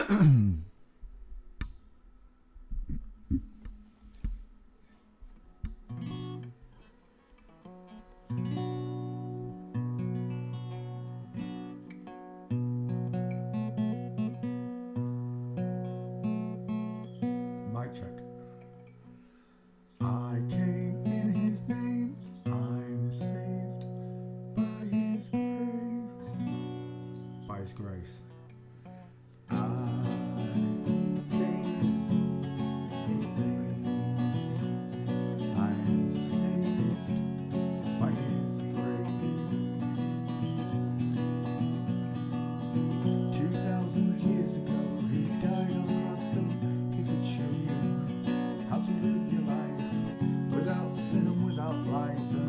Mic check. I came in his name, I'm saved by his grace. By his grace. I came in his name, I am saved by his grace. 2,000 years ago, he died on the cross so he could show you how to live your life without sin and without lies. The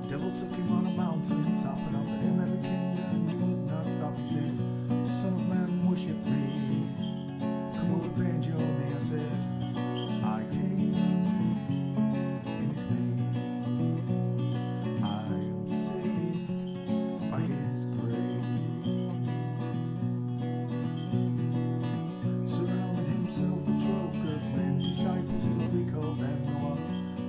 devil took him on a mountain top and offered him every kingdom. He would not stop. He said, "Son of man, worship me. Come over, bend your knee." I said, I came in his name. I am saved by his grace. Surrounded himself with 12 good men, disciples as we call them. There was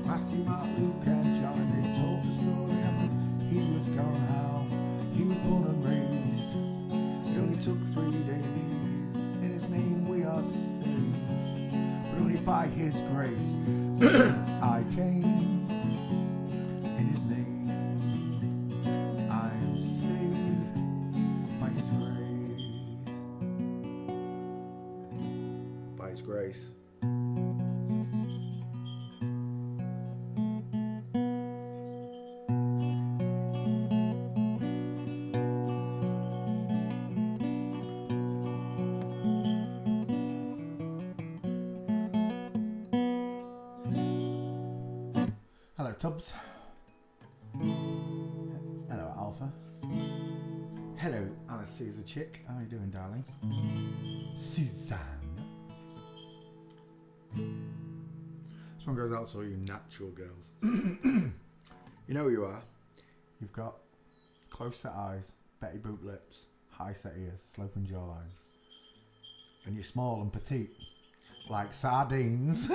Matthew, Mark, Luke and John, and they told the story after he was gone, how he was born and raised. It only took 3 days. In his name we are saved, but only by his grace. I came in his name. I am saved by his grace. By his grace. Hello, Tubbs. Hello, Alpha. Hello, Alice Caesar Chick. How are you doing, darling? Suzanne. This one goes out to all you natural girls. You know who you are. You've got close set eyes, Betty Boop lips, high set ears, sloping jawlines. And you're small and petite, like sardines.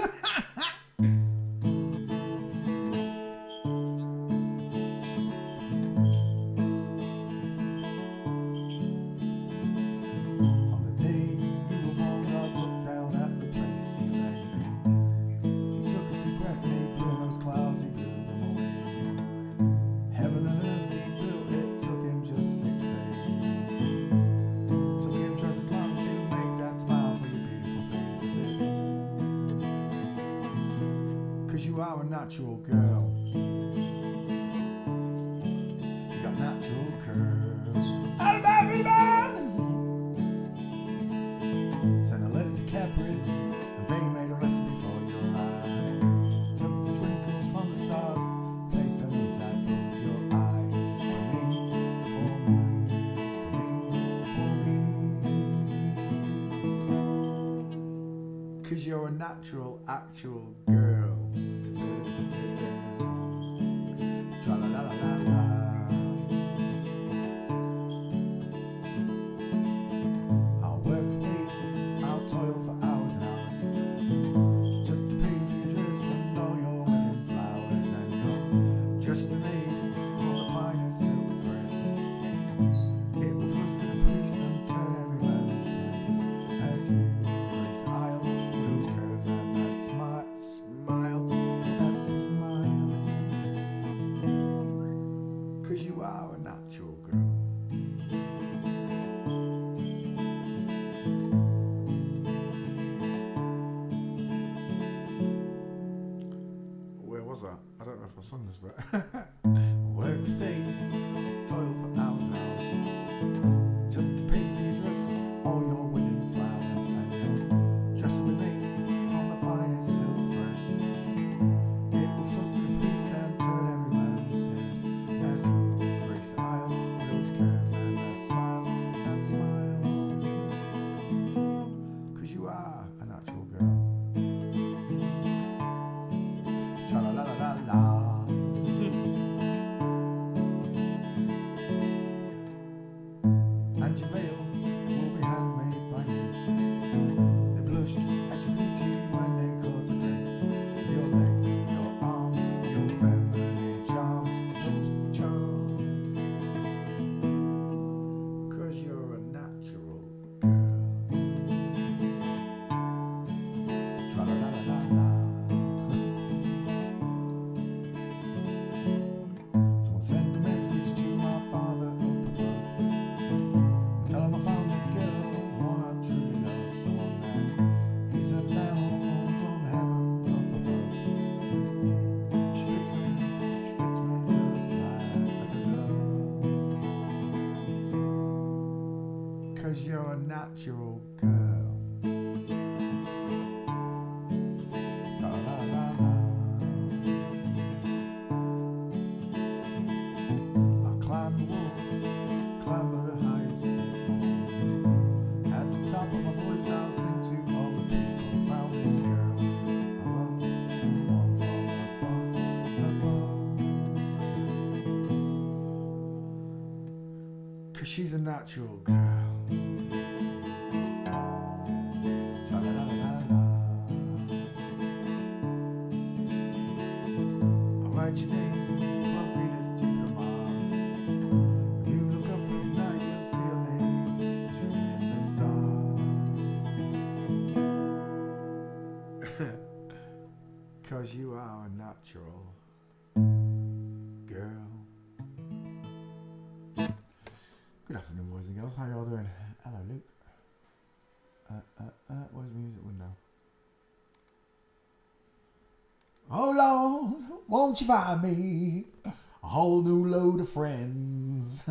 Natural girl. You got natural curves. I'm every man! Sent a letter to Capri's, and they made a recipe for your eyes. Took the twinkles from the stars, placed them inside both your eyes. For me. 'Cause you're a natural, actual girl. Tra-la-la-la-la-la. I'll work for days, I'll toil for hours and hours, just to pay for your dress and all your wedding flowers. And your dress will be made from the finest silk threads. It will first be the priest and turn every man's head as you grace the aisle with those curves and that smile, that smile. 'Cause you are a natural girl. Where was that? I don't know if I sung this, but work for days, toil for hours and hours, just to pay for your dress, all your wedding flowers. And your dress will be made from the finest silk threads. It will fluster the priest and turn every man's head as you grace the aisle with those curves and that smile, that smile. 'Cause you are a natural girl. Tra-la-la-la-la-la. 'cause you're a natural girl. La, la, la, la. I climb the walls, climb the highest. At the top of my voice I'll sing to all the people who found this girl. I love the one from above. 'Cause she's a natural girl. Tra-la-la-la-la. I'll write your name on Venus, Jupiter, Mars. When you look up at night, you'll see your name written in the stars. 'Cause you are a natural girl. Good afternoon, boys and girls. How y'all doing? Hello, Luke. Where's the music window? Oh Lord, won't you find me a whole new load of friends?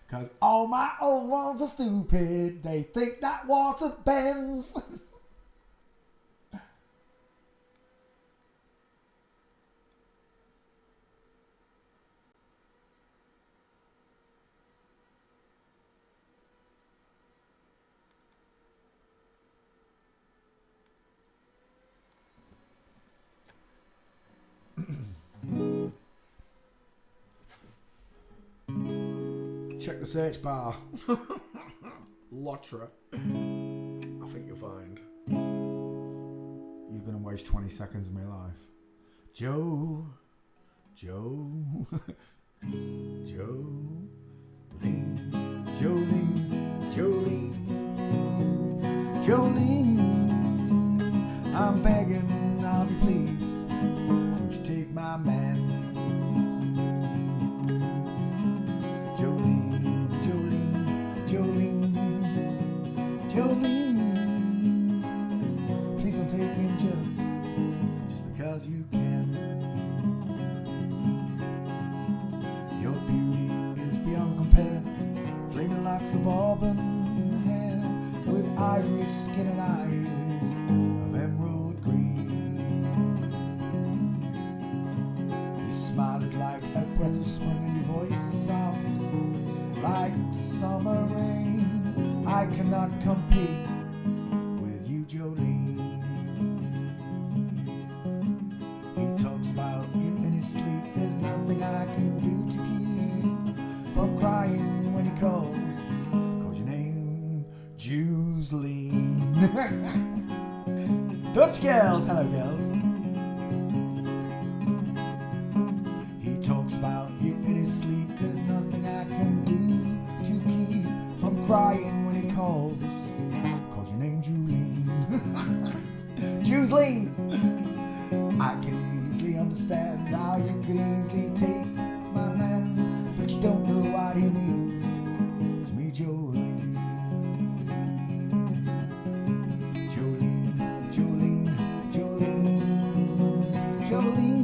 'Cause all my old ones are stupid. They think that water bends. Check the search bar. Lotra. I think you'll find. You're gonna waste 20 seconds of my life. Joe. Jolene. Jolene. I'm begging of you, please. Don't you take my man. Jolene, please don't take him just because you can. Your beauty is beyond compare. Flaming locks of auburn hair with ivory skin and eyes of emerald green. Your smile is like a breath of spring and your voice is soft like summer rain. I cannot compete with you, Jolene. He talks about you in his sleep. There's nothing I can do to keep from crying when he calls. Calls your name, Juiceline. Dutch girls, hello girls. He talks about you in his sleep. There's nothing I can do to keep from crying. Calls your name, Julie. Juiceline. I can easily understand how you could easily take my man, but you don't know what he means to me, Jolene. Jolene.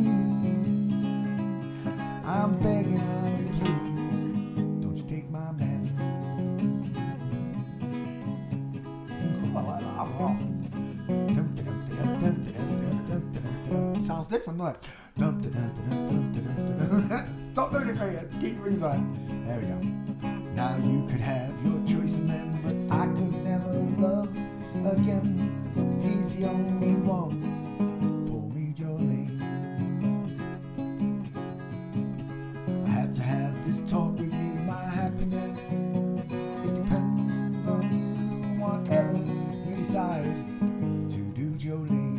I'm begging of you, please. Don't you take my man. Sounds different, doesn't it? Stop doing it, mate. Keep your rings on. There we go. Now you could have your choice of men, but I could never love again. He's the only one for me, Jolene. I had to have this talk with you. My happiness, it depends on you. Whatever you decide to do, Jolene.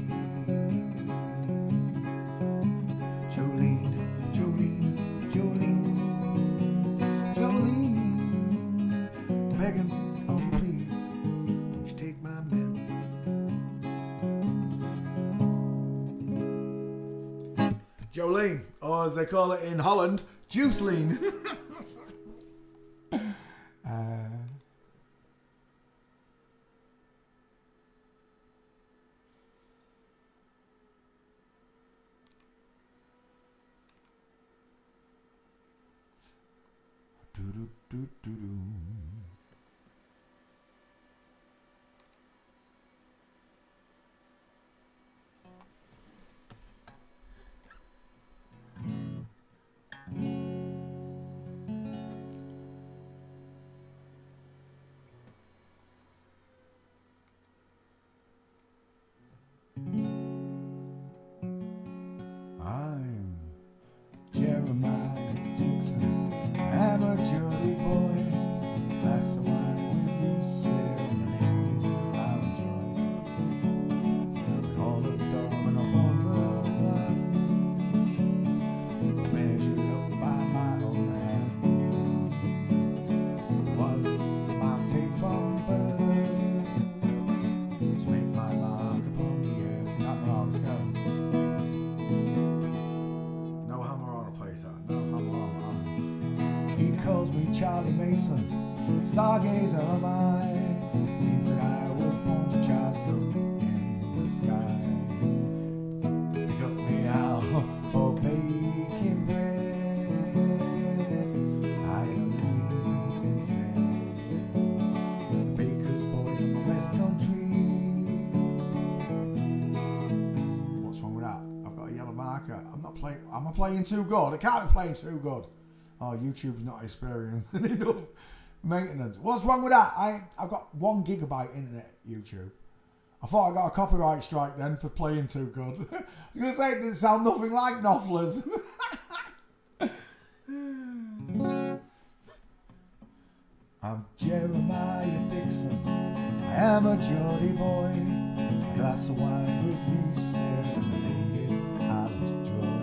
Begging, oh please, don't you take my man. Jolene, or as they call it in Holland, Juiceline. a Geordie boy. Glass of wine with you, sit on the ladies I'll enjoy. All of Durham and Northumberland, measured up by my own hand. Was my fate from birth to make my mark upon the earth? Not all this goes. No hammer on a plate, no hammer on. He calls me Charlie Mason, stargazer am I. Seems that I was born to charge up in the sky. They cut me out for baking bread. I had dreams instead. Baker's boy from the West Country. What's wrong with that? I've got a yellow marker. I'm not playing. Am I playing too good? I can't be playing too good. Oh, YouTube's not experienced enough maintenance. What's wrong with that? I've got 1 gigabyte internet, YouTube. I thought I got a copyright strike then for playing too good. I was going to say it didn't sound nothing like Knopfler's. I'm Jeremiah Dixon. I am a Geordie boy. A glass of wine with you, sir, and the ladies I'll enjoy.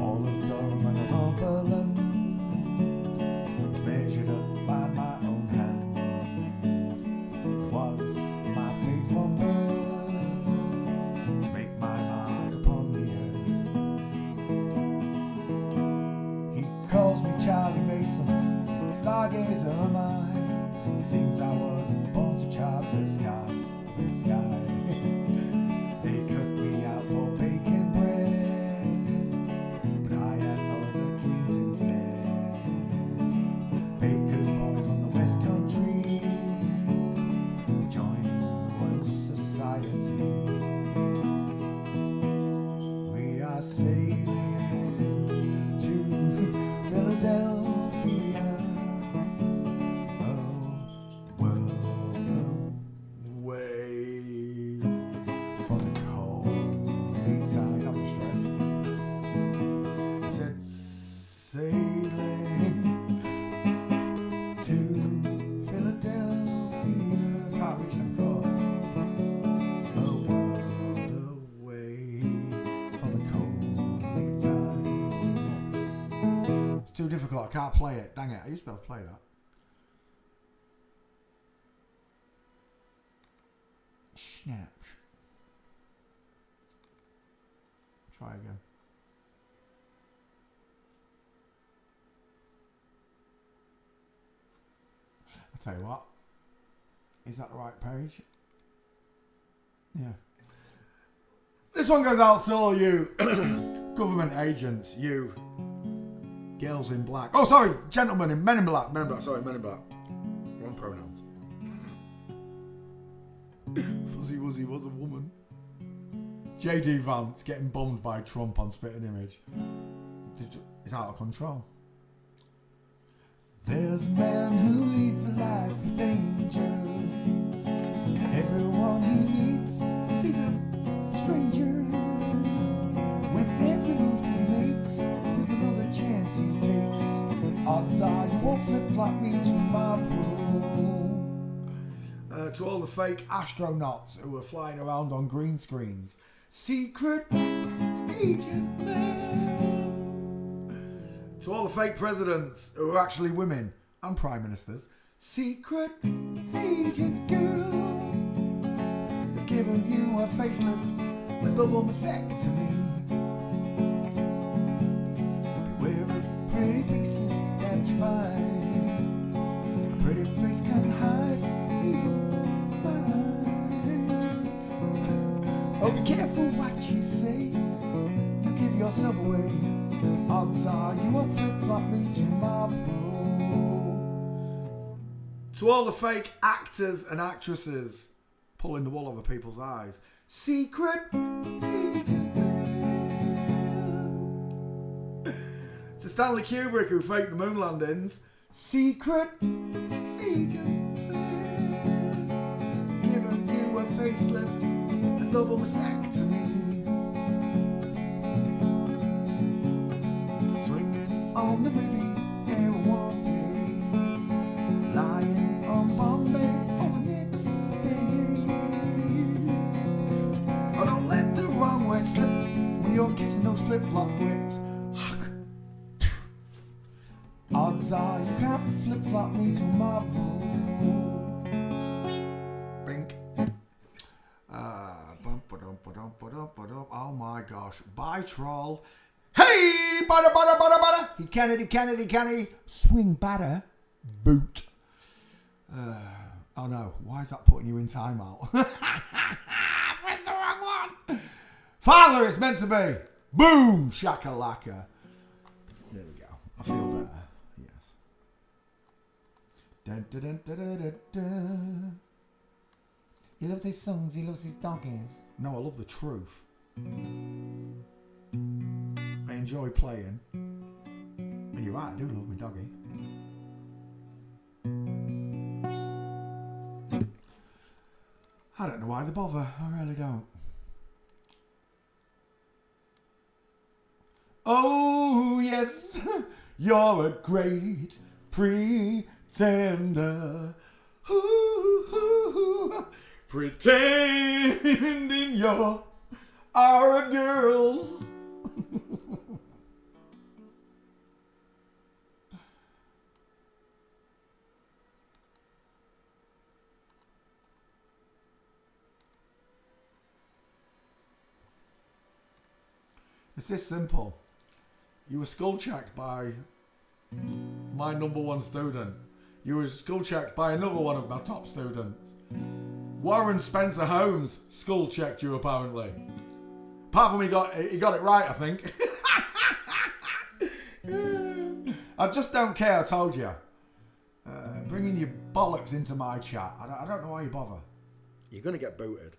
All of Durham and Northumberland, measured up by my own hand. Was my fate from birth to make my mark upon the earth. He calls me Charlie Mason, stargazer am I. Seems I was born to chart the skies, the sky. They cut me out for baking bread, but I had other dreams instead. Baker's boy from the West Country, joined the Royal Society. We are sailing to Philadelphia, a world away from the cold tide of the stretch. Set sailing to Philadelphia. Can't reach them chords. A world away from the cold tide. It's too difficult. I can't play it. Dang it. I used to be able to play that. Snap. Try again. I'll tell you what. Is that the right page? Yeah. This one goes out to all you government agents, you girls in black. Oh, sorry, gentlemen in Men in Black. Men in Black, sorry, Men in Black. Wrong pronouns. Fuzzy Wuzzy was a woman. JD Vance getting bombed by Trump on Spitting Image. It's out of control. There's a man who leads a life of danger. Everyone he meets sees a stranger. With every move that he makes, there's another chance he takes. Odds are you won't flip-flop me tomorrow. To all the fake astronauts who were flying around on green screens. Secret agent man. To all the fake presidents who are actually women and prime ministers. Secret agent girl. They've given you a facelift, a double mastectomy. Beware of pretty faces that you find. A pretty face can hide evil mind. Oh, be careful what you say. You give yourself away. Odds are you won't flip-flop me tomorrow. To all the fake actors and actresses pulling the wool over people's eyes. Secret agent man. To Stanley Kubrick who faked the moon landings. Secret agent man. Giving you a facelift, a double mastectomy. Swinging on the Riviera one day, lying on Bombay over next day. Oh, don't let the wrong way slip when you're kissing those flip-flop whips. Odds are you can't flip-flop me tomorrow. Bink. Oh my gosh. Bye, troll. Hey, butter. He can he? Swing batter. Boot. Oh no, why is that putting you in timeout? Press the wrong one. Father, it's meant to be. Boom, shakalaka. There we go. I feel better. Yes. Dun, dun, dun, dun, dun, dun, dun. He loves his songs, he loves his doggies. No, I love the truth. I enjoy playing. And you're right, I do love my doggy. I don't know why they bother. I really don't. Oh, yes, you're a great pretender. Ooh, pretending you're a girl. It's this simple. You were skull checked by my number one student. You were skull checked by another one of my top students. Warren Spencer Holmes skull checked you apparently. Apart from he got it right, I think. I just don't care, I told you. Bringing your bollocks into my chat. I don't know why you bother. You're going to get booted.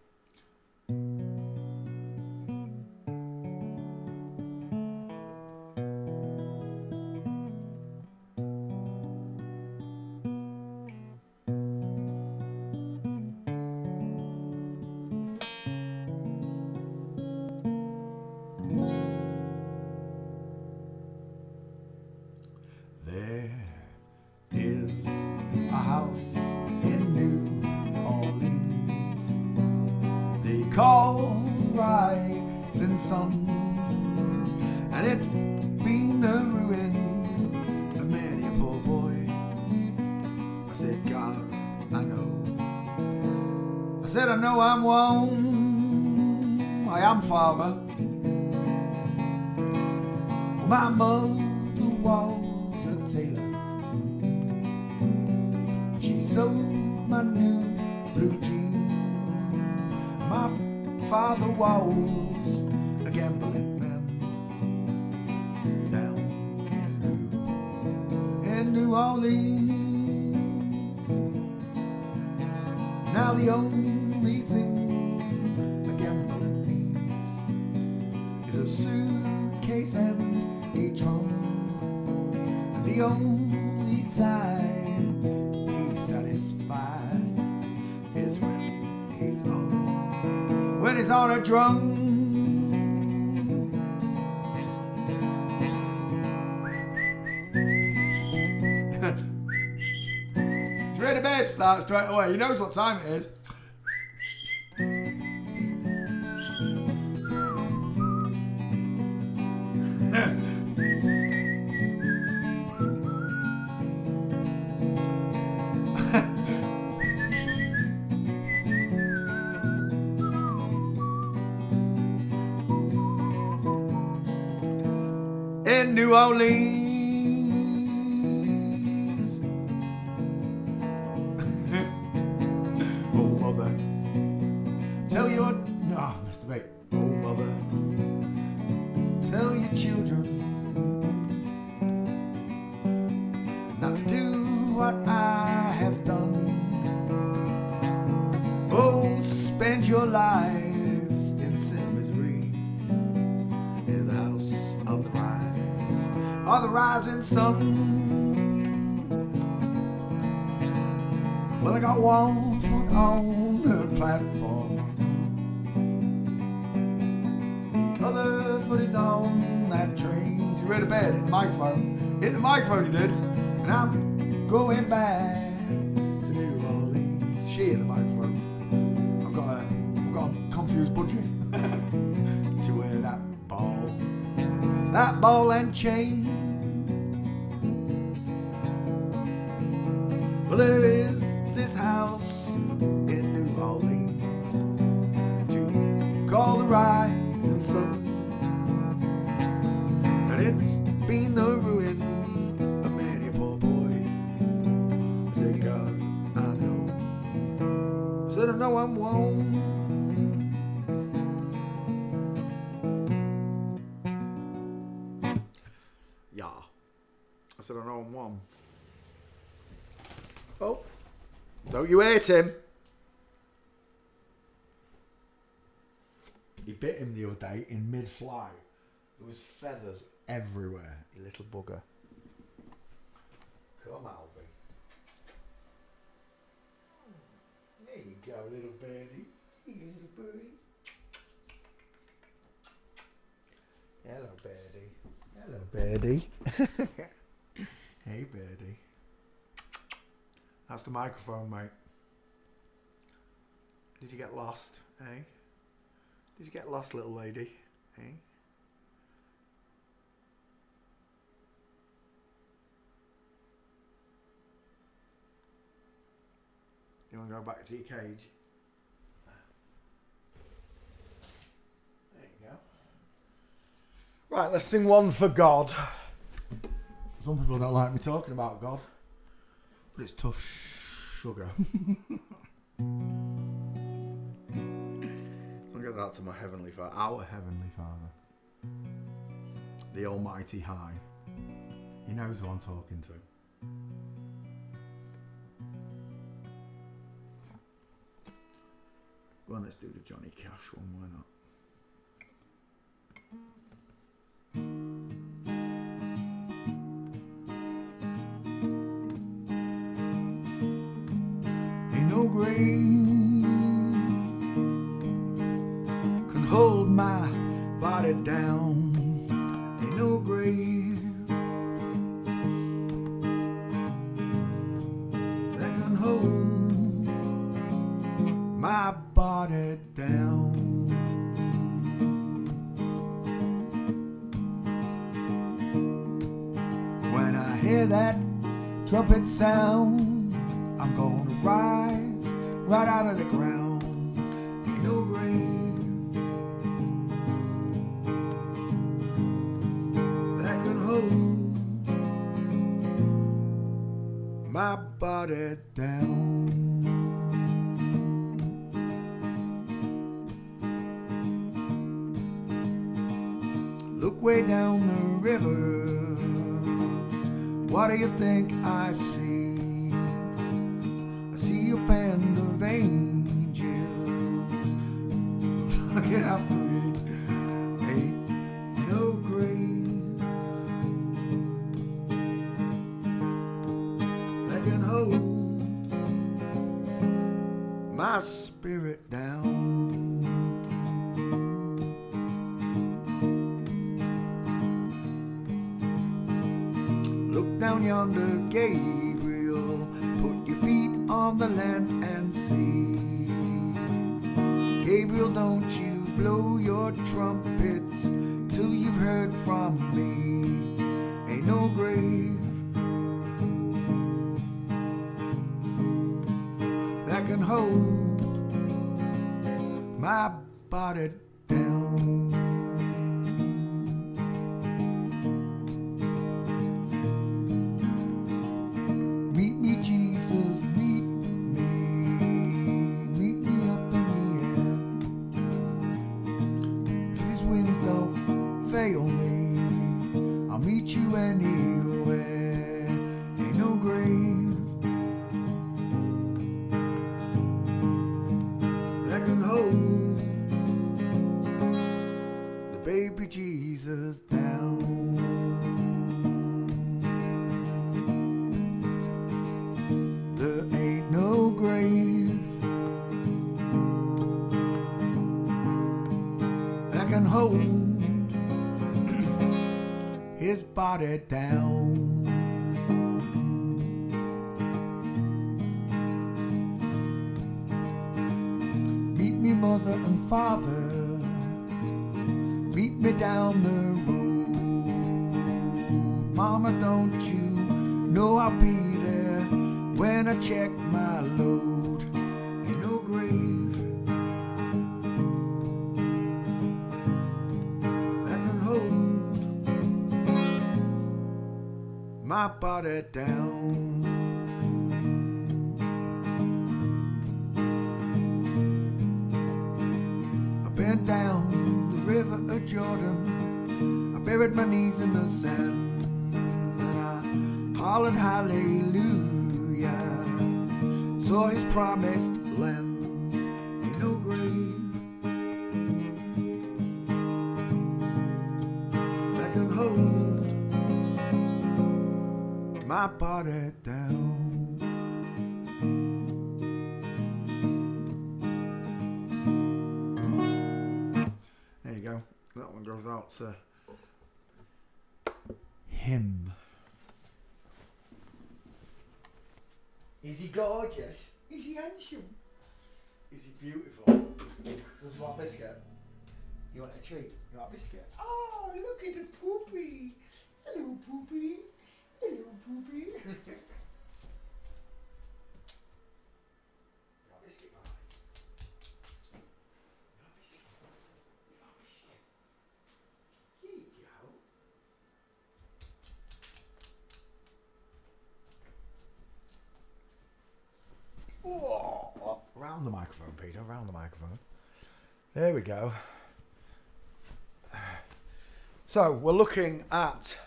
I know I'm one, I am father. My mother was a tailor. She sewed my new blue jeans. My father was a gambling man down in New Orleans. Now the only thing a gambler needs is a suitcase and a trunk. And the only time he's satisfied is when he's on a drunk. Ready, bed starts straight away. He knows what time it is. In New Orleans. Oh, mother. Tell your... No, Mr. Bate. Oh, mother. Tell your children not to do what I have done. Oh, spend your lives in sin misery in the house of the rise, or the rising sun. Well, I got one foot on the platform, other foot is on that train. You ready to bed in the microphone? Hit the microphone, he did. And I'm going back to New Orleans. She hit the microphone. I've got a confused budgie to wear that ball and chain. Well, there is this house in New Orleans to call the rising sun, and it's been the ruin of many a poor boy. I said, God, I know. I said, I know I'm one. Yeah. I said, I know I'm one. Oh, don't you hate him? He bit him the other day in mid-flight. There was feathers everywhere, you little bugger. Come, Albie. There you go, little birdie. Hey, little birdie. Hello, birdie. Hello, birdie. Hey, birdie. That's the microphone, mate. Did you get lost, eh? Did you get lost, little lady? Eh? You want to go back to your cage? There you go. Right, let's sing one for God. Some people don't like me talking about God, but it's tough sugar. I'll get that to my Heavenly Father, our Heavenly Father, the Almighty High. He knows who I'm talking to. Go on, let's do the Johnny Cash one, why not? Ain't no grave can hold my body down. Ain't no grave that can hold my body down. When I hear that trumpet sound, I'm gonna rise right out of the ground. Ain't no grave that can hold my body down. Look way down the river. What do you think I see? I see a band of angels looking after me. Ain't no grave that can hold my spirit down. Look down yonder, Gabriel, put your feet on the land and see. Gabriel, don't you blow your trumpets till you've heard from me. Ain't no grave that can hold my body down. Meet me, Jesus, meet me up in the air. If his wings don't fail me, I'll meet you anywhere. Ain't no grave that can hold the baby Jesus down. There ain't no grave that can hold his body down. Meet me mother and father, meet me down the road. Mama, don't you know I'll be there when I check my load? Ain't no grave that can hold my body down. I bent down the river of Jordan, I buried my knees in the sand, and I hollered hallelujah, saw his promised lands. Ain't no grave that can hold my body down. There you go. That one goes out to him. Is he gorgeous? Is he handsome? Is he beautiful? Does he want a biscuit? You want a treat? You want a biscuit? Oh, look at the poopy. Hello, poopy. Hello, poopy. You want a biscuit, man? You want a biscuit? You want a biscuit? Here you go. Oh, round the microphone, Peter, round the microphone. There we go. So, we're looking at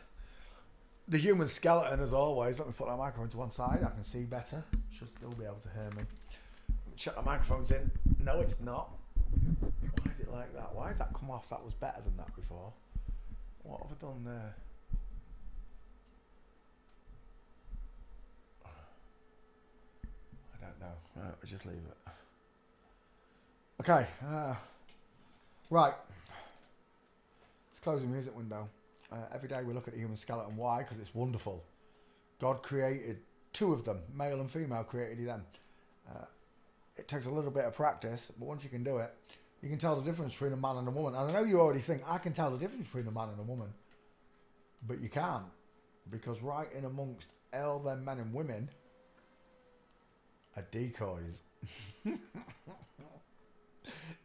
the human skeleton as always. Let me put that microphone to one side. I can see better. Should still be able to hear me. Shut the microphones in. No, it's not. Why is it like that? Why has that come off? That was better than that before. What have I done there? I don't know. Right, we'll just leave it. Okay. Right. Let's close the music window. Every day we look at the human skeleton. Why? Because it's wonderful. God created two of them, male and female, created them. It takes a little bit of practice, but once you can do it, you can tell the difference between a man and a woman. And I know you already think, I can tell the difference between a man and a woman. But you can't. Because right in amongst all them men and women are decoys.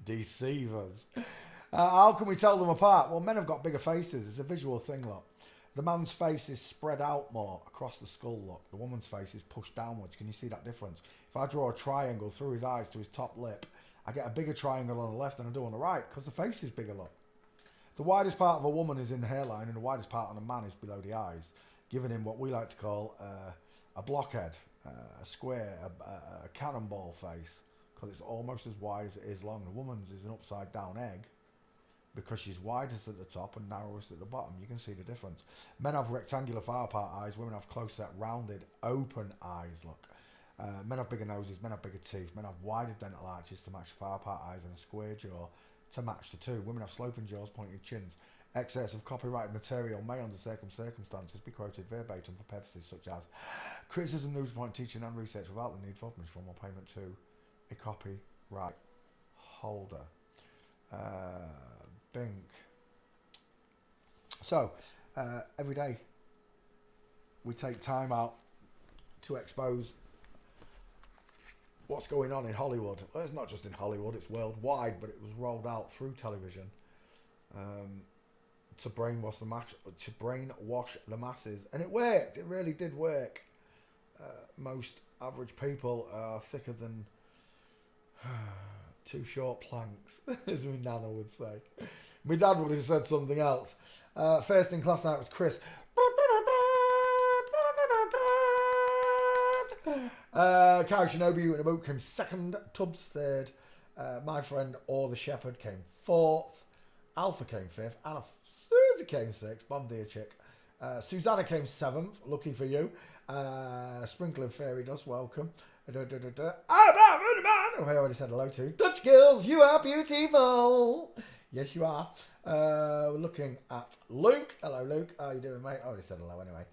Deceivers. How can we tell them apart? Well, men have got bigger faces. It's a visual thing, look. The man's face is spread out more across the skull, look. The woman's face is pushed downwards. Can you see that difference? If I draw a triangle through his eyes to his top lip, I get a bigger triangle on the left than I do on the right because the face is bigger, look. The widest part of a woman is in the hairline and the widest part on a man is below the eyes, giving him what we like to call a blockhead, a square, a cannonball face, because it's almost as wide as it is long. The woman's is an upside down egg, because she's widest at the top and narrowest at the bottom. You can see the difference. Men have rectangular far apart eyes. Women have closer, rounded, open eyes, look. Men have bigger noses. Men have bigger teeth. Men have wider dental arches to match far apart eyes and a square jaw to match the two. Women have sloping jaws, pointed chins. Excess of copyrighted material may, under certain circumstances, be quoted verbatim for purposes such as criticism, news point, teaching and research without the need for permission or payment to a copyright holder. Bink. So, every day we take time out to expose what's going on in Hollywood. Well, it's not just in Hollywood, it's worldwide, but it was rolled out through television to brainwash the masses. And it worked. It really did work. Most average people are thicker than two short planks, as my nana would say. My dad would have said something else. First in class night was Chris. Kyle Shinobu in a boat came second. Tubbs third. My friend Or the Shepherd came fourth. Alpha came fifth. Anna Susie came sixth. Bombardier Chick. Susanna came seventh. Lucky for you. Sprinkling Fairy Dust, welcome. I already said hello to. Dutch Girls, you are beautiful. Yes, you are. We're looking at Luke. Hello, Luke. How you doing, mate? I already said hello anyway.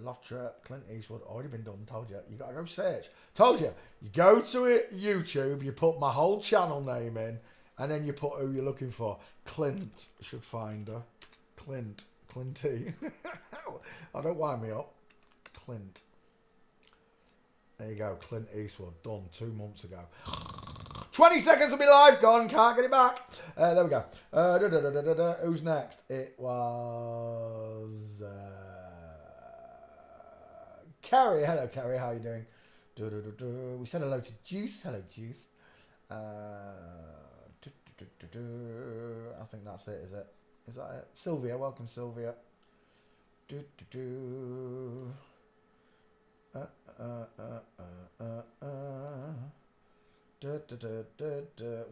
Lotra, Clint Eastwood, already been done. Told you. You gotta go search. Told you. You go to it, YouTube. You put my whole channel name in, and then you put who you're looking for. Clint should find her. Clinty. Oh, don't wind me up. Clint. There you go. Clint Eastwood. Done 2 months ago. 20 seconds of my life gone. Can't get it back. There we go. Who's next? It was Carrie. Hello, Carrie. How are you doing? We said hello to Juice. Hello, Juice. I think that's it, is it? Is that it? Sylvia. Welcome, Sylvia.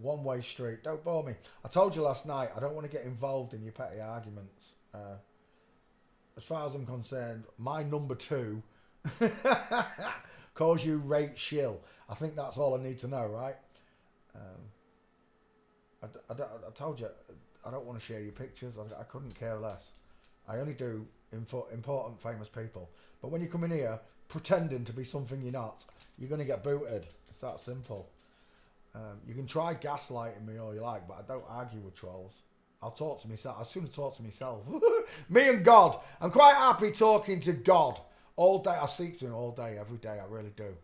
One way street. Don't bore me. I told you last night I don't want to get involved in your petty arguments. As far as I'm concerned, my number 2 calls you rate shill. I think that's all I need to know, right? I told you I don't want to share your pictures. I couldn't care less. I only do important famous people. But when you come in here pretending to be something you're not, you're going to get booted. It's that simple. You can try gaslighting me all you like, but I don't argue with trolls. I'll talk to myself. I'd sooner talk to myself. Me and God. I'm quite happy talking to God all day. I speak to him all day, every day. I really do.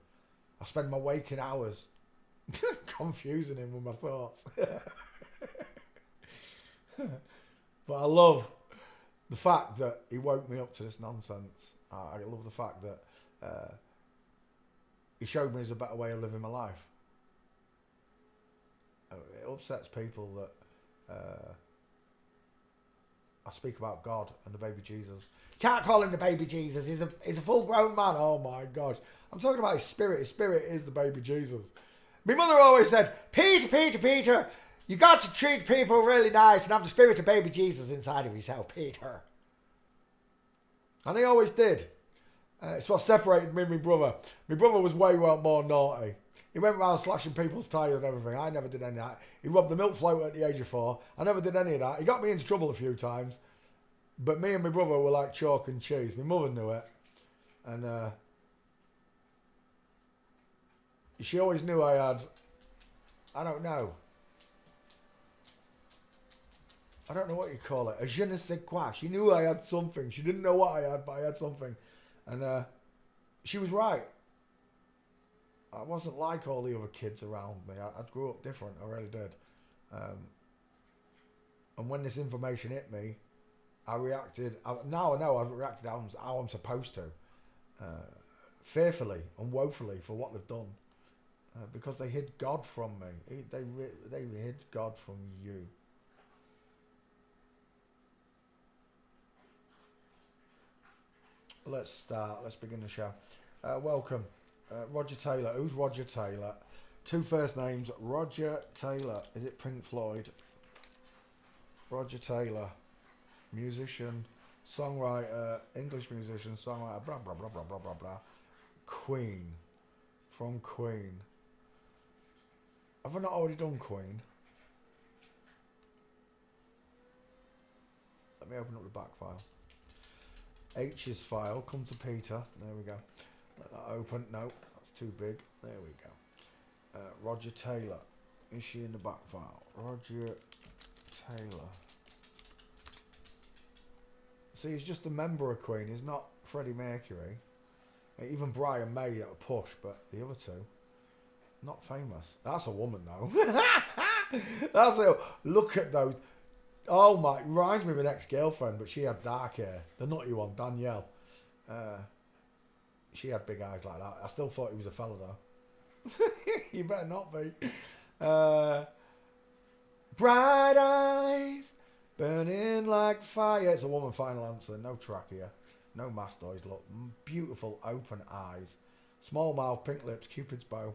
I spend my waking hours confusing him with my thoughts. But I love the fact that he woke me up to this nonsense. I love the fact that he showed me there's a better way of living my life. It upsets people that I speak about God and the baby Jesus. Can't call him the baby Jesus. He's a full-grown man. Oh my gosh. I'm talking about his spirit. His spirit is the baby Jesus. My mother always said, Peter, you got to treat people really nice and have the spirit of baby Jesus inside of yourself, Peter. And he always did. It's what separated me and my brother. My brother was way more naughty. He went around slashing people's tyres and everything. I never did any of that. He robbed the milk float at the age of 4. I never did any of that. He got me into trouble a few times. But me and my brother were like chalk and cheese. My mother knew it. And she always knew I had, I don't know what you call it, a je ne sais quoi. She knew I had something. She didn't know what I had, but I had something. And she was right. I wasn't like all the other kids around me. I grew up different. I really did. And when this information hit me, I reacted. Now I know I've reacted how I'm supposed to. Fearfully and woefully for what they've done. Because they hid God from me. They hid God from you. Let's start. Let's begin the show. Welcome. Roger Taylor. Who's Roger Taylor? 2 first names. Roger Taylor. Is it Pink Floyd? Roger Taylor. Musician, songwriter, English musician, songwriter, blah, blah, blah, blah, blah, blah, blah. Queen. From Queen. Have I not already done Queen? Let me open up the back file. H's file. Come to Peter. There we go. Let that open. No, that's too big. There we go. Roger Taylor. Is she in the back file? Roger Taylor. See, he's just a member of Queen. He's not Freddie Mercury. Even Brian May at a push, but the other two, not famous. That's a woman, though. That's a look at those. Oh my, reminds me of an ex-girlfriend, but she had dark hair. The nutty one, Danielle. She had big eyes like that. I still thought he was a fella, though. You better not be. Bright eyes, burning like fire. It's a woman, final answer. No track here. No mask noise. Look, beautiful open eyes. Small mouth, pink lips, Cupid's bow.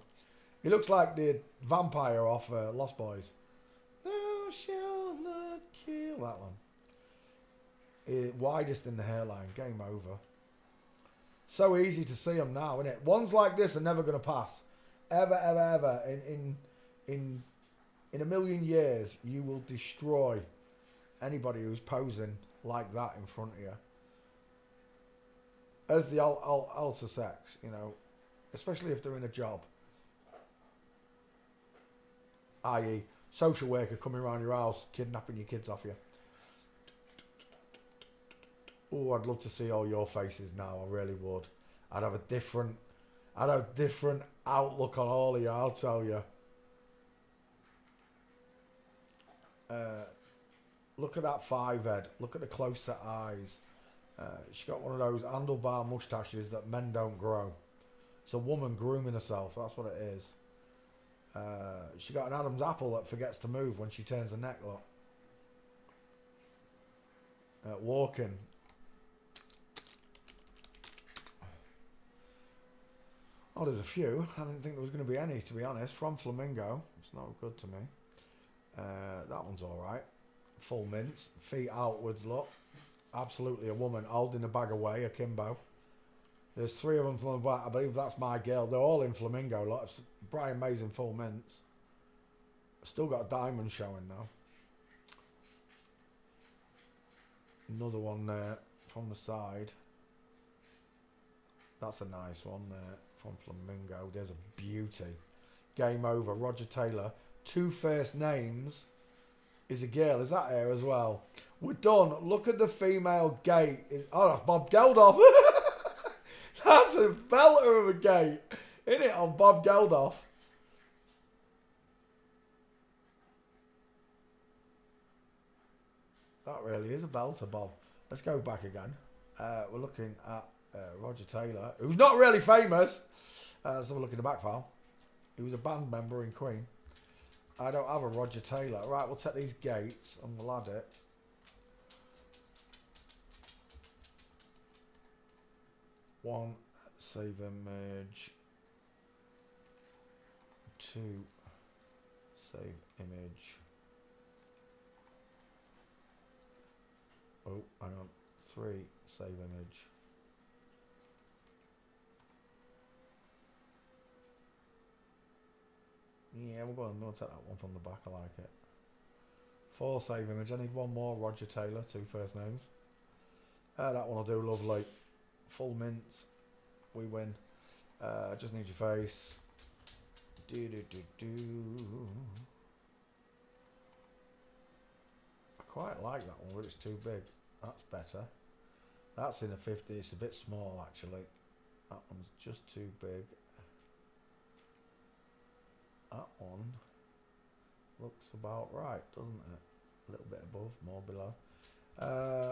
He looks like the vampire off Lost Boys. Thou shalt not kill. That one. Widest in the hairline. Game over. So easy to see them now, isn't it? Ones like this are never going to pass. Ever, ever, ever. In in a million years, you will destroy anybody who's posing like that in front of you. As the alter sex, you know, especially if they're in a job. I.e., social worker coming around your house, kidnapping your kids off you. Oh, I'd love to see all your faces now. I really would. I'd have a different outlook on all of you, I'll tell you. Look at that 5 head. Look at the close set eyes. She's got one of those handlebar moustaches that men don't grow. It's a woman grooming herself. That's what it is. She got an Adam's apple that forgets to move when she turns her neck. Look. Walking. Oh, there's a few. I didn't think there was going to be any, to be honest. From Flamingo. It's not good to me. That one's alright. Full mince. Feet outwards, look. Absolutely a woman holding a bag away, akimbo. There's 3 of them from the back. I believe that's my girl. They're all in Flamingo. Look. It's Brian Mays in full mince. Still got a diamond showing now. Another one there from the side. That's a nice one there from Flamingo. There's a beauty. Game over. Roger Taylor. 2 first names is a girl. Is that her as well? We're done. Look at the female gate. Oh, that's Bob Geldof. That's a belter of a gate. Isn't it on Bob Geldof? That really is a belter, Bob. Let's go back again. We're looking at Roger Taylor, who's not really famous. Let's have a look in the back file. He was a band member in Queen. I don't have a Roger Taylor. Right, we'll take these gates and we'll add it. One, save image. 2, save image. Oh, hang on. 3, save image. Yeah, we'll take that one from the back. I like it. 4, save image. I need one more. Roger Taylor, 2 first names. That one will do. Lovely. Full mince. We win. Just need your face. I quite like that one, but it's too big. That's better. That's in a 50. It's a bit small, actually. That one's just too big. That one looks about right, doesn't it? A little bit above, more below.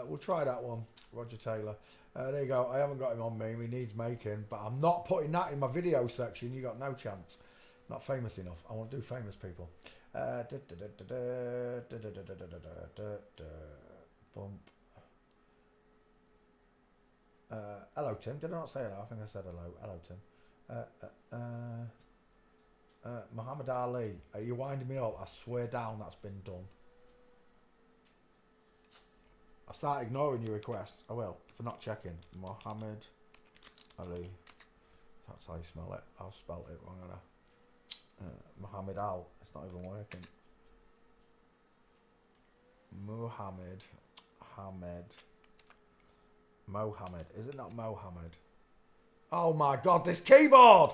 We'll try that one, Roger Taylor. There you go. I haven't got him on me. He needs making, but I'm not putting that in my video section. You got no chance. Not famous enough. I want to do famous people. Bump. Hello, Tim. Did I not say hello? I think I said hello. Hello, Tim. Muhammad Ali, are you winding me up? I swear down that's been done. I start ignoring your requests. I will, for not checking. Muhammad Ali. That's how you smell it. I've spelled it wrong, haven't I? Muhammad Al. It's not even working. Muhammad. Mohammed. Is it not Mohammed? Oh my god, this keyboard!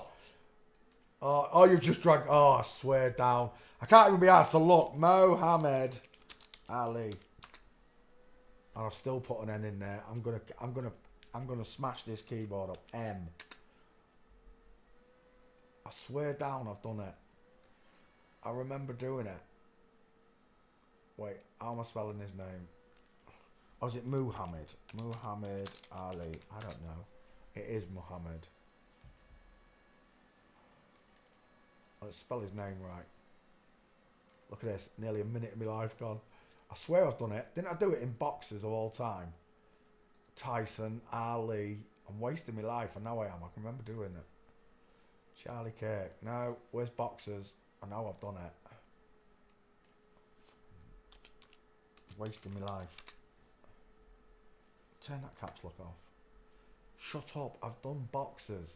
Oh, you've just dragged. Oh, I swear down. I can't even be asked to look. Mohammed Ali. And I've still put an N in there. I'm gonna smash this keyboard up. M. I swear down, I've done it. I remember doing it. Wait, how am I spelling his name? Or is it Muhammad? Muhammad Ali. I don't know. It is Muhammad. Let's spell his name right. Look at this. Nearly a minute of my life gone. I swear I've done it. Didn't I do it in boxes of all time? Tyson, Ali. I'm wasting my life. I know I am. I can remember doing it. Charlie Kirk. No. Where's boxers? I know I've done it. Wasting my life. Turn that caps lock off. Shut up. I've done boxers.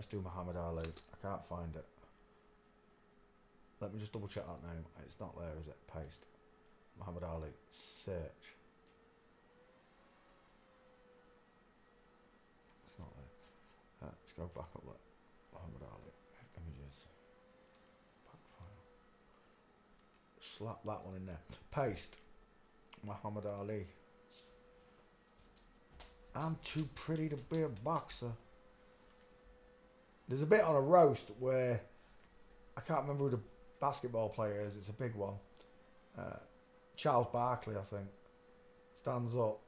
Let's do Muhammad Ali. I can't find it. Let me just double check that name. It's not there, is it? Paste. Muhammad Ali. Search. It's not there. Let's go back up. Look. Muhammad Ali. Images. Back file. Slap that one in there. Paste. Muhammad Ali. I'm too pretty to be a boxer. There's a bit on a roast where I can't remember who the basketball player is. It's a big one. Charles Barkley, I think, stands up.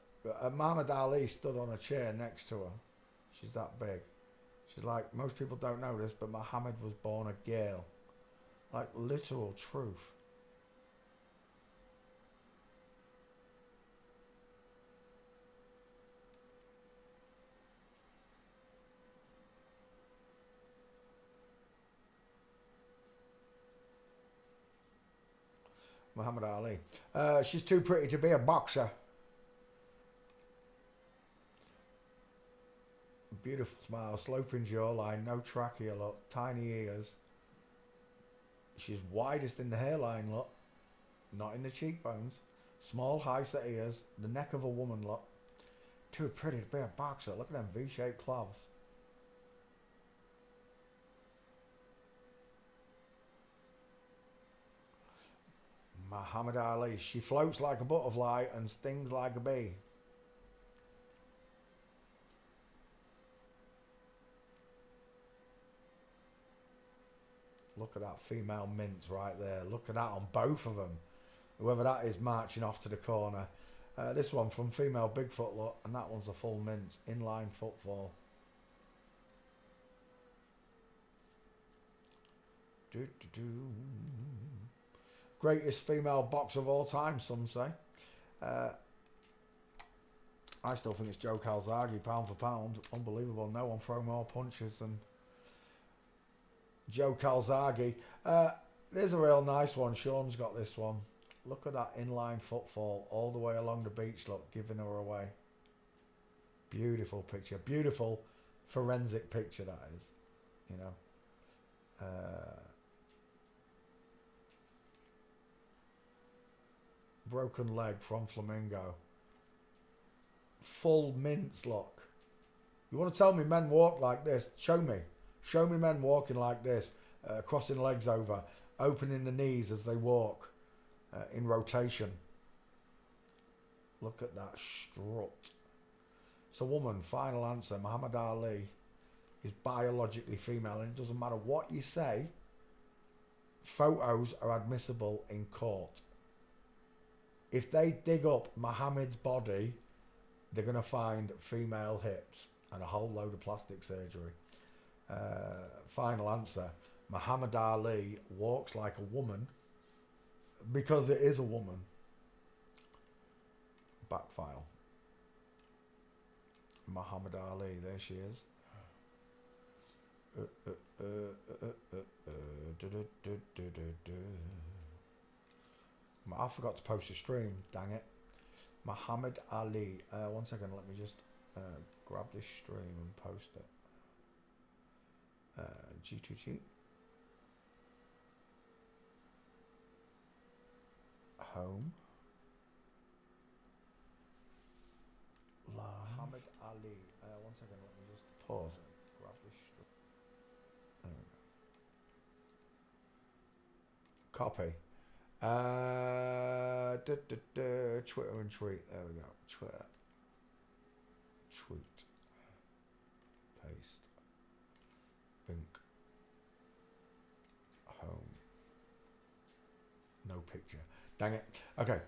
Muhammad Ali stood on a chair next to her. She's that big. She's like, most people don't know this, but Muhammad was born a girl. Like literal truth. Muhammad Ali. She's too pretty to be a boxer. Beautiful smile, sloping jawline, no trachea look, tiny ears. She's widest in the hairline look, not in the cheekbones. Small high set ears, the neck of a woman look. Too pretty to be a boxer. Look at them V-shaped cloves. Muhammad Ali. She floats like a butterfly and stings like a bee. Look at that female mince right there. Look at that on both of them. Whoever that is marching off to the corner. This one from female Bigfoot look, and that one's a full mince. Inline footfall. Greatest female boxer of all time, some say. I still think it's Joe Calzaghe, pound for pound. Unbelievable. No one throw more punches than Joe Calzaghe. There's a real nice one. Sean's got this one. Look at that inline footfall all the way along the beach, look, giving her away. Beautiful picture. Beautiful forensic picture, that is. You know. Broken leg from Flamingo. Full mince look. You want to tell me men walk like this? Show me. Show me men walking like this. Crossing legs over. Opening the knees as they walk. In rotation. Look at that strut. So woman, final answer. Muhammad Ali is biologically female, and it doesn't matter what you say. Photos are admissible in court. If they dig up Muhammad's body, they're going to find female hips and a whole load of plastic surgery. Final answer. Muhammad Ali walks like a woman because it is a woman. Back file. Muhammad Ali, there she is. I forgot to post a stream, dang it. Muhammad Ali. 1 second, let me just grab this stream and post it. G2G. Home. Muhammad Ali. 1 second, let me just pause and grab this stream. There we go. Copy. Twitter and tweet. There we go. Twitter. Tweet. Paste. Bink. Home. No picture. Dang it. Okay.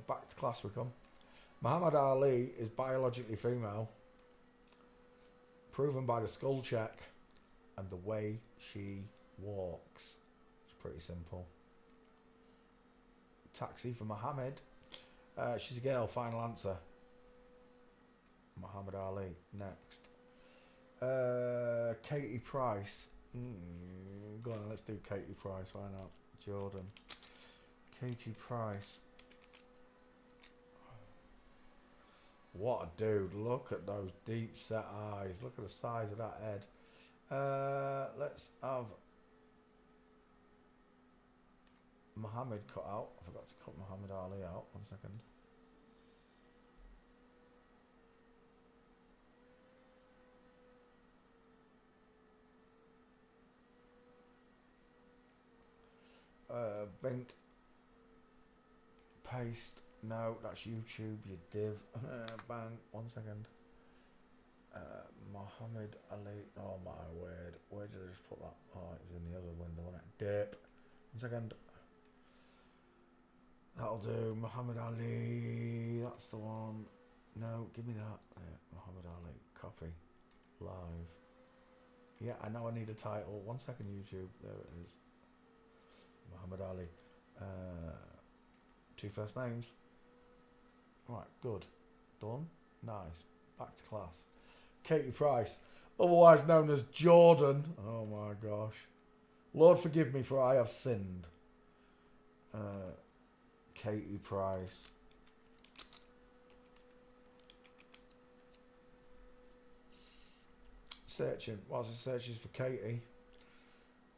Back to class we come. Muhammad Ali is biologically female. Proven by the skull check and the way she walks. Pretty simple. Taxi for Muhammad. She's a girl. Final answer. Muhammad Ali. Next. Katie Price. Go on, let's do Katie Price. Why not? Jordan. Katie Price. What a dude. Look at those deep set eyes. Look at the size of that head. Let's have Muhammad cut out. I forgot to cut Muhammad Ali out. 1 second. Bink. Paste. No, that's YouTube, you div. Bang. 1 second. Muhammad Ali. Oh my word. Where did I just put that? Oh, it was in the other window, wasn't it? Dip. 1 second. That'll do. Muhammad Ali. That's the one. No, give me that. Muhammad Ali. Copy. Live. Yeah, I know I need a title. 1 second, YouTube. There it is. Muhammad Ali. 2 first names. Right, good. Done. Nice. Back to class. Katie Price, otherwise known as Jordan. Oh my gosh. Lord forgive me for I have sinned. Katie Price. Searching. Whilst it searches for Katie,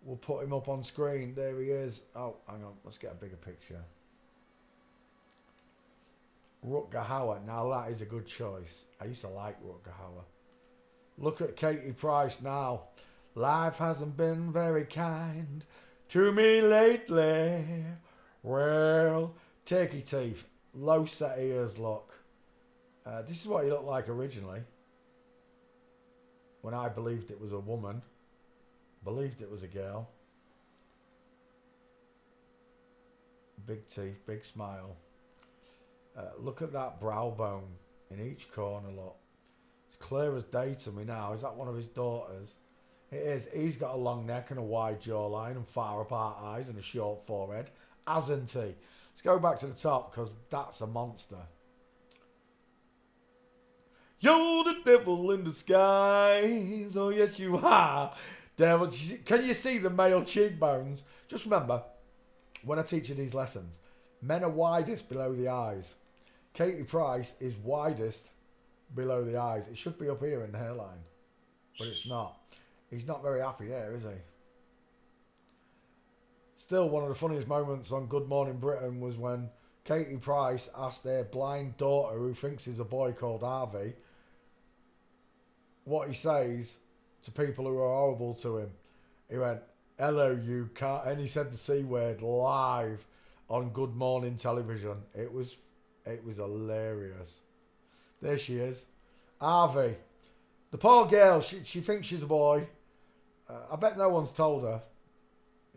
we'll put him up on screen. There he is. Oh, hang on. Let's get a bigger picture. Rutger Hauer. Now that is a good choice. I used to like Rutger Hauer. Look at Katie Price now. Life hasn't been very kind to me lately. Well, turkey teeth. Low set ears look. This is what he looked like originally. When I believed it was a woman. Believed it was a girl. Big teeth, big smile. Look at that brow bone in each corner, look. It's clear as day to me now. Is that one of his daughters? It is. He's got a long neck and a wide jawline and far apart eyes and a short forehead. Hasn't he? Let's go back to the top because that's a monster. You're the devil in disguise. Oh, yes, you are. Devil. Can you see the male cheekbones? Just remember, when I teach you these lessons, men are widest below the eyes. Katie Price is widest below the eyes. It should be up here in the hairline, but it's not. He's not very happy there, is he? Still, one of the funniest moments on Good Morning Britain was when Katie Price asked their blind daughter, who thinks he's a boy called Harvey, what he says to people who are horrible to him. He went, "Hello, you can't," and he said the C word live on Good Morning Television. It was hilarious. There she is. Harvey. The poor girl, she thinks she's a boy. I bet no one's told her.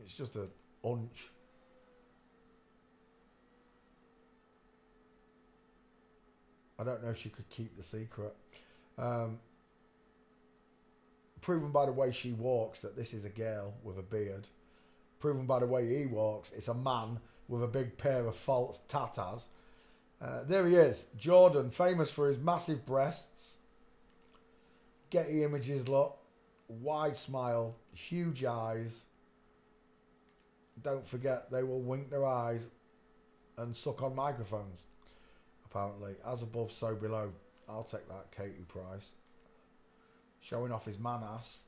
It's just a hunch. I don't know if she could keep the secret. Proven by the way she walks that this is a girl with a beard. Proven by the way he walks, it's a man with a big pair of false tatas. There he is. Jordan, famous for his massive breasts. Getty Images, look. Wide smile, huge eyes. Don't forget, they will wink their eyes and suck on microphones, apparently. As above, so below. I'll take that, Katie Price. Showing off his man ass.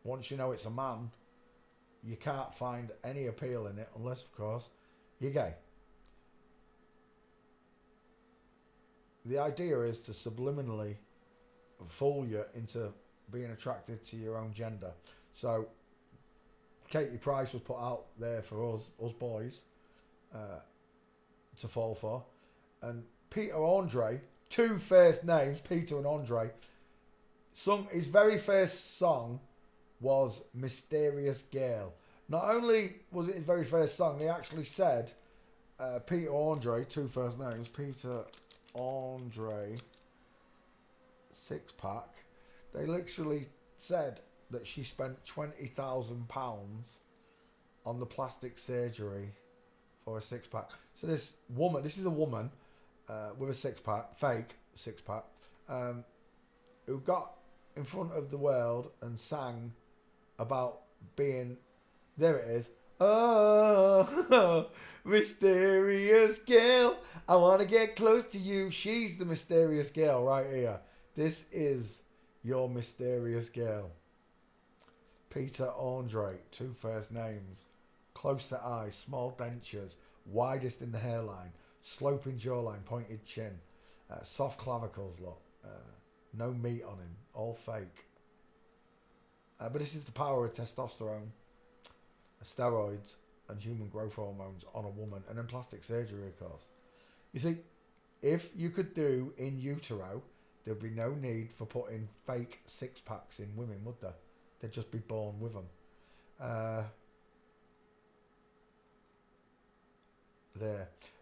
Once you know it's a man, you can't find any appeal in it unless, of course, you're gay. The idea is to subliminally fool you into being attracted to your own gender. So, Katie Price was put out there for us boys, to fall for. And Peter Andre, 2 first names, Peter and Andre, sung his very first song was Mysterious Girl. Not only was it his very first song, he actually said, Peter Andre, 2 first names, Peter Andre, Six Pack. They literally said that she spent £20,000 on the plastic surgery for a 6-pack. So this woman, this is a woman with a 6-pack, fake 6-pack, who got in front of the world and sang about being, there it is, Oh, mysterious girl. I want to get close to you. She's the mysterious girl right here. This is your mysterious girl. Peter Andre, 2 first names. Closer eyes, small dentures, widest in the hairline, sloping jawline, pointed chin, soft clavicles, look. No meat on him, all fake. But this is the power of testosterone, steroids, and human growth hormones on a woman, and then plastic surgery, of course. You see, if you could do in utero, there'd be no need for putting fake 6-packs in women, would there? They'd just be born with them.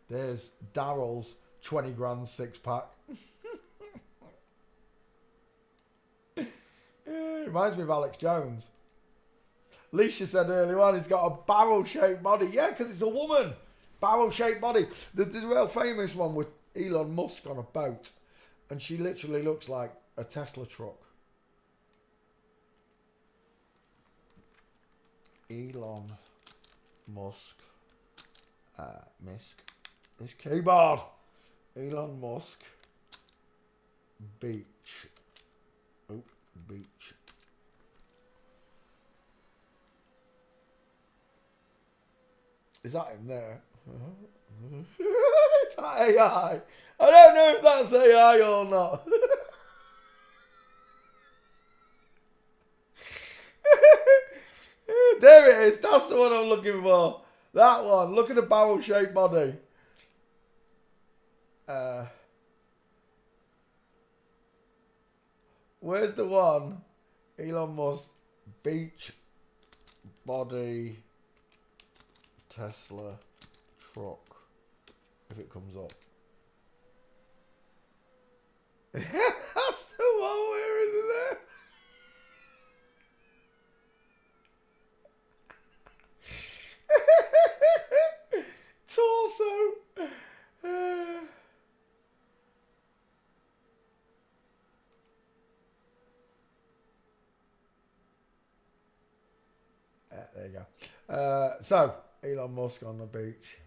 There's Daryl's 20 grand 6-pack. Reminds me of Alex Jones. Leisha said earlier on he's got a barrel-shaped body. Yeah, because it's a woman. Barrel-shaped body. There's a real famous one with Elon Musk on a boat. And she literally looks like a Tesla truck. Elon Musk. This keyboard. Elon Musk. Beach. Oh, beach. Is that him there? It's not AI. I don't know if that's AI or not. There it is. That's the one I'm looking for. That one. Look at the barrel-shaped body. Where's the one? Elon Musk. Beach. Body. Tesla. Truck. If it comes up. That's the one. Where is it there? Torso. There you go. So, Elon Musk on the beach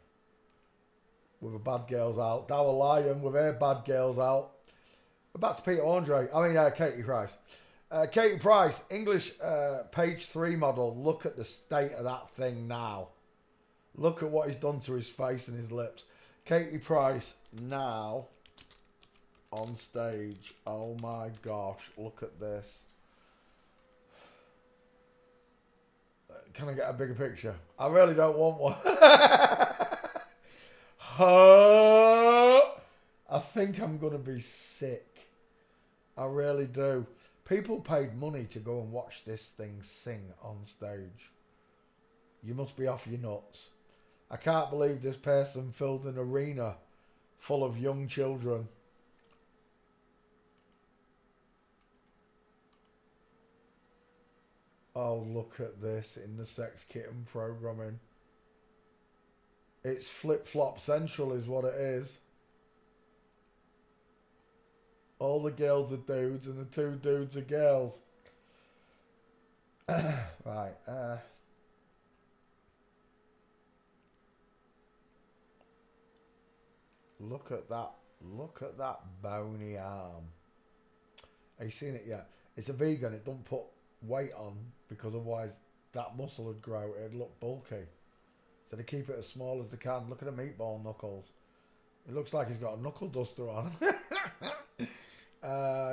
with a bad girls out. Darryl Lyon with her bad girls out. Back to Peter Andre. Katie Price. Katie Price, English page 3 model. Look at the state of that thing now. Look at what he's done to his face and his lips. Katie Price now on stage. Oh my gosh, look at this. Can I get a bigger picture? I really don't want one. I think I'm going to be sick. I really do. People paid money to go and watch this thing sing on stage. You must be off your nuts. I can't believe this person filled an arena full of young children. Oh, look at this in the Sex Kitten programming. It's flip-flop central is what it is. All the girls are dudes and the 2 dudes are girls. Right. Look at that. Look at that bony arm. Have you seen it yet? It's a vegan. It don't put weight on because otherwise that muscle would grow. It'd look bulky. So they keep it as small as they can. Look at the meatball knuckles. It looks like he's got a knuckle duster on.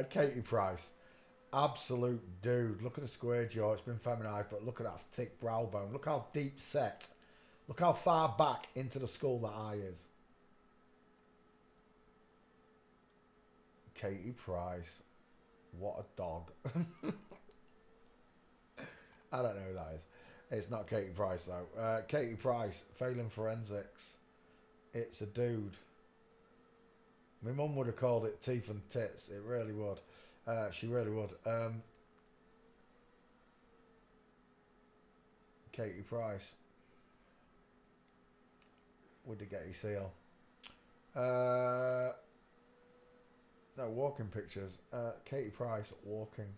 Katie Price. Absolute dude. Look at the square jaw. It's been feminized, but look at that thick brow bone. Look how deep set. Look how far back into the skull that eye is. Katie Price. What a dog. I don't know who that is. It's not Katie Price though. Katie Price, failing forensics. It's a dude. My mum would have called it teeth and tits. It really would. She really would. Katie Price. With the Getty seal. No, walking pictures. Katie Price walking.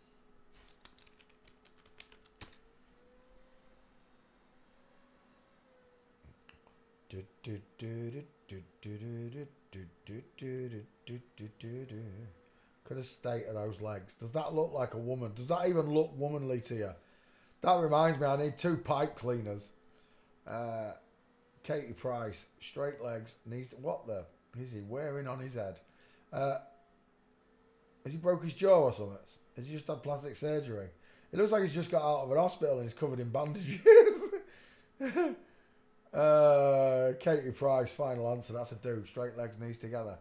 Could have state of those legs. Does that look like a woman? Does that even look womanly to you? That reminds me, I need 2 pipe cleaners. Katie Price, straight legs, knees. What the is he wearing on his head? Has he broke his jaw or something? Has he just had plastic surgery? It looks like he's just got out of an hospital and he's covered in bandages. Katie Price, final answer. That's a dude. Straight legs, knees together.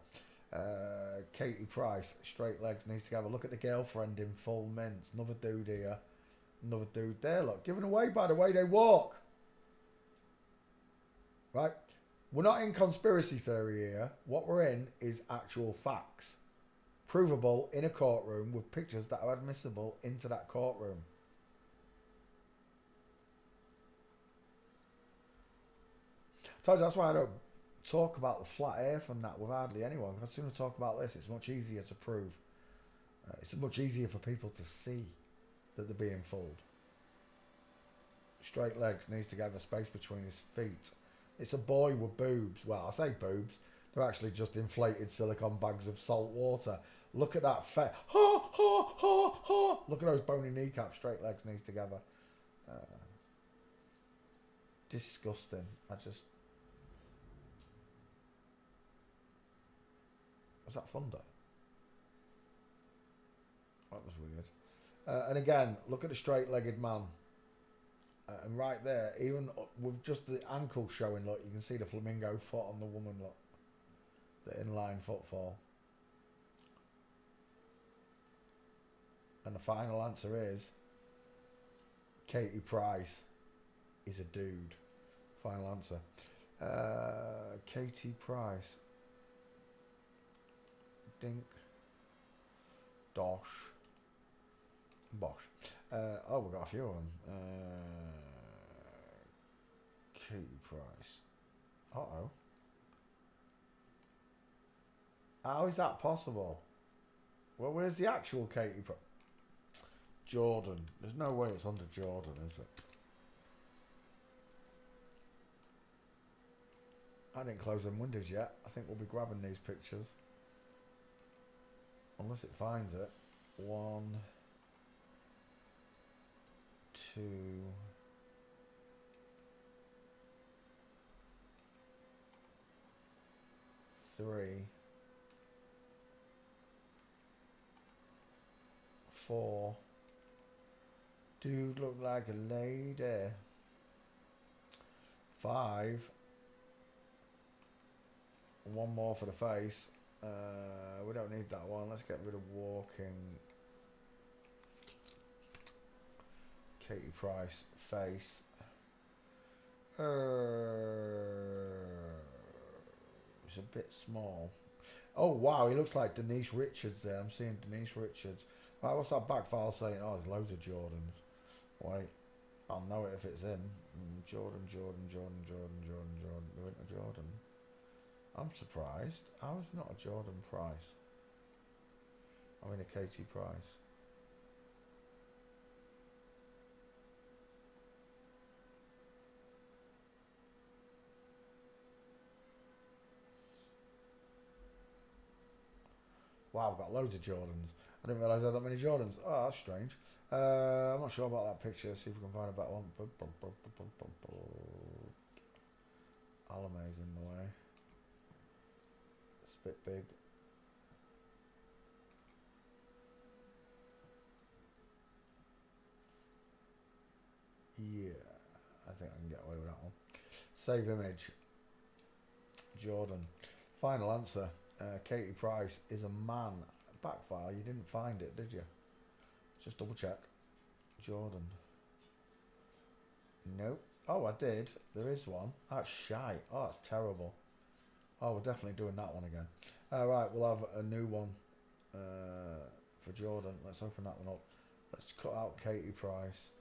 Katie Price, straight legs, knees together. Look at the girlfriend in full mints. Another dude here. Another dude there. Look, given away by the way they walk. Right? We're not in conspiracy theory here. What we're in is actual facts. Provable in a courtroom with pictures that are admissible into that courtroom. I told you that's why I don't talk about the flat earth and that with hardly anyone. Because as soon as I talk about this, it's much easier to prove. It's much easier for people to see that they're being fooled. Straight legs, knees together, space between his feet. It's a boy with boobs. Well, I say boobs. They're actually just inflated silicone bags of salt water. Look at that face. Ha, ha, ha, ha. Look at those bony kneecaps. Straight legs, knees together. Disgusting. Was that thunder? That was weird. And again, look at the straight-legged man. And right there, even with just the ankle showing, look, you can see the flamingo foot on the woman, look. The inline footfall. And the final answer is Katie Price is a dude. Final answer. Katie Price. Dink. Dosh. Bosh. Oh, we've got a few of them. Katie Price. Uh-oh. How is that possible? Well, where's the actual Katie Price? Jordan. There's no way it's under Jordan, is it? I didn't close them windows yet. I think we'll be grabbing these pictures. Unless it finds it. 1, 2, 3, 4. Dude look like a lady. 5. One more for the face. We don't need that one. Let's get rid of walking. Katie Price face. It's a bit small. Oh wow, he looks like Denise Richards there. I'm seeing Denise Richards. Right, what's that back file saying? Oh, there's loads of Jordans. Wait, I'll know it if it's in. Jordan. There ain't a Jordan. I'm surprised. How is it not a Jordan Price? I mean a Katie Price. Wow, I've got loads of Jordans. I didn't realise I had that many Jordans. Oh, that's strange. I'm not sure about that picture. See if we can find a better one. Alame's in the way. It's a bit big. Yeah, I think I can get away with that one. Save image. Jordan. Final answer. Katie Price is a man. Backfire, you didn't find it, did you? Just double check. Jordan. Nope. Oh, I did. There is one. That's shite. Oh, that's terrible. Oh, we're definitely doing that one again. Right, we'll have a new one for Jordan. Let's open that one up. Let's cut out Katie Price.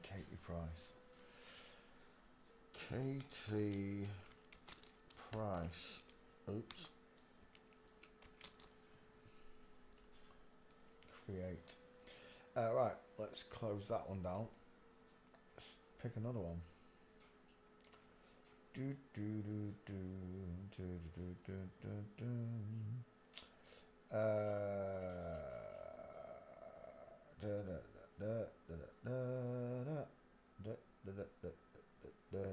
Katie Price. Katie Price. Oops. create. Right, let's close that one down. Let's pick another one. Do do do do do do do do do. Da, da, da, da, da, da, da, da, da, da, da, da.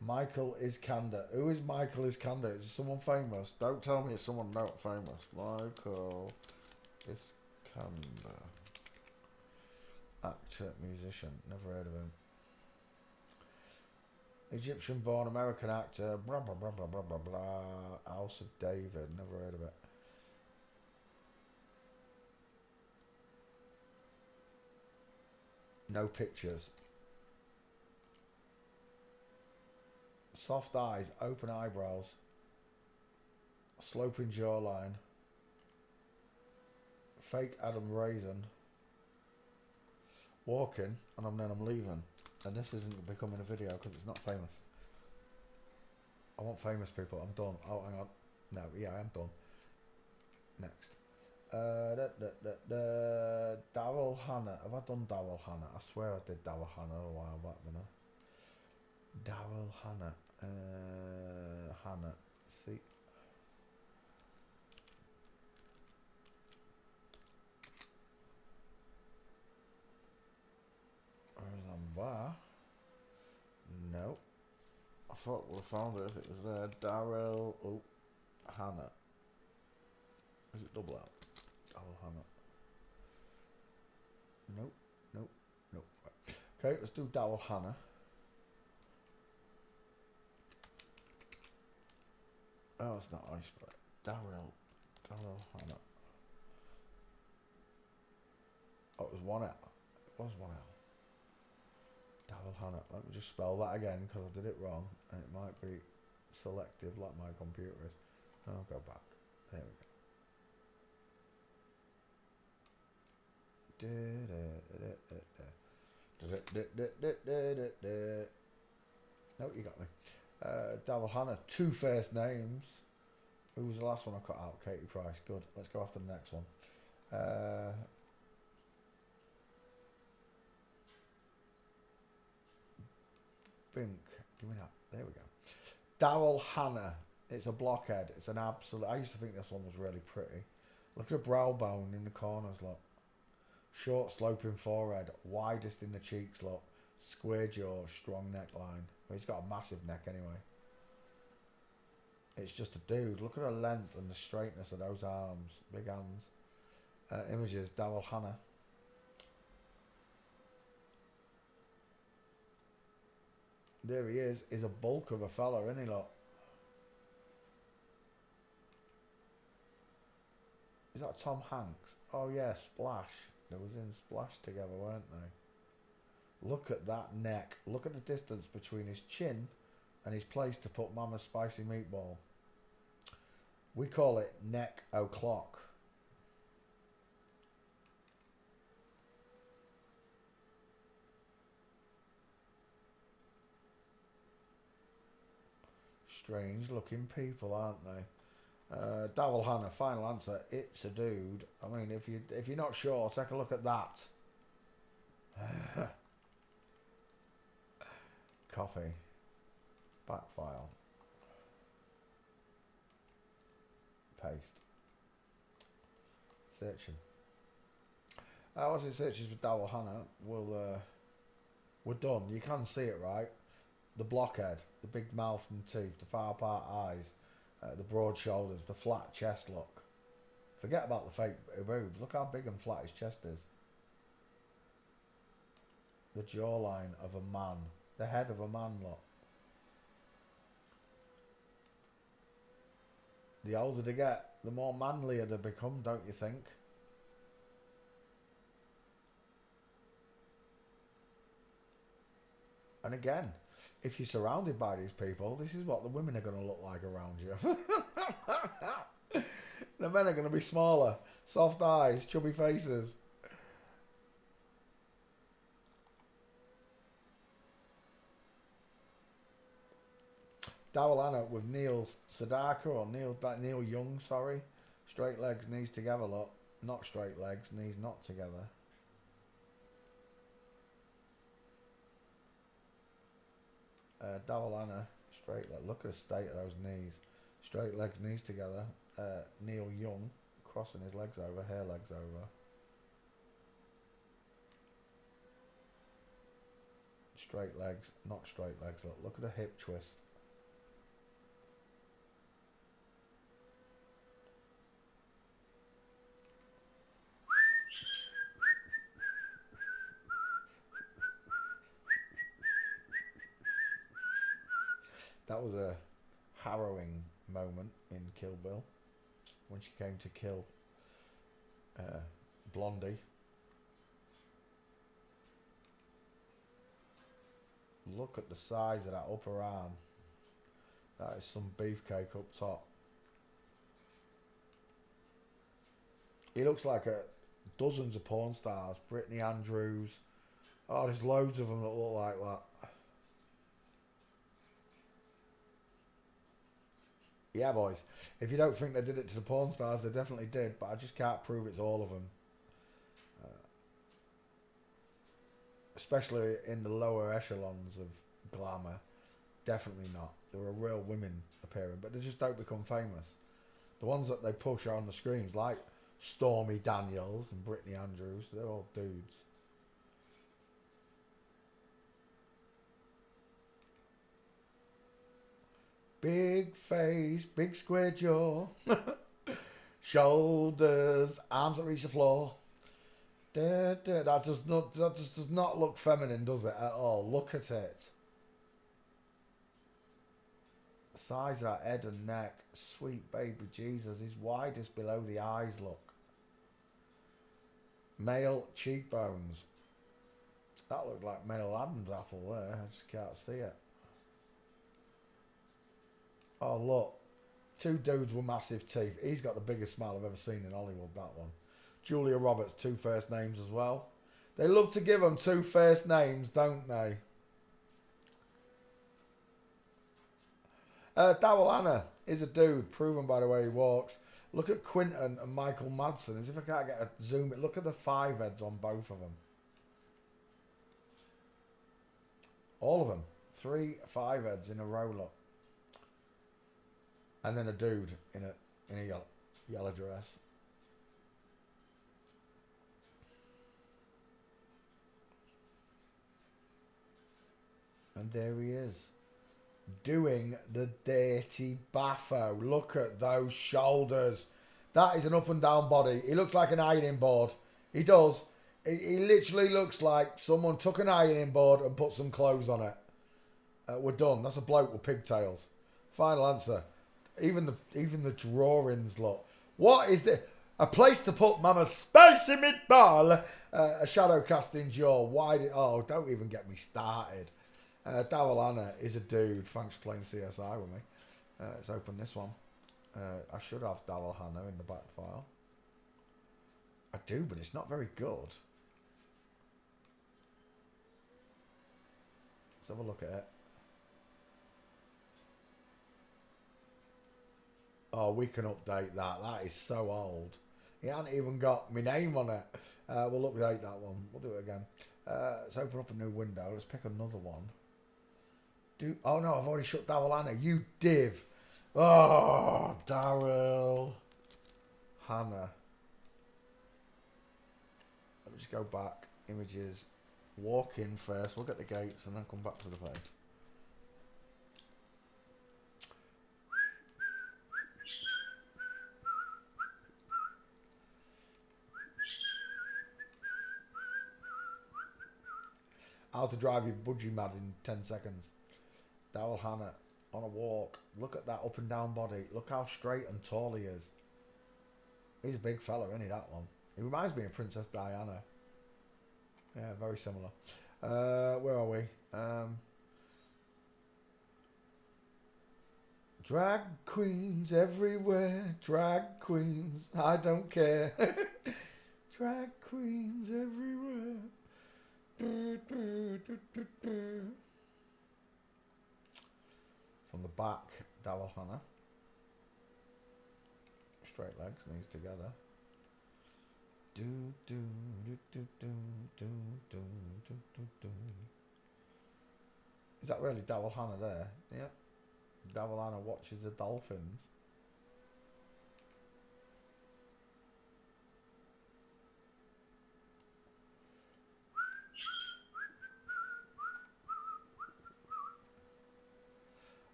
Michael Iskander. Who is Michael Iskander? Is it someone famous? Don't tell me it's someone not famous. Michael Iskander. Actor, musician. Never heard of him. Egyptian born American actor. Blah, blah, blah, blah, blah, blah, blah. House of David. Never heard of it. No pictures. Soft eyes, open eyebrows, sloping jawline, fake Adam Raisin, walking, and then I'm leaving. And this isn't becoming a video because it's not famous. I want famous people. I'm done. Oh, hang on. No, yeah, I am done. Next. Daryl Hannah. Have I done Daryl Hannah? I swear I did Daryl Hannah a while back, didn't I? Daryl Hannah. Hannah. See. Where's on bar? No. I thought we found it if it was there. Daryl Hannah. Is it double out? Daryl Hannah. Nope. Nope. Nope. Okay, let's do Daryl Hannah. Oh, it's not ice split. Daryl Hannah. Oh, it was one L. It was one L. Daryl Hannah. Let me just spell that again because I did it wrong, and it might be selective like my computer is. I'll go back. There we go. No, you got me. Daryl Hannah, 2 first names. Who was the last one I cut out? Katie Price. Good. Let's go after the next one. Bink. Give me that. There we go. Daryl Hannah. It's a blockhead. It's an absolute. I used to think this one was really pretty. Look at the brow bone in the corners, look. Short sloping forehead. Widest in the cheeks, look. Square jaw. Strong neckline. Well, he's got a massive neck anyway. It's just a dude. Look at the length and the straightness of those arms. Big hands. Images. Daryl Hannah. There he is. He's a bulk of a fella, isn't he, look? Is that Tom Hanks? Oh yeah, Splash. They was in Splash together, weren't they? Look at that neck. Look at the distance between his chin and his place to put Mama's spicy meatball. We call it neck o'clock. Strange looking people, aren't they? Daryl Hannah, final answer. It's a dude. I mean, if you're not sure, take a look at that. Coffee. Back file. Paste. Searching. As it searches for Daryl Hannah, we're done. You can see it, right? The blockhead, the big mouth and teeth, the far apart eyes, the broad shoulders, the flat chest look. Forget about the fake boobs. Look how big and flat his chest is. The jawline of a man. The head of a man, look. The older they get, the more manlier they become, don't you think? And again, if you're surrounded by these people, this is what the women are going to look like around you. The men are going to be smaller, soft eyes, chubby faces. Daryl Hannah with Neil Sedaka or Neil Young, sorry. Straight legs, knees together, look. not straight legs, knees not together. Dawal Hannah, straight leg. Look at the state of those knees. Straight legs, knees together. Neil Young, crossing his legs over, hair legs over. Straight legs, not straight legs. Look at the hip twist. That was a harrowing moment in Kill Bill when she came to kill Blondie. Look at the size of that upper arm. That is some beefcake up top. He looks like dozens of porn stars. Brittany Andrews. Oh, there's loads of them that look like that. Yeah, boys. If you don't think they did it to the porn stars, they definitely did. But I just can't prove it's all of them. Especially in the lower echelons of glamour. Definitely not. There are real women appearing, but they just don't become famous. The ones that they push on the screens, like Stormy Daniels and Brittany Andrews, they're all dudes. Big face, big square jaw, shoulders, arms that reach the floor. That just does not look feminine, does it, at all? Look at it. The size of that head and neck, sweet baby Jesus, is widest below the eyes. Look. Male cheekbones. That looked like male Adam's apple there. I just can't see it. Oh, look. Two dudes with massive teeth. He's got the biggest smile I've ever seen in Hollywood, that one. Julia Roberts, 2 first names as well. They love to give them 2 first names, don't they? Dawal Hannah is a dude, proven by the way he walks. Look at Quinton and Michael Madsen. As if I can't get a zoom. Look at the 5 heads on both of them. All of them. 3 5 heads in a row, look. And then a dude in a yellow dress. And there he is. Doing the dirty baffo. Look at those shoulders. That is an up and down body. He looks like an ironing board. He does. He literally looks like someone took an ironing board and put some clothes on it. We're done. That's a bloke with pigtails. Final answer. Even the drawings look. What is this? A place to put Mama's spicy meatball. A shadow casting jaw. Oh, don't even get me started. Dawal Hannah is a dude. Thanks for playing CSI with me. Let's open this one. I should have Dawal Hannah in the back file. I do, but it's not very good. Let's have a look at it. Oh, we can update that. That is so old. It hasn't even got my name on it. We'll update that one. We'll do it again. Let's open up a new window. Let's pick another one. Oh no, I've already shut Dawal Hannah. You div. Oh, Dawal Hannah. Let me just go back. Images. Walk in first. We'll get the gates and then come back to the face. How to drive your budgie mad in 10 seconds. Dawal Hannah on a walk. Look at that up and down body. Look how straight and tall he is. He's a big fella, isn't he, that one? He reminds me of Princess Diana. Yeah, very similar. Where are we? Drag queens everywhere. Drag queens. I don't care. Drag queens everywhere. From the back, Dawal Hannah. Straight legs, knees together. Is that really Daryl Hannah there? Yep. Daryl Hannah watches the dolphins.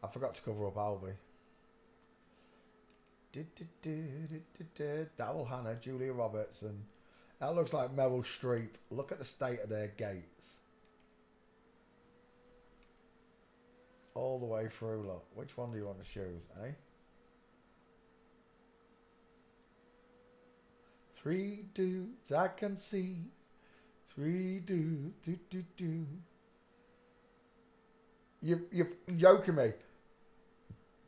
I forgot to cover up Albie. Daryl Hannah, Julia Roberts, and that looks like Meryl Streep. Look at the state of their gates. All the way through, look. Which one do you want to choose, eh? 3 dudes I can see. 3 dudes, do. You're joking me.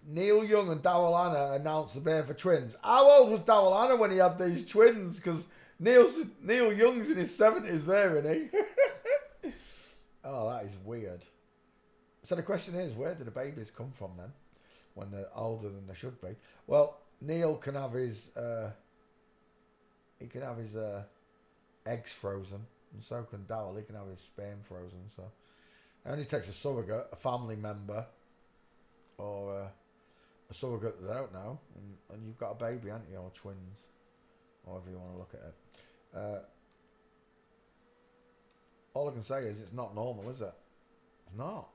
Neil Young and Daryl Hannah announced the birth of twins. How old was Daryl Hannah when he had these twins? Because Neil Young's in his 70s there, isn't he? Oh, that is weird. So the question is, where do the babies come from then? When they're older than they should be. Well, Neil can have his eggs frozen, and so can Daryl. He can have his sperm frozen. So it only takes a surrogate, a family member, or a surrogate that I don't know, and you've got a baby, haven't you, or twins, or however you want to look at it. All I can say is it's not normal, is it? It's not.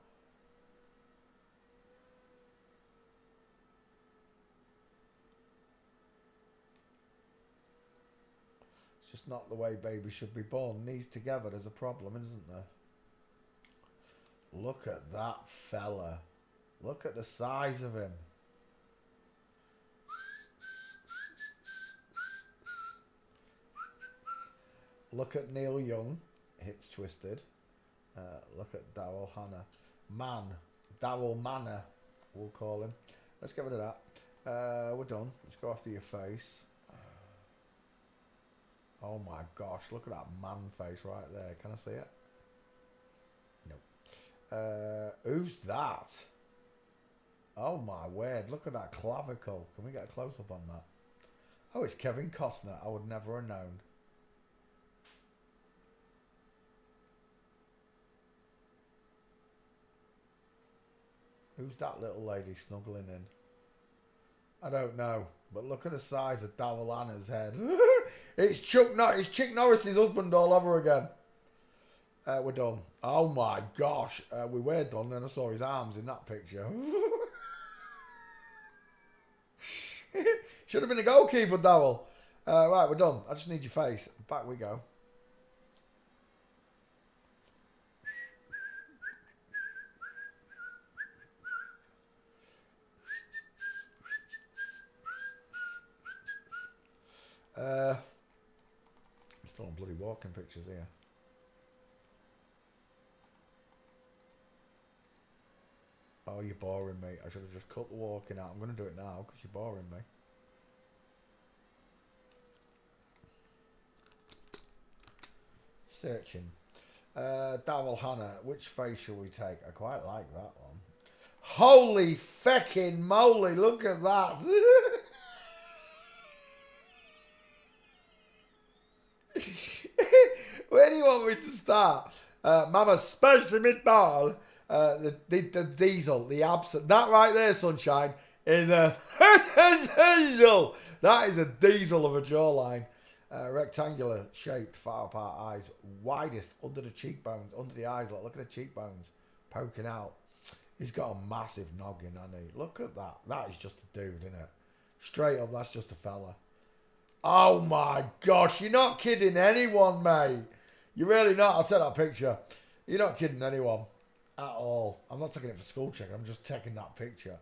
It's just not the way babies should be born. Knees together, there's a problem, isn't there? Look at that fella. Look at the size of him. Look at Neil Young, hips twisted. Look at Daryl Hannah. Daryl Manor, we'll call him. Let's get rid of that. We're done. Let's go after your face. Oh my gosh, look at that man face right there. Can I see it? No. Who's that? Oh my word, look at that clavicle. Can we get a close-up on that? Oh, it's Kevin Costner. I would never have known. Who's that little lady snuggling in? I don't know, but look at the size of Daryl Hannah's head. It's Chuck Norris's husband all over again. We're done. Oh my gosh, we were done. Then I saw his arms in that picture. Should have been a goalkeeper, Daryl. Right, we're done. I just need your face. Back we go. I'm still on bloody walking pictures here. Oh, you're boring me. I should have just cut the walking out. I'm going to do it now because you're boring me. Searching. Daryl Hannah. Which face shall we take? I quite like that one. Holy feckin' moly. Look at that. Where do you want me to start? Mama Spicy Meatball. The diesel, the absent. That right there, sunshine, is a diesel. That is a diesel of a jawline. Rectangular shaped, far apart eyes. Widest under the cheekbones, under the eyes. Look at the cheekbones poking out. He's got a massive noggin, hasn't he? Look at that. That is just a dude, isn't it? Straight up, that's just a fella. Oh my gosh, you're not kidding anyone, mate. You're really not. I'll take that picture. You're not kidding anyone at all. I'm not taking it for school check. I'm just taking that picture.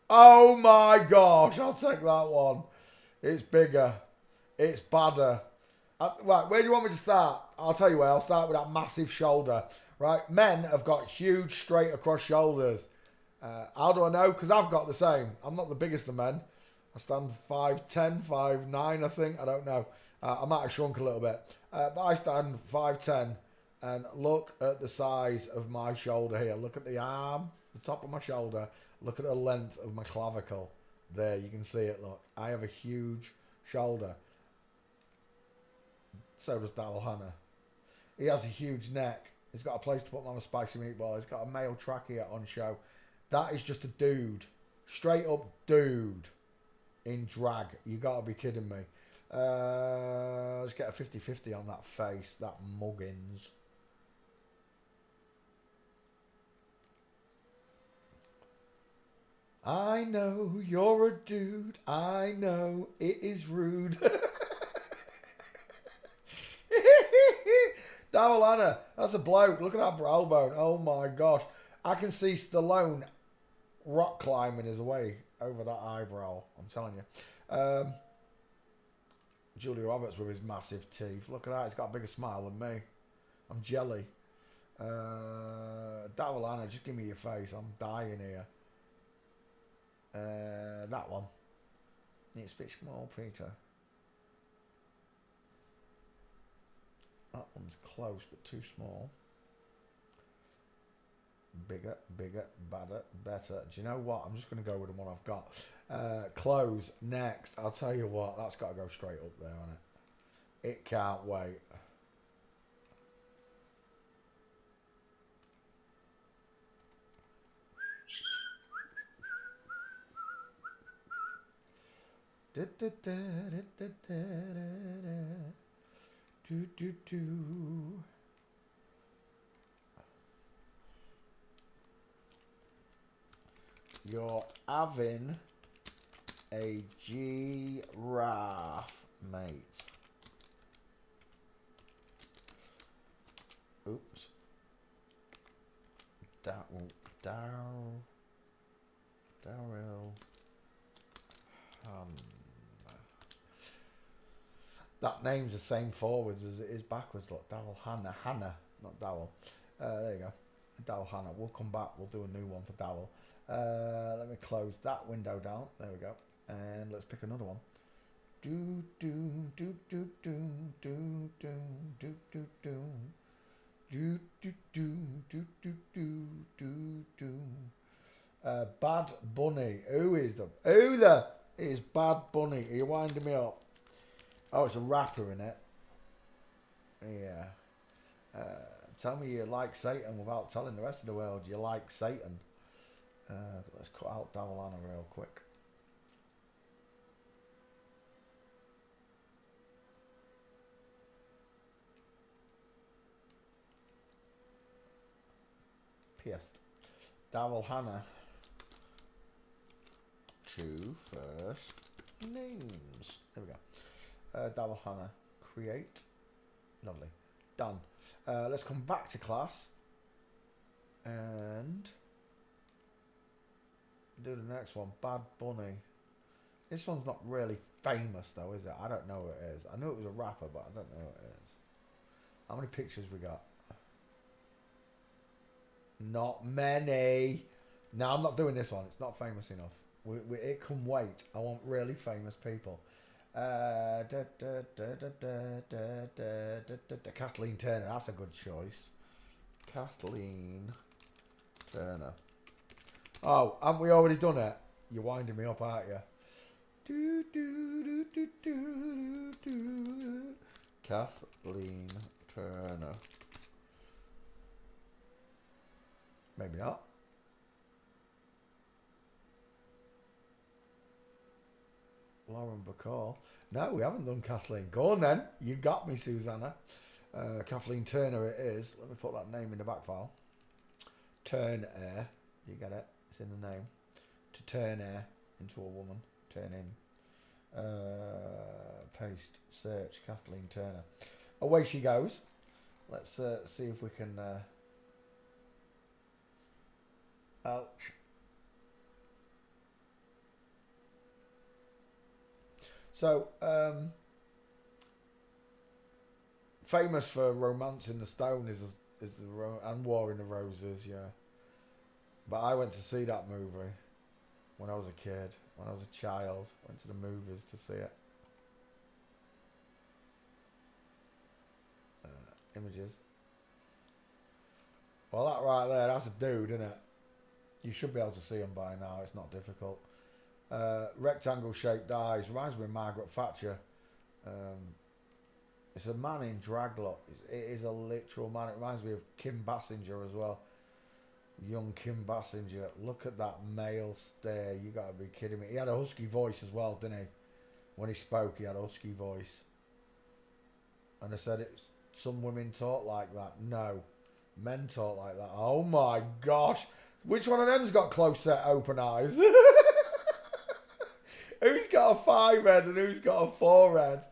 Oh my gosh, I'll take that one. It's bigger. It's badder. Right, where do you want me to start? I'll tell you where. I'll start with that massive shoulder. Right, men have got huge straight across shoulders. How do I know? Because I've got the same. I'm not the biggest of men. I stand 5'10", 5'9", I think. I don't know. I might have shrunk a little bit. But I stand 5'10", and look at the size of my shoulder here. Look at the arm, the top of my shoulder. Look at the length of my clavicle. There, you can see it, look. I have a huge shoulder. So does Daryl Hannah. He has a huge neck. He's got a place to put my spicy meatball. He's got a male trachea on show. That is just a dude. Straight up dude. In drag. You gotta be kidding me. Let's get a 50-50 on that face. That muggins. I know you're a dude. I know it is rude. Daryl Hannah, that's a bloke. Look at that brow bone. Oh my gosh. I can see Stallone rock climbing his way over that eyebrow. I'm telling you. Julia Roberts with his massive teeth. Look at that. He's got a bigger smile than me. I'm jelly. Daryl Hannah, just give me your face. I'm dying here. That one. It's a bit small, Peter. That one's close, but too small. Bigger, bigger, badder, better. Do you know what? I'm just going to go with the one I've got. Close, next. I'll tell you what, that's got to go straight up there, hasn't it? It can't wait. You're having a giraffe, mate. Oops. Daryl. That name's the same forwards as it is backwards. Look, Daryl Hannah. Hannah, not Daryl. There you go. Daryl Hannah. We'll come back. We'll do a new one for Daryl. Let me close that window down. There we go. And let's pick another one. Bad Bunny. Who is Bad Bunny? Are you winding me up? Oh, it's a rapper in it. Yeah. Tell me you like Satan without telling the rest of the world you like Satan. Let's cut out Daryl Hannah real quick. Pierced. Daryl Hannah. 2 first names. There we go. Daryl Hannah. Create. Lovely. Done. Let's come back to class. And do the next one. Bad Bunny. This one's not really famous though, is it? I don't know who it is. I knew it was a rapper, but I don't know who it is. How many pictures we got? Not many. No, I'm not doing this one. It's not famous enough. It can wait. I want really famous people. Kathleen Turner. That's a good choice. Kathleen Turner. Oh, haven't we already done it? You're winding me up, aren't you? Kathleen Turner. Maybe not. Lauren Bacall. No, we haven't done Kathleen. Go on then. You got me, Susanna. Kathleen Turner it is. Let me put that name in the back file. Turn air. You get it? It's in the name. To turn air into a woman. Turn in. Paste. Search. Kathleen Turner. Away she goes. Let's see if we can... Ouch. So, famous for Romancing the Stone is and War in the Roses, yeah. But I went to see that movie when I was a kid, when I was a child. Went to the movies to see it. Images. Well, that right there, that's a dude, isn't it? You should be able to see them by now. It's not difficult. Rectangle shaped eyes. Reminds me of Margaret Thatcher. It's a man in drag look. It is a literal man. It reminds me of Kim Basinger as well. Young Kim Basinger. Look at that male stare. You gotta be kidding me. He had a husky voice as well, didn't he? When he spoke, he had a husky voice. And I said, it's some women talk like that. No. Men talk like that. Oh my gosh. Which one of them's got close set open eyes? Who's got a 5 head and who's got a 4 head?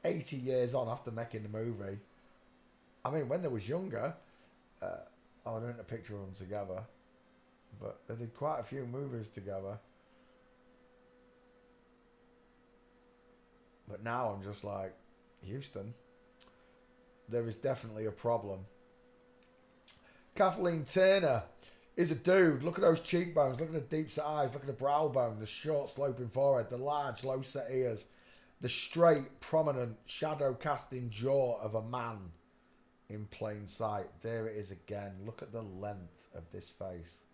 80 years on after making the movie. I mean, when they was younger, I don't know a picture of them together, but they did quite a few movies together. But now I'm just like, Houston, there is definitely a problem. Kathleen Turner is a dude. Look at those cheekbones. Look at the deep set eyes. Look at the brow bone. The short sloping forehead. The large low set ears. The straight, prominent, shadow casting jaw of a man in plain sight. There it is again. Look at the length of this face.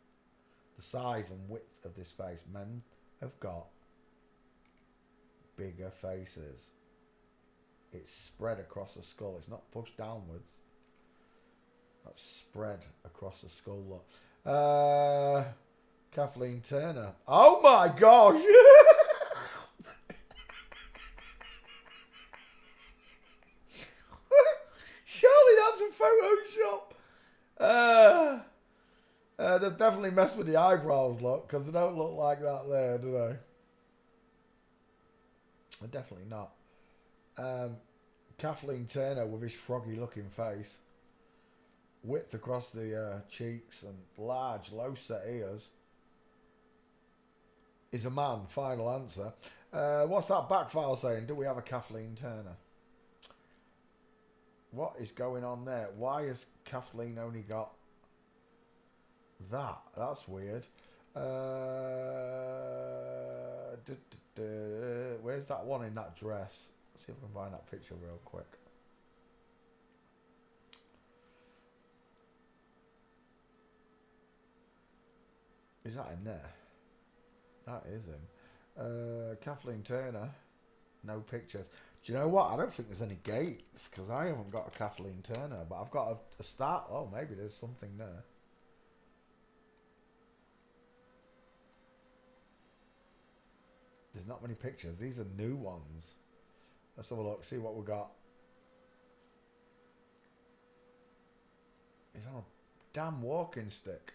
The size and width of this face. Men have got bigger faces. It's spread across the skull. It's not pushed downwards. That's spread across the skull. Look. Kathleen Turner. Oh my gosh! Surely that's a Photoshop. They've definitely messed with the eyebrows, look, because they don't look like that there, do they? They're definitely not. Kathleen Turner with his froggy looking face. Width across the cheeks and large low set ears. Is a man. Final answer. What's that back file saying? Do we have a Kathleen Turner? What is going on there? Why has Kathleen only got that? That's weird. Where's that one in that dress? Let's see if I can find that picture real quick. Is that in there? That is him. Kathleen Turner. No pictures. Do you know what? I don't think there's any gates because I haven't got a Kathleen Turner, but I've got a start. Oh, maybe there's something there. There's not many pictures. These are new ones. Let's have a look. See what we got. He's on a damn walking stick.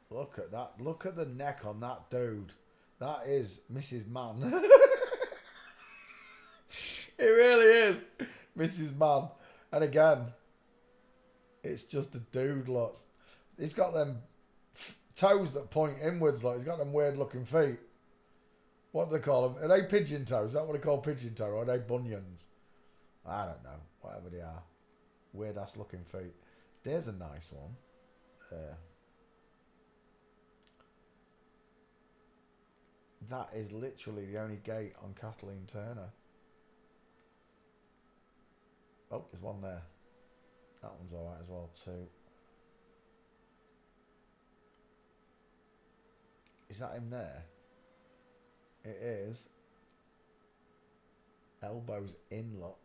Look at that. Look at the neck on that dude. That is Mrs. Mann. It really is Mrs. Mann. And again, it's just a dude, look. He's got them toes that point inwards, like he's got them weird looking feet. What do they call them? Are they pigeon toes? Is that what they call pigeon toe? Or are they bunions? I don't know. Whatever they are. Weird ass looking feet. There's a nice one. There. That is literally the only gate on Kathleen Turner. Oh, there's one there. That one's alright as well too. Is that him there? It is. Elbows in, look.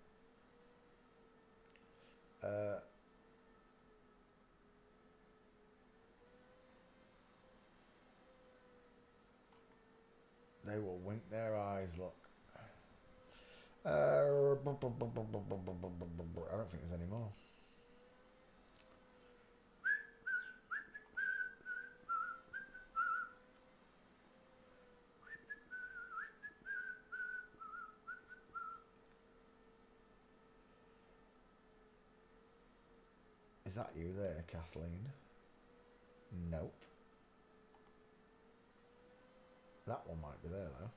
They will wink their eyes, look. I don't think there's any more. Is that you there, Kathleen? Nope. That one might be there, though.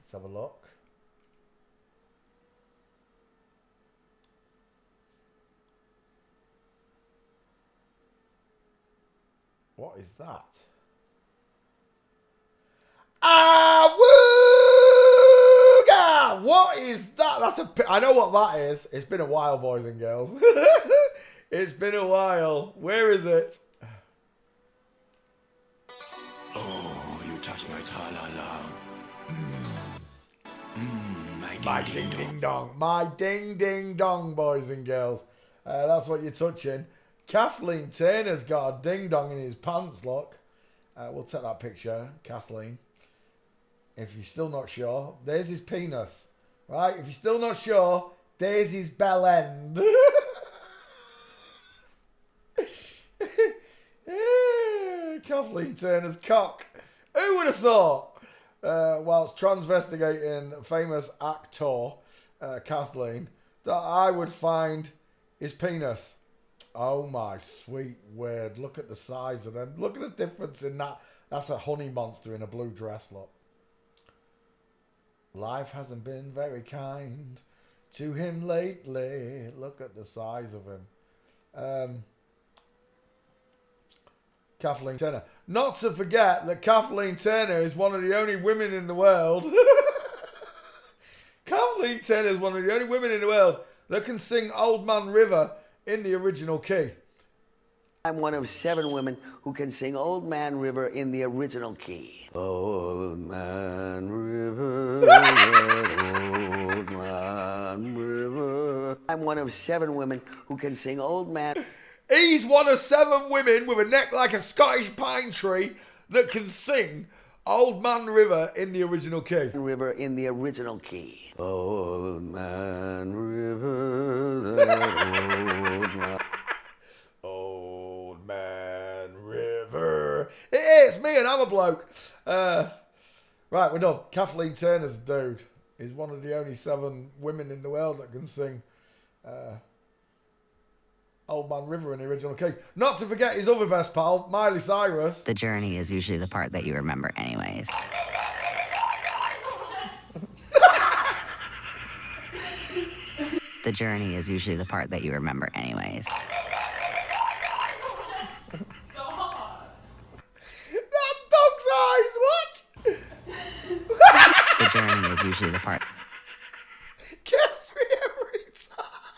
Let's have a look. What is that? Ah, wooga! What is that? That's a. I know what that is. It's been a while, boys and girls. It's been a while. Where is it? Oh, you touch my tra-la-la. My My ding ding ding ding dong. My ding ding dong, boys and girls. That's what you're touching. Kathleen Turner's got a ding dong in his pants, look. We'll take that picture, Kathleen. If you're still not sure, there's his penis. Right? If you're still not sure, there's his bell end. Kathleen Turner's cock. Who would have thought? Whilst transvestigating famous actor Kathleen, that I would find his penis. Oh my sweet word. Look at the size of them. Look at the difference in that. That's a honey monster in a blue dress, look. Life hasn't been very kind to him lately. Look at the size of him. Kathleen Turner. Not to forget that Kathleen Turner is one of the only women in the world. Kathleen Turner is one of the only women in the world that can sing Old Man River in the original key. I'm one of 7 women who can sing Old Man River in the original key. Old Man River, Old Man River. I'm one of 7 women who can sing Old Man. He's one of 7 women with a neck like a Scottish pine tree that can sing Old Man River in the original key. River in the original key. Old Man River, that old man. Old Man River. It's me and I'm a bloke. Right, we're done. Kathleen Turner's dude. He's one of the only 7 women in the world that can sing Old Man River in the original key. Not to forget his other best pal, Miley Cyrus. The journey is usually the part that you remember anyways. The journey is usually the part that you remember anyways. That dog's eyes, what? The journey is usually the part. Gets me every time.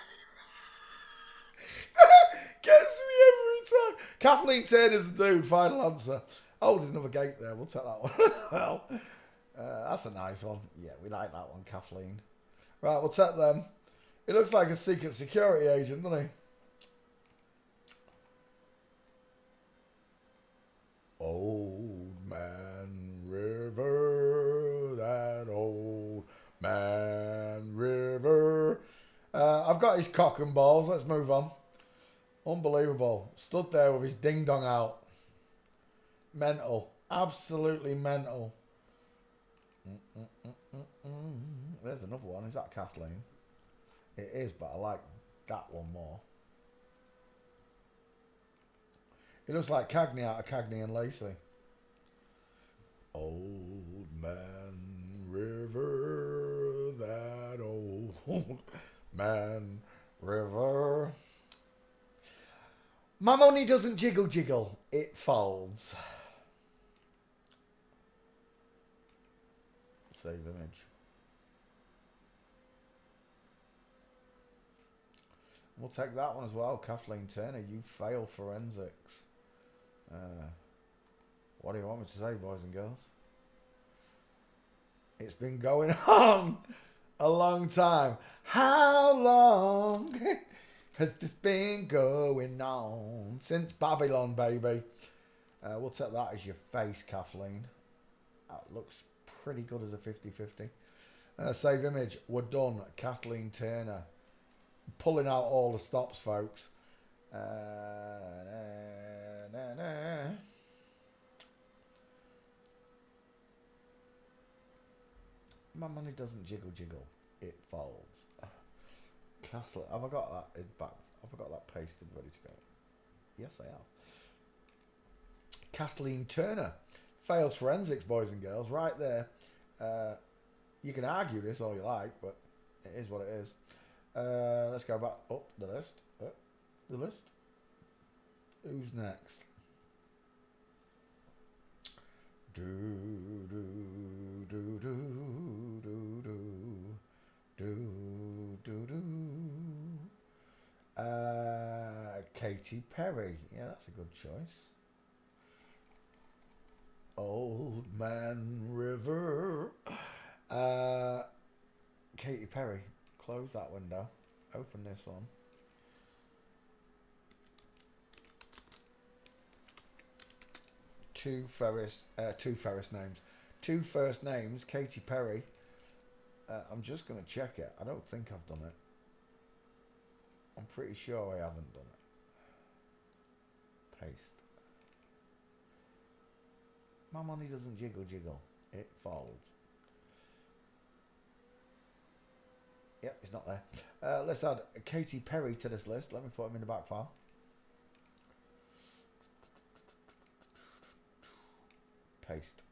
Gets me every time. Kathleen Turner's the dude, final answer. Oh, there's another gate there. We'll take that one as well. That's a nice one. Yeah, we like that one, Kathleen. Right, we'll take them. He looks like a secret security agent, doesn't he? Old Man River, that old man river. I've got his cock and balls. Let's move on. Unbelievable. Stood there with his ding dong out. Mental. Absolutely mental. There's another one. Is that Kathleen? It is, but I like that one more. It looks like Cagney out of Cagney and Lacey. Old Man River, that old man river. My money doesn't jiggle jiggle, it folds. Save image. We'll take that one as well. Kathleen Turner, you fail forensics. What do you want me to say, boys and girls? It's been going on a long time. How long has this been going on? Since Babylon, baby. We'll take that as your face, Kathleen. That looks pretty good as a 50-50. Save image. We're done. Kathleen Turner. Pulling out all the stops, folks. My money doesn't jiggle jiggle, it folds. Kathleen, have I got that in back? Have I got that pasted ready to go? Yes, I have. Kathleen Turner fails forensics, boys and girls, right there. You can argue this all you like, but it is what it is. Let's go back up the list. The list. Who's next? Do do do do do do do do do. Katy Perry. Yeah, that's a good choice. Old Man River. Katy Perry. Close that window. Open this one. Two first names. Two first names. Katy Perry. I'm just going to check it. I don't think I've done it. I'm pretty sure I haven't done it. Paste. My money doesn't jiggle jiggle. It folds. Yep, it's not there. Let's add Katy Perry to this list. Let me put him in the back file. Paste.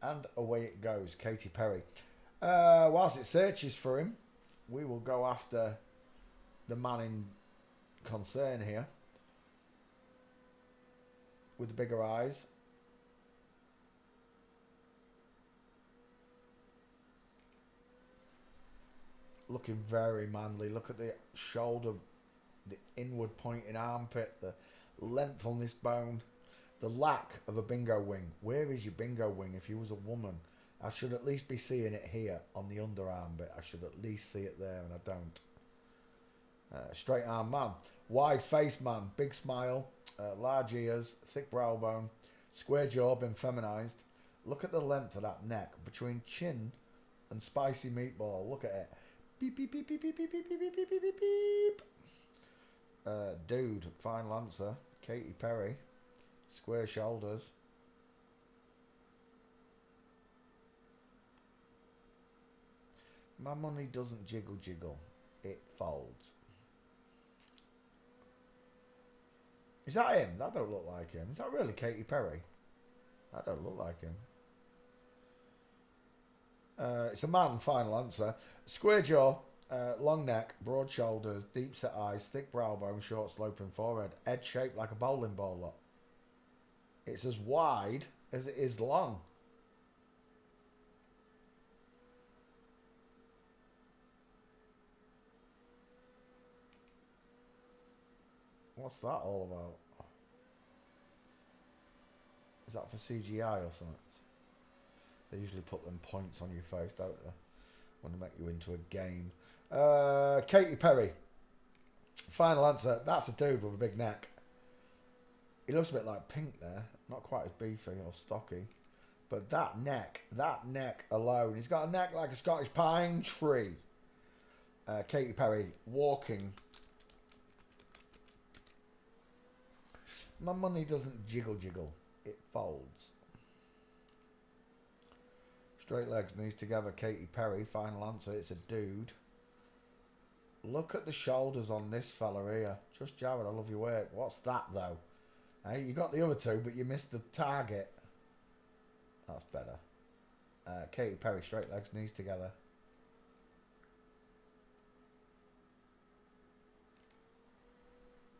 And away it goes. Katy Perry. Whilst it searches for him, we will go after the man in concern here. With the bigger eyes. Looking very manly. Look at the shoulder, the inward pointing armpit, the length on this bone, the lack of a bingo wing. Where is your bingo wing if you was a woman? I should at least be seeing it here on the underarm bit. I should at least see it there, and I don't. Straight arm man, wide face man, big smile, large ears, thick brow bone, square jaw, been feminized. Look at the length of that neck between chin and spicy meatball. Look at it. Beep, beep, beep, beep, beep, beep, beep, beep, beep, beep, beep, beep, beep. Dude, final answer. Katy Perry. Square shoulders. My money doesn't jiggle jiggle. It folds. Is that him? That don't look like him. Is that really Katy Perry? That don't look like him. It's a man, final answer. Square jaw, long neck, broad shoulders, deep set eyes, thick brow bone, short sloping forehead, head shaped like a bowling ball. Look. It's as wide as it is long. What's that all about? Is that for CGI or something? They usually put them points on your face, don't they? When they make you into a game. Katy Perry. Final answer. That's a dude with a big neck. He looks a bit like Pink there. Not quite as beefy or stocky. But that neck alone. He's got a neck like a Scottish pine tree. Katy Perry walking. My money doesn't jiggle jiggle. It folds. Straight legs, knees together, Katy Perry. Final answer, it's a dude. Look at the shoulders on this fella here. Just Jared, I love your work. What's that though? Hey, you got the other two, but you missed the target. That's better. Katy Perry, straight legs, knees together.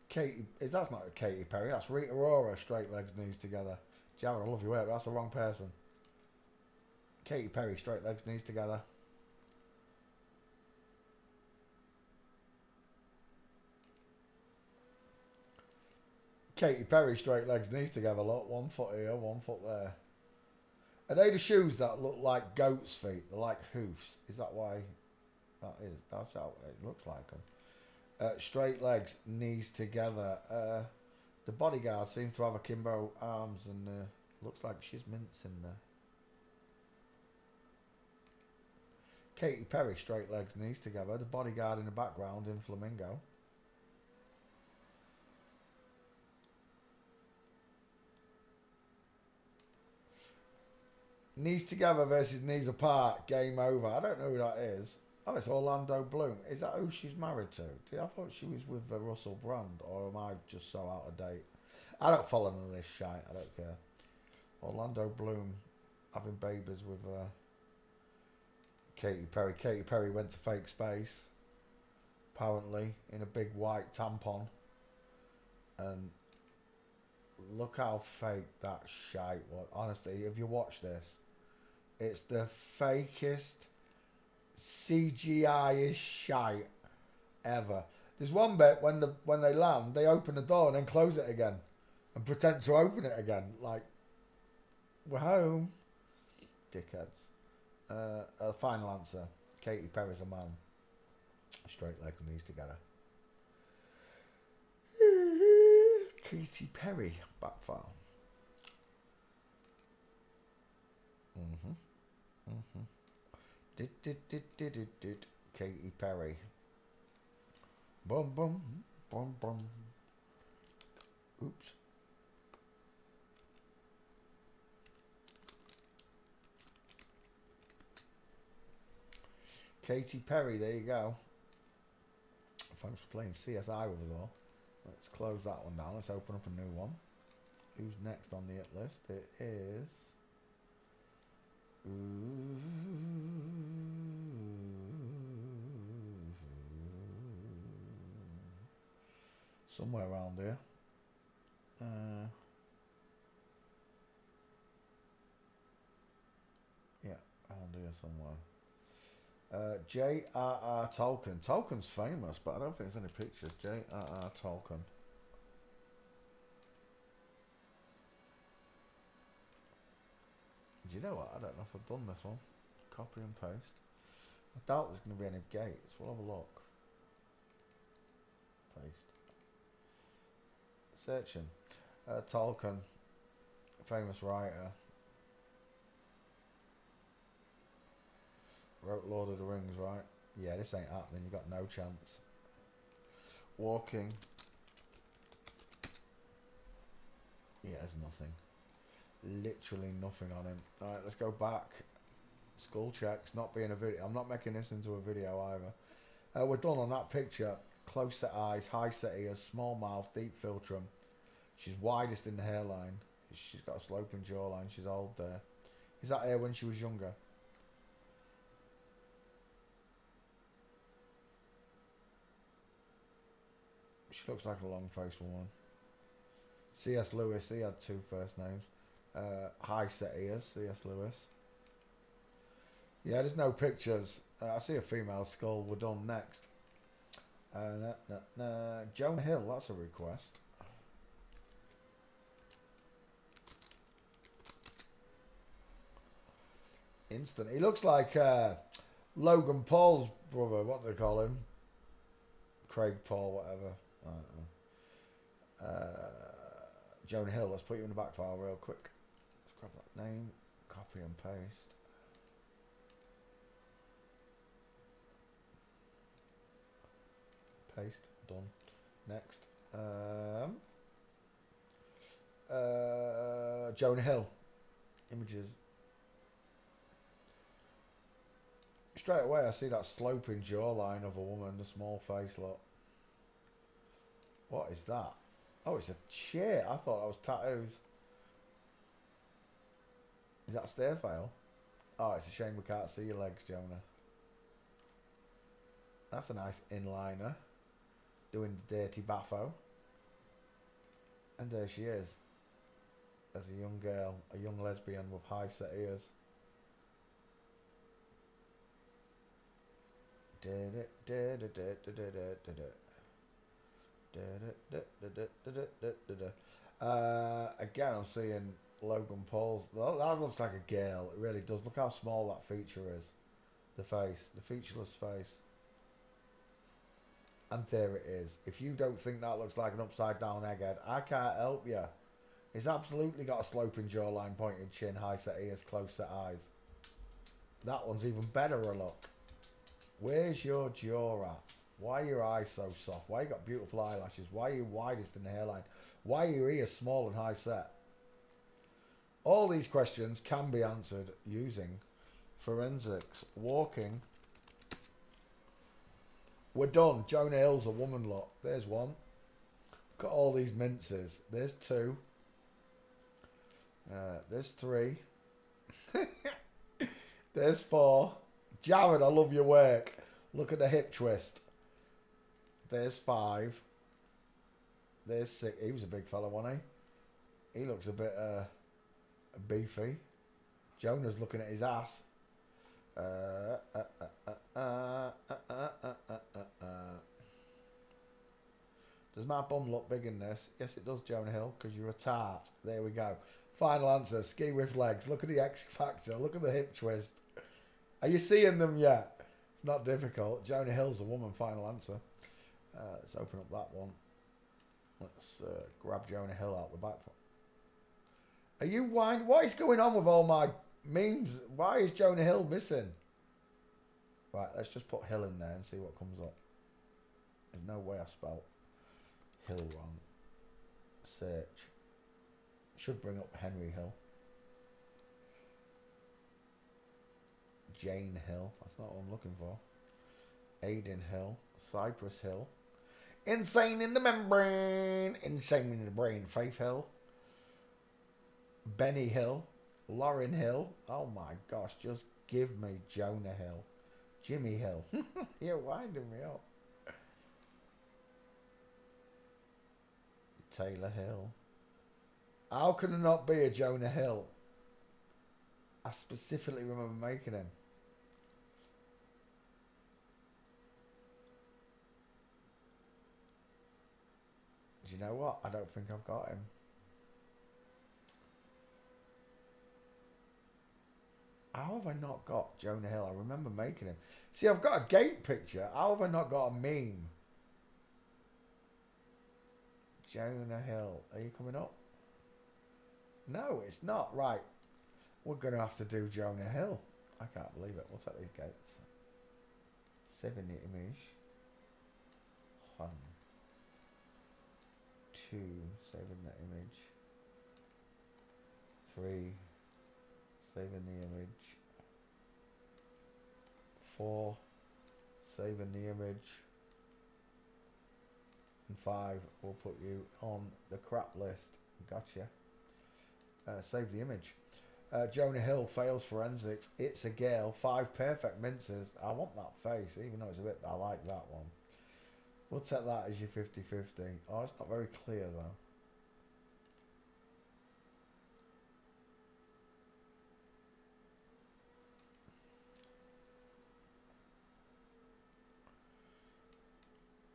Katy, that's not Katy Perry, that's Rita Ora, straight legs, knees together. Jared, I love your work, but that's the wrong person. Katy Perry, straight legs, knees together. Katy Perry, straight legs, knees together. Look, 1 foot here, 1 foot there. Are they the shoes that look like goat's feet? They're like hoofs. Is that why that is? That's how it looks like them. Straight legs, knees together. The bodyguard seems to have akimbo arms and looks like she's mincing there. Katy Perry, straight legs, knees together. The bodyguard in the background in flamingo. Knees together versus knees apart. Game over. I don't know who that is. Oh, it's Orlando Bloom. Is that who she's married to? I thought she was with Russell Brand, or am I just so out of date? I don't follow none of this shite. I don't care. Orlando Bloom having babies with Katy Perry. Katy Perry went to fake space, apparently, in a big white tampon. And look how fake that shite was. Honestly, if you watch this, it's the fakest CGI-ish shite ever. There's one bit when they land, they open the door and then close it again, and pretend to open it again, like we're home. Dickheads. Final answer. Katy Perry's a man. Straight legs, knees together. Katy Perry back file. Did. Katy Perry. Bum bum bum bum. Oops. Katy Perry, there you go. Thanks for playing CSI with us all. Let's close that one down. Let's open up a new one. Who's next on the hit list? It is... somewhere around here. Yeah, around here somewhere. J.R.R. Tolkien. Tolkien's famous, but I don't think there's any pictures. J.R.R. Tolkien. Do you know what? I don't know if I've done this one. Copy and paste. I doubt there's going to be any gates. We'll have a look. Paste. Searching. Tolkien. Famous writer. Wrote Lord of the Rings, right? Yeah, this ain't happening. You got no chance. Walking. Yeah, there's nothing. Literally nothing on him. Alright, let's go back. Skull checks. Not being a video. I'm not making this into a video either. We're done on that picture. Close set eyes, high set ears, small mouth, deep philtrum. She's widest in the hairline. She's got a sloping jawline. She's old there. Is that her when she was younger? She looks like a long-faced woman. C.S. Lewis, he had two first names. High set ears, C.S. Lewis. Yeah, there's no pictures. I see a female skull. We're done next. Jonah Hill, that's a request. Instant. He looks like Logan Paul's brother. What do they call him? Craig Paul, whatever. I don't know. Jonah Hill, let's put you in the back file real quick. Let's grab that name, copy and paste. Paste, done. Next. Jonah Hill. Images. Straight away I see that sloping jawline of a woman, the small face look. What is that? Oh, it's a chair. I thought that was tattoos. Is that a stair file? Oh, it's a shame we can't see your legs, Jonah. That's a nice inliner. Doing the dirty baffo. And there she is. As a young girl, a young lesbian with high set ears. Again, I'm seeing Logan Paul's. That looks like a girl. It really does. Look how small that feature is. The face, the featureless face. And there it is. If you don't think that looks like an upside down egghead, I can't help you. It's absolutely got a sloping jawline, pointed chin, high set ears, close set eyes. That one's even better a look. Where's your jaw at? Why are your eyes so soft? Why you got beautiful eyelashes? Why are you widest in the hairline? Why are your ears small and high set? All these questions can be answered using forensics. Walking. We're done. Jonah Hill's a woman lot. There's one. Got all these minces. There's two. There's three. There's four. Jared, I love your work. Look at the hip twist. There's five. There's six. He was a big fella, wasn't he? He looks a bit beefy. Jonah's looking at his ass. Does my bum look big in this? Yes, it does, Jonah Hill, because you're a tart. There we go. Final answer. Ski with legs. Look at the X Factor. Look at the hip twist. Are you seeing them yet? It's not difficult. Jonah Hill's a woman. Final answer. Let's open up that one. Let's grab Jonah Hill out the back. Are you whining? What is going on with all my memes? Why is Jonah Hill missing? Right, let's just put Hill in there and see what comes up. There's no way I spelled Hill wrong. Search. Should bring up Henry Hill. Jane Hill. That's not what I'm looking for. Aiden Hill. Cypress Hill. Insane in the membrane. Insane in the brain. Faith Hill. Benny Hill. Lauren Hill. Oh my gosh. Just give me Jonah Hill. Jimmy Hill. You're winding me up. Taylor Hill. How can there not be a Jonah Hill? I specifically remember making him. Do you know what? I don't think I've got him. How have I not got Jonah Hill? I remember making him. See, I've got a gate picture. How have I not got a meme? Jonah Hill. Are you coming up? No, it's not. Right. We're going to have to do Jonah Hill. I can't believe it. We'll take these gates. Saving the image. 1, 2. Saving the image. 3. Saving the image. 4. Saving the image. And 5. We'll put you on the crap list. Gotcha. Save the image. Jonah Hill fails forensics. It's a girl. 5 perfect minces. I want that face, even though it's a bit. I like that one. We'll take that as your 50-50. Oh, it's not very clear though.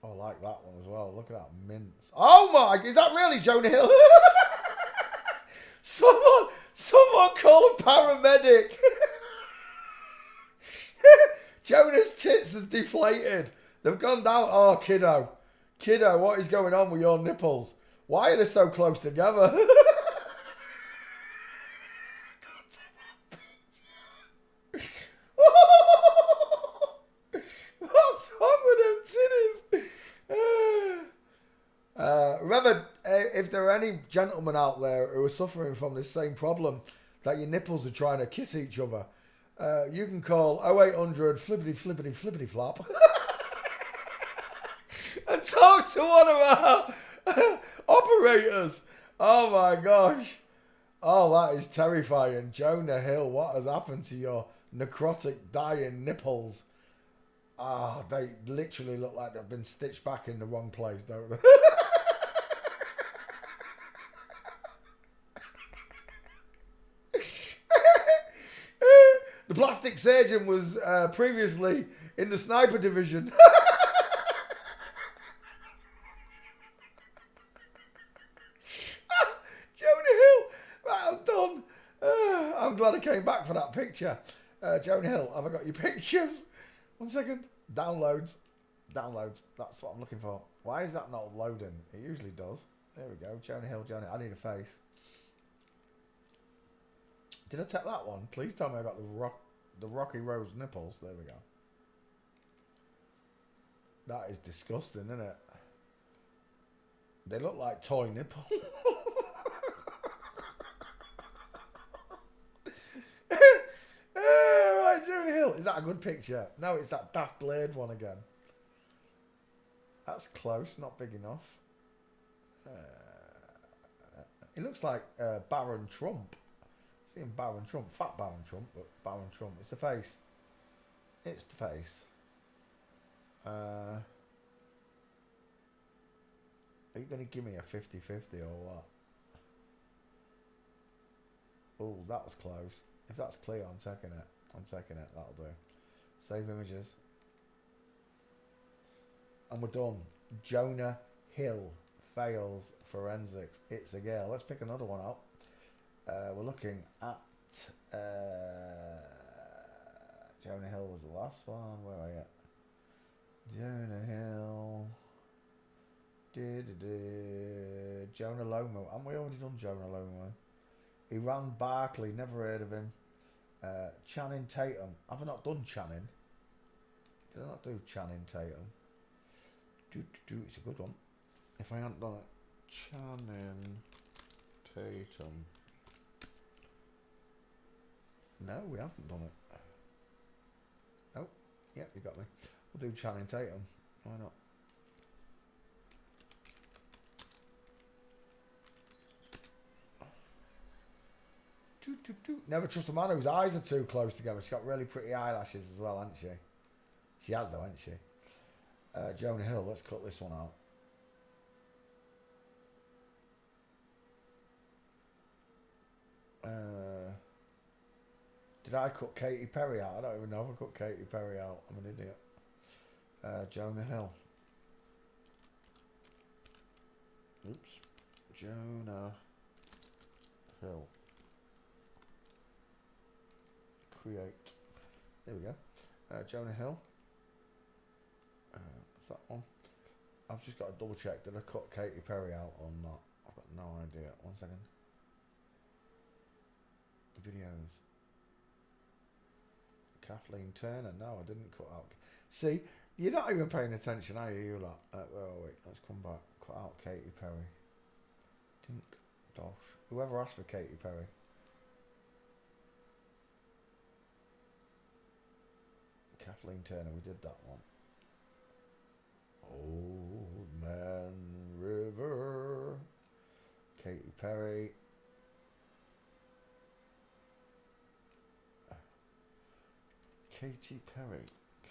Oh, I like that one as well. Look at that mince. Oh my! Is that really Jonah Hill? Someone call a paramedic. Jonah's tits have deflated. They've gone down. Oh, kiddo. Kiddo, what is going on with your nipples? Why are they so close together? What's wrong with them titties? Remember, if there are any gentlemen out there who are suffering from this same problem, that your nipples are trying to kiss each other, you can call 0800 flippity flippity flippity flop and talk to one of our operators. Oh my gosh. Oh, that is terrifying. Jonah Hill, what has happened to your necrotic dying nipples? Ah, they literally look like they've been stitched back in the wrong place, don't they? The plastic surgeon was previously in the sniper division. Jonah Hill. Right, I'm done. I'm glad I came back for that picture. Jonah Hill, have I got your pictures? 1 second. Downloads. Downloads. That's what I'm looking for. Why is that not loading? It usually does. There we go. Jonah Hill, Jonah. I need a face. Did I take that one? Please tell me I got the Rocky Rose nipples. There we go. That is disgusting, isn't it? They look like toy nipples. Right, Jonah Hill. Is that a good picture? No, it's that Daft Blade one again. That's close, not big enough. It looks like Baron Trump. Seeing Baron Trump, fat Baron Trump, but Baron Trump. It's the face. It's the face. Are you going to give me a 50-50 or what? Oh, that was close. If that's clear, I'm taking it. I'm taking it. That'll do. Save images. And we're done. Jonah Hill fails forensics. It's a girl. Let's pick another one out. We're looking at Jonah Hill was the last one. Where are you? Jonah Hill. Jonah Lomo. Haven't we already done Jonah Lomo? Iran Barkley. Never heard of him. Channing Tatum. Have I not done Channing? Did I not do Channing Tatum? It's a good one. If I hadn't done it. Channing Tatum. No, we haven't done it. Oh, yeah, you got me. We'll do Channing Tatum. Why not? Never trust a man whose eyes are too close together. She's got really pretty eyelashes as well, hasn't she? She has though, hasn't she? Jonah Hill, let's cut this one out. Did I cut Katy Perry out? I don't even know if I cut Katy Perry out. I'm an idiot. Jonah Hill. Oops. Jonah Hill. Create. There we go. Jonah Hill. What's that one? I've just got to double check. Did I cut Katy Perry out or not? I've got no idea. 1 second. Videos. Kathleen Turner. No, I didn't cut out. See, you're not even paying attention, are you? You lot. Wait, let's come back. Cut out Katy Perry. Dink, dosh. Whoever asked for Katy Perry. Kathleen Turner, we did that one. Old Man River. Katy Perry. Katy Perry.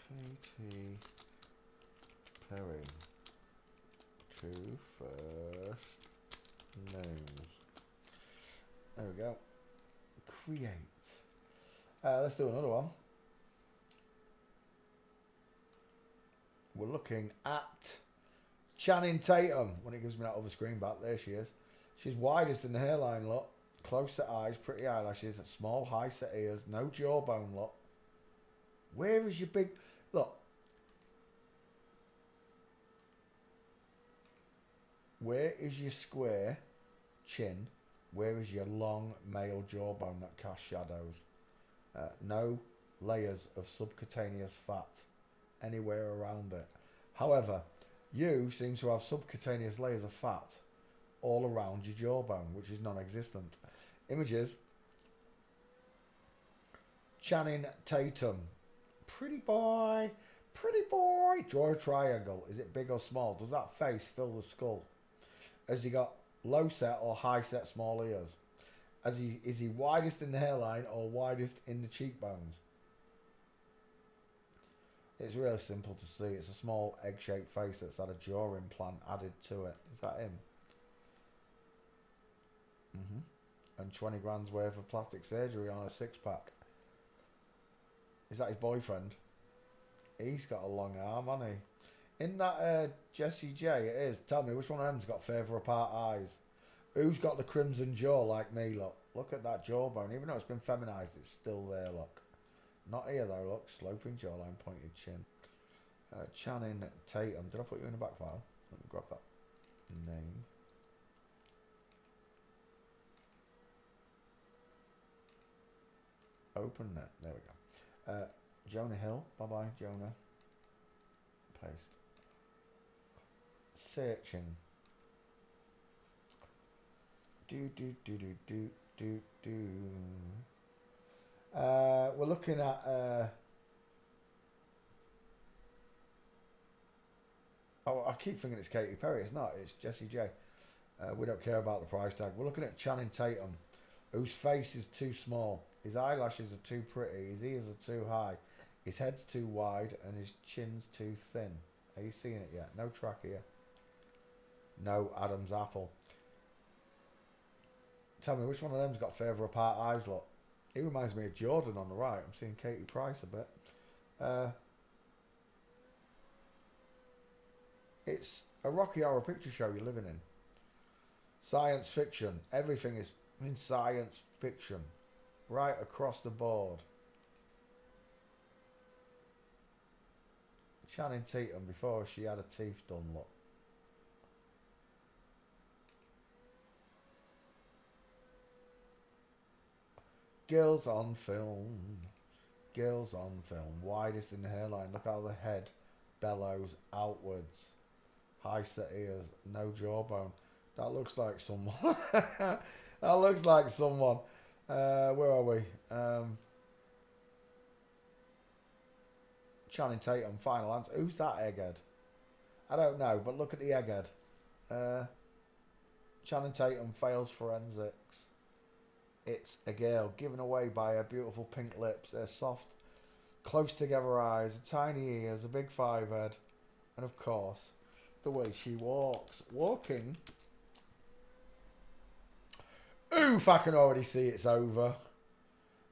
Katy Perry. 2 first names. There we go. Create. Let's do another one. We're looking at Channing Tatum. When it gives me that other screen back, there she is. She's widest in the hairline, look. Close set eyes, pretty eyelashes, small high set ears, no jawbone, look. Where is your big... Look. Where is your square chin? Where is your long male jawbone that casts shadows? No layers of subcutaneous fat anywhere around it. However, you seem to have subcutaneous layers of fat all around your jawbone, which is non-existent. Images. Channing Tatum. Pretty boy. Pretty boy. Draw a triangle. Is it big or small? Does that face fill the skull? Has he got low set or high set small ears? Is he widest in the hairline or widest in the cheekbones? It's really simple to see. It's a small egg-shaped face that's had a jaw implant added to it. Is that him? And 20 grand's worth of plastic surgery on a six-pack. Is that his boyfriend? He's got a long arm, hasn't he? In that Jessie J, it is. Tell me, which one of them's got further apart eyes? Who's got the crimson jaw like me, look? Look at that jawbone. Even though it's been feminized, it's still there, look. Not here, though, look. Sloping jawline, pointed chin. Channing Tatum. Did I put you in the back file? Let me grab that name. Open that. There we go. Jonah Hill. Bye-bye, Jonah. Paste. Searching. We're looking at oh, I keep thinking it's Katy Perry. It's not. It's Jessie J. We don't care about the price tag. We're looking at Channing Tatum, whose face is too small. His eyelashes are too pretty. His ears are too high. His head's too wide and his chin's too thin. Are you seeing it yet? No track here. No Adam's apple. Tell me, which one of them's got further apart eyes, look? He reminds me of Jordan on the right. I'm seeing Katie Price a bit. It's a Rocky Horror Picture Show you're living in. Science fiction. Everything is in science fiction. Right across the board. Channing Tatum before she had her teeth done, look. Girls on film. Girls on film. Widest in the hairline. Look how the head bellows outwards. High set ears. No jawbone. That looks like someone. That looks like someone. Where are we? Channing Tatum, final answer. Who's that egghead? I don't know, but look at the egghead. Channing Tatum fails forensics. It's a girl given away by her beautiful pink lips, her soft, close together eyes, her tiny ears, a big five head, and of course, the way she walks. Walking. Oof, I can already see it's over.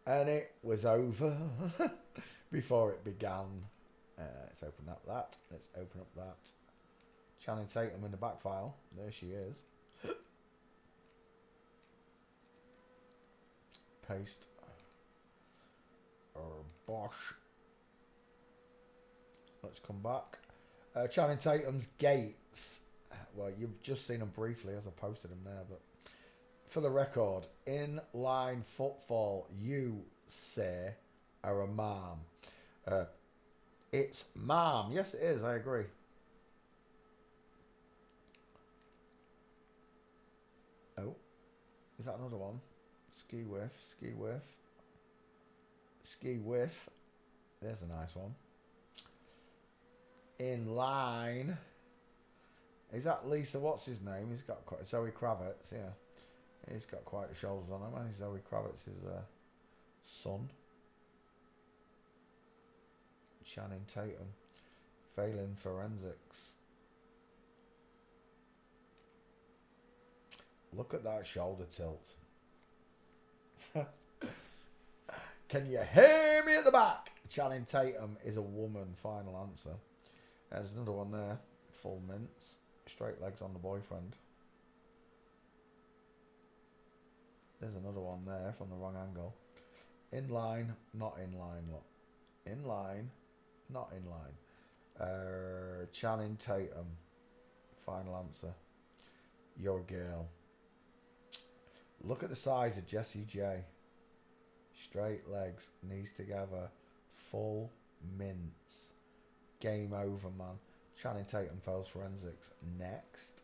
And it was over before it began. Let's open up that. Let's open up that. Channing Tatum in the back file. There she is. Paste. Bosh. Let's come back. Channing Tatum's gates. Well, you've just seen them briefly as I posted them there, but for the record, inline footfall, you, say, are a mom. It's mom. Yes, it is. I agree. Oh, is that another one? Ski whiff, ski whiff, ski whiff. There's a nice one. In line. Is that Lisa? What's his name? He's got quite Zoe Kravitz. Yeah, he's got quite the shoulders on him. And Zoe Kravitz's son. Channing Tatum, failing forensics. Look at that shoulder tilt. Can you hear me at the back? Channing Tatum is a woman. Final answer. There's another one there. Full mints. Straight legs on the boyfriend. There's another one there from the wrong angle. In line, not in line. Look. In line, not in line. Channing Tatum. Final answer. You're a girl. Look at the size of Jessie J. Straight legs, knees together, full mints. Game over, man. Channing Tatum fails forensics. Next.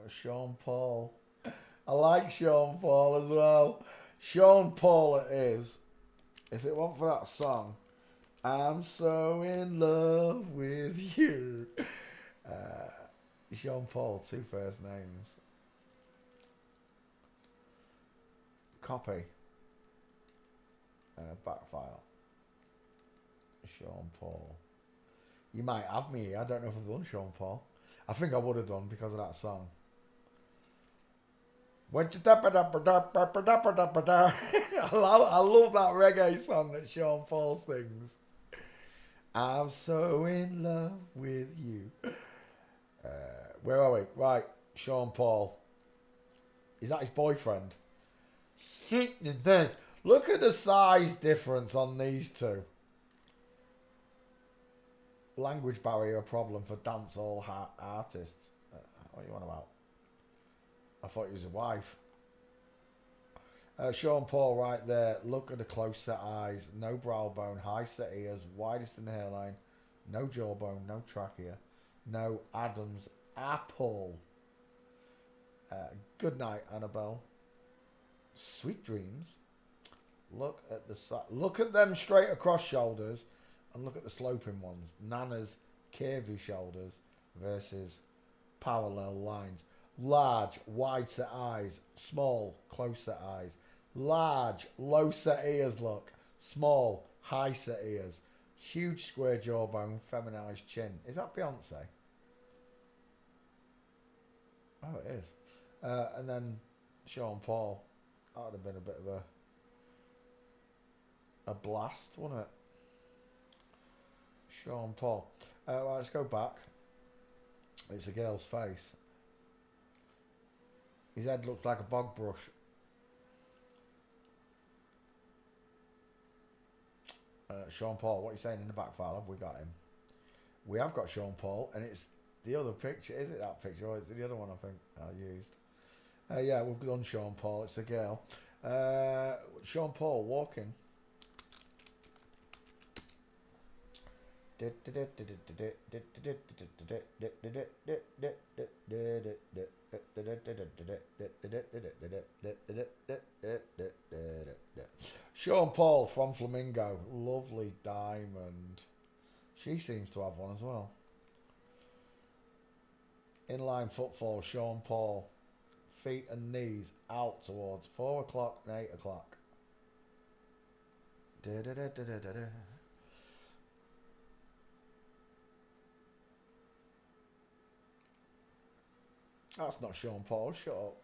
Sean Paul. I like Sean Paul as well. Sean Paul it is. If it weren't for that song, I'm so in love with you. Sean Paul, 2 first names. Copy. Back file. Sean Paul. You might have me. I don't know if I've done Sean Paul. I think I would have done because of that song. I love that reggae song that Sean Paul sings. I'm so in love with you. Where are we? Right, Sean Paul. Is that his boyfriend? Look at the size difference on these two. Language barrier problem for dancehall artists. What are you on about? I thought he was a wife. Sean Paul right there. Look at the close set eyes. No brow bone. High set ears. Widest in the hairline. No jawbone. No trachea. No Adam's apple. Good night, Annabelle. Sweet dreams. Look at the look at them straight across shoulders, and look at the sloping ones. Nana's curvy shoulders versus parallel lines. Large, wide set eyes. Small, close set eyes. Large, low set ears, look. Small, high set ears. Huge square jawbone, feminized chin. Is that Beyonce? Oh, it is. And then Sean Paul. That would have been a bit of a blast, wouldn't it? Sean Paul. Right, let's go back. It's a girl's face. His head looks like a bog brush. Sean Paul, what are you saying in the back file? Have we got him? We have got Sean Paul, and it's the other picture. Is it that picture, or is it the other one I think I used? Yeah, we've done Sean Paul. It's a girl. Sean Paul walking. Sean Paul from Flamingo. Lovely diamond. She seems to have one as well. Inline footfall, Sean Paul. Feet and knees out towards 4 o'clock and 8 o'clock. That's not Sean Paul, shut up.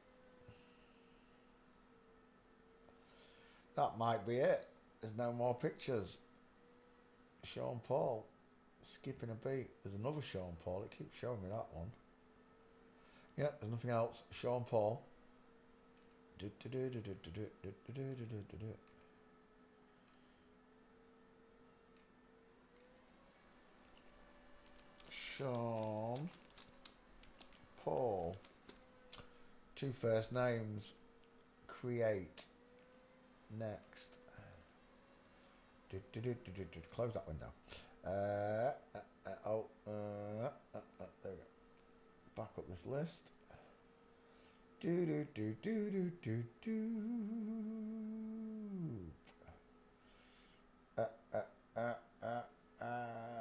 That might be it. There's no more pictures. Sean Paul. Skipping a beat. There's another Sean Paul. It keeps showing me that one. Yep, there's nothing else. Sean Paul. Sean Paul. 2 first names. Create. Next. Close that window. There we go. Back up this list.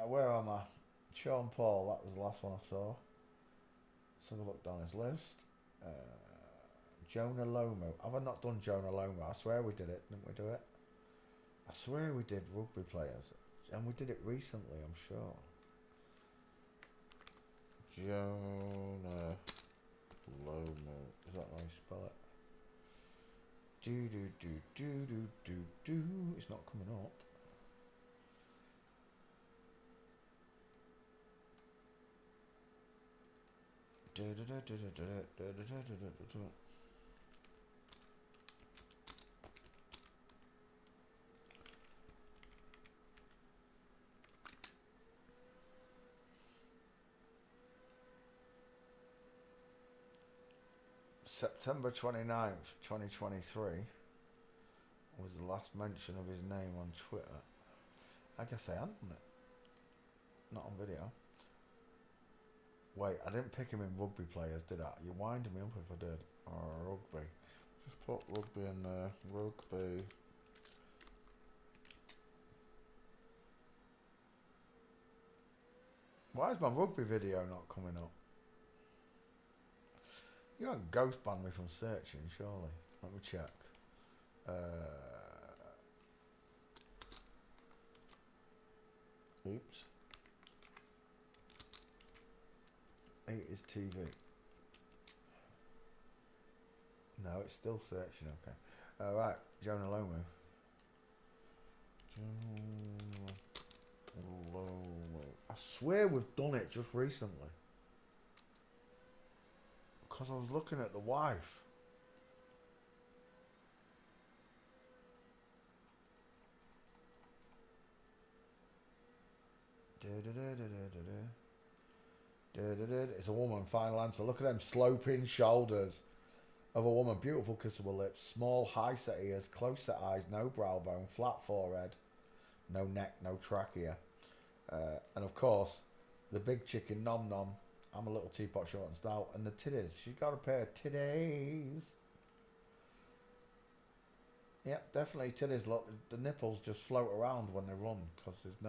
Where am I? Sean Paul, that was the last one I saw. Let's have a look down his list. Jonah Lomu. Have I not done Jonah Lomu? I swear we did it, didn't we do it? I swear we did rugby players. And we did it recently, I'm sure. Jonah Lomu. Is that how you spell it? It's not coming up. September 29th, 2023 was the last mention of his name on Twitter. I guess I haven't done it. Not on video. Wait, I didn't pick him in rugby players, did I? You winded me up if I did. Or rugby. Just put rugby in there. Rugby. Why is my rugby video not coming up? You won't ghost ban me from searching, surely. Let me check. Oops. It is TV. No, it's still searching, okay. Alright, Jonah Lomu. Jonah Lomu. I swear we've done it just recently. Because I was looking at the wife. It's a woman, final answer. Look at them sloping shoulders of a woman. Beautiful kissable lips, small high set ears, close set eyes, no brow bone, flat forehead, no neck, no trachea. And of course, the big chicken nom nom. I'm a little teapot short and stout. And the titties. She's got a pair of titties. Yep, definitely titties. Look, the nipples just float around when they run because there's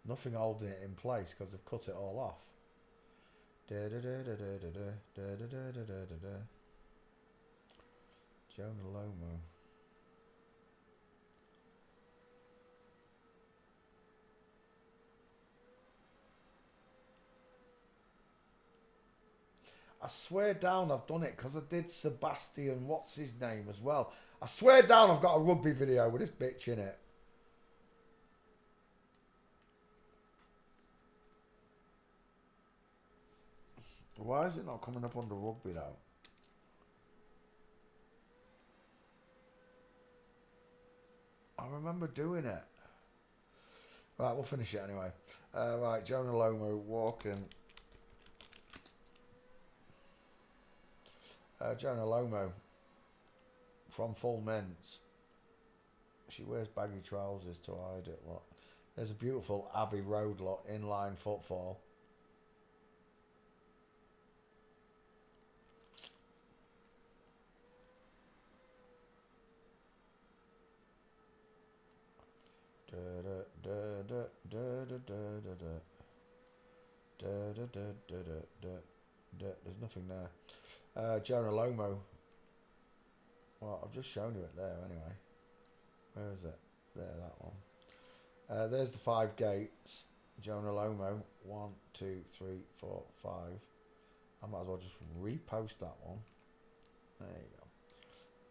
nothing holding it in place because they've cut it all off. Jonah Lomu. I swear down I've done it because I did Sebastian, what's his name as well. I swear down I've got a rugby video with this bitch in it. Why is it not coming up under rugby though? I remember doing it. Right, we'll finish it anyway. Right, Jonah Lomu walking. Jonah Lomu from Full Mints. She wears baggy trousers to hide it. What? There's a beautiful Abbey Road lot inline footfall. There's nothing there. Jonah Lomu. Well, I've just shown you it there anyway. Where is it? There, that one. There's the 5 gates. Jonah Lomu. 1, 2, 3, 4, 5. I might as well just repost that one. There you go.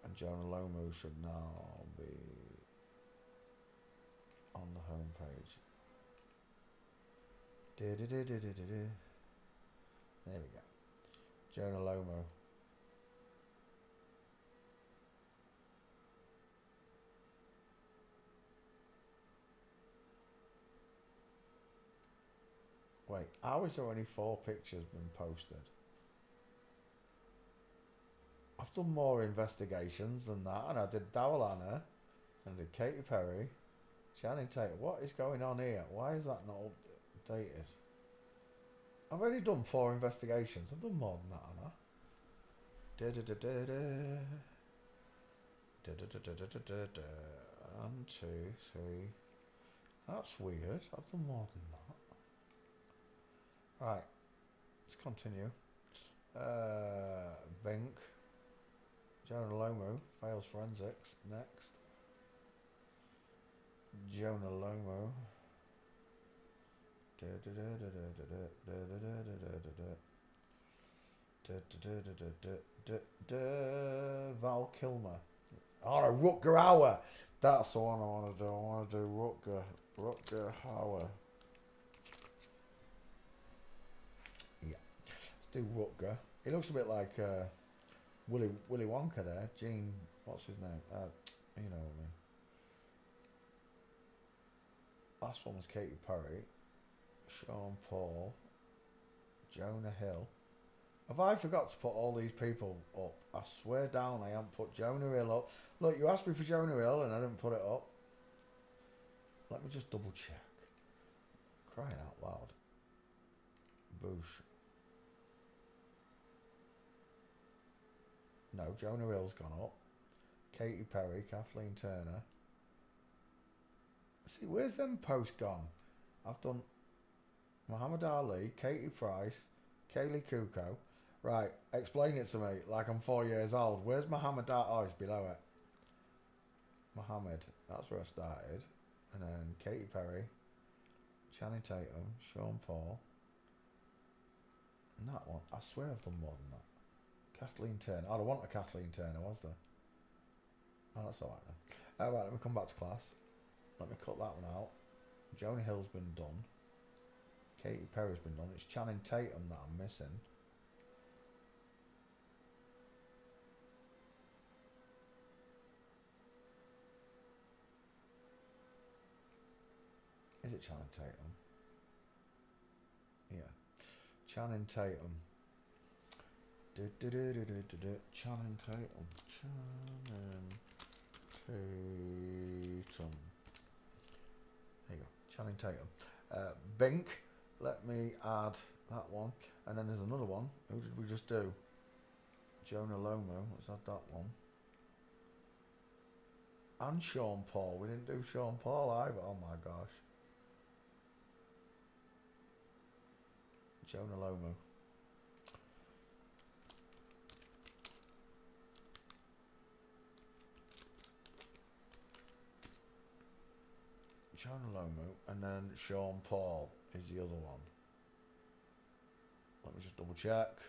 And Jonah Lomu should now be on the home page. There we go. Jonah Lomu. Wait, how is there only 4 pictures been posted? I've done more investigations than that, and I did Daryl Anna, and I did Katy Perry, Channing Tatum. What is going on here? Why is that not updated? I've only done 4 investigations. I've done more than that, Anna. 1, 2, 3. That's weird. I've done more than that. Right, let's continue. Bink. Jonah Lomu fails forensics. Next. Jonah Lomu. Val Kilmer. Oh, no, Rutger Hauer. That's the one I want to do. I want to do Rutger Hauer. Yeah. Let's do Rutger. He looks a bit like Willy Wonka there. Gene, what's his name? You know what I mean. Last one was Katy Perry. Sean Paul. Jonah Hill. Have I forgot to put all these people up? I swear down I haven't put Jonah Hill up. Look, you asked me for Jonah Hill and I didn't put it up. Let me just double check. Crying out loud. Boosh. No, Jonah Hill's gone up. Katy Perry, Kathleen Turner. See, where's them posts gone? I've done Muhammad Ali, Katie Price, Kaylee Kuko. Right, explain it to me like I'm 4 years old. Where's Muhammad Ali? Oh, it's below it. Muhammad, that's where I started. And then Katy Perry, Channing Tatum, Sean Paul. And that one, I swear I've done more than that. Kathleen Turner. Oh, I want a Kathleen Turner, was there? Oh, that's alright then. Alright, let me come back to class. Let me cut that one out. Jonah Hill's been done. Katy Perry's been done. It's Channing Tatum that I'm missing. Is it Channing Tatum? Yeah. Channing Tatum. Channing Tatum. Channing Tatum. There you go. Channing Tatum. Bink. Let me add that one. And then there's another one. Who did we just do? Jonah Lomu. Let's add that one. And Sean Paul. We didn't do Sean Paul either. Oh my gosh. Jonah Lomu. Jonah Lomu, and then Sean Paul is the other one. Let me just double check.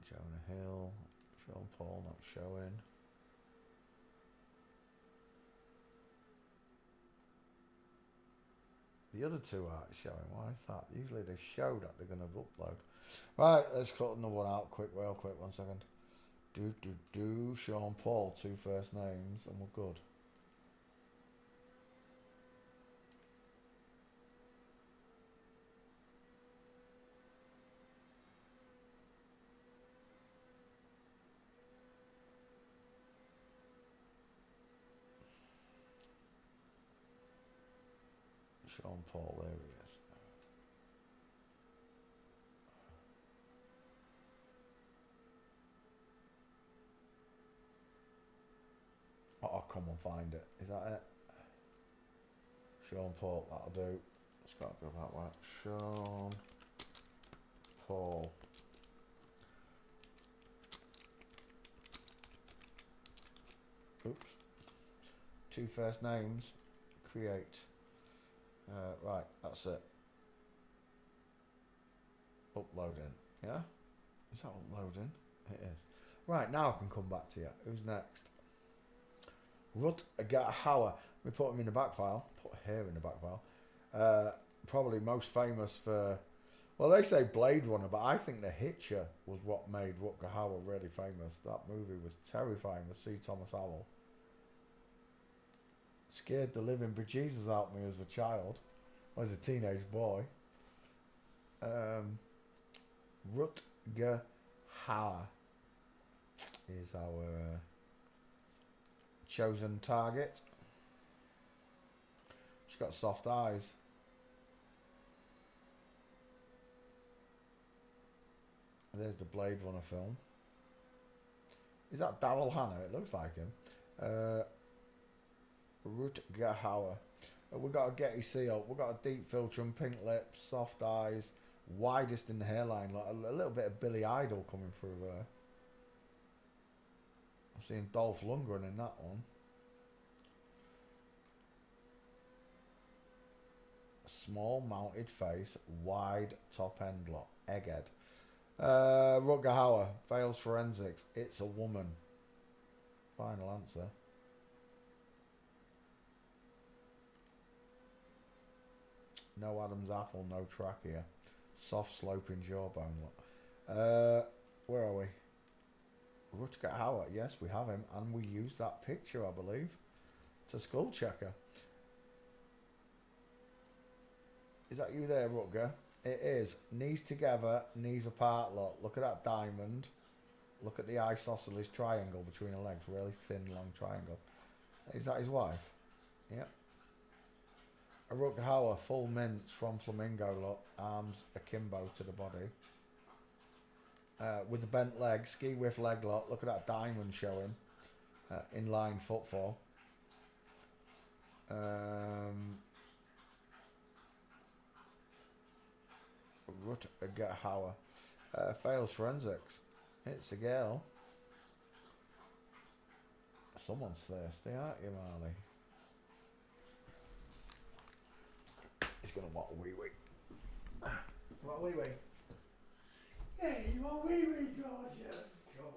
Jonah Hill, Sean Paul not showing. The other two aren't showing. Why is that? Usually they show that they're going to upload. Right, let's cut another one out quick, real quick, 1 second. Sean Paul, 2 first names, and we're good. Sean Paul, there he is. Oh, come on, find it. Is that it? Sean Paul, that'll do. It's got to go that way. Sean Paul. Oops. 2 first names. Create. Right, that's it. Uploading. Yeah? Is that uploading? It is. Right, now I can come back to you. Who's next? Rutger Hauer. We put him in the back file. Put here in the back file. Probably most famous for... Well, they say Blade Runner, but I think The Hitcher was what made Rutger Hauer really famous. That movie was terrifying with C. Thomas Howell. Scared the living bejesus out of me as a child. I was a teenage boy. Rutger Hauer is our chosen target. She's got soft eyes. There's the Blade Runner film. Is that Daryl Hannah? It looks like him. Rutger Hauer. We've got a Getty seal. We've got a deep filter and pink lips, soft eyes, widest in the hairline, like a little bit of Billy Idol coming through there. I'm seeing Dolph Lundgren in that one. Small mounted face, wide top end lock, egghead. Rutger Hauer, fails forensics. It's a woman. Final answer. No Adam's apple, no trachea. Soft sloping jawbone look. Where are we? Rutger Hauer, yes, we have him, and we used that picture, I believe. It's a skull checker. Is that you there, Rutger? It is. Knees together, knees apart, look at that diamond. Look at the isosceles triangle between the legs, really thin, long triangle. Is that his wife? Yep. A Rutger Hauer, full mints from Flamingo look, arms akimbo to the body. With the bent leg, ski whiff leg lock, look at that diamond showing. Inline footfall. Rutger Hauer. Fails forensics. It's a girl. Someone's thirsty, aren't you, Marley? He's gonna want a wee wee. Want a wee wee? Hey, you want a wee wee, gorgeous? Come on.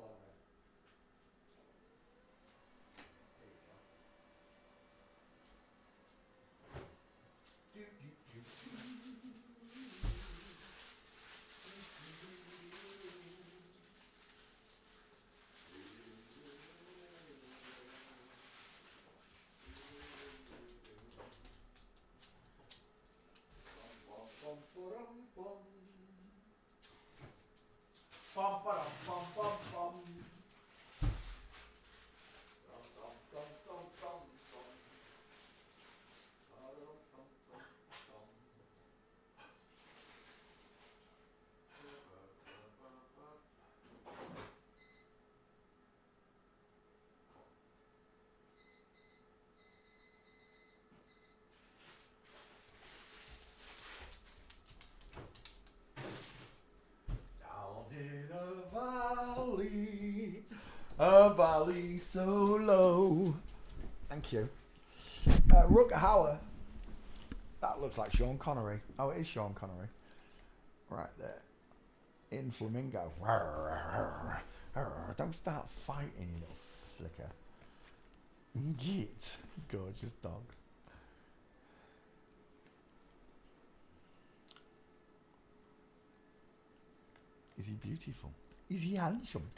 There you go. A valley so low. Thank you. Rutger Hauer. That looks like Sean Connery. Oh, it is Sean Connery. Right there. in Flamingo. Don't start fighting, you little flicker. Get. Gorgeous dog. Is he beautiful? Is he handsome?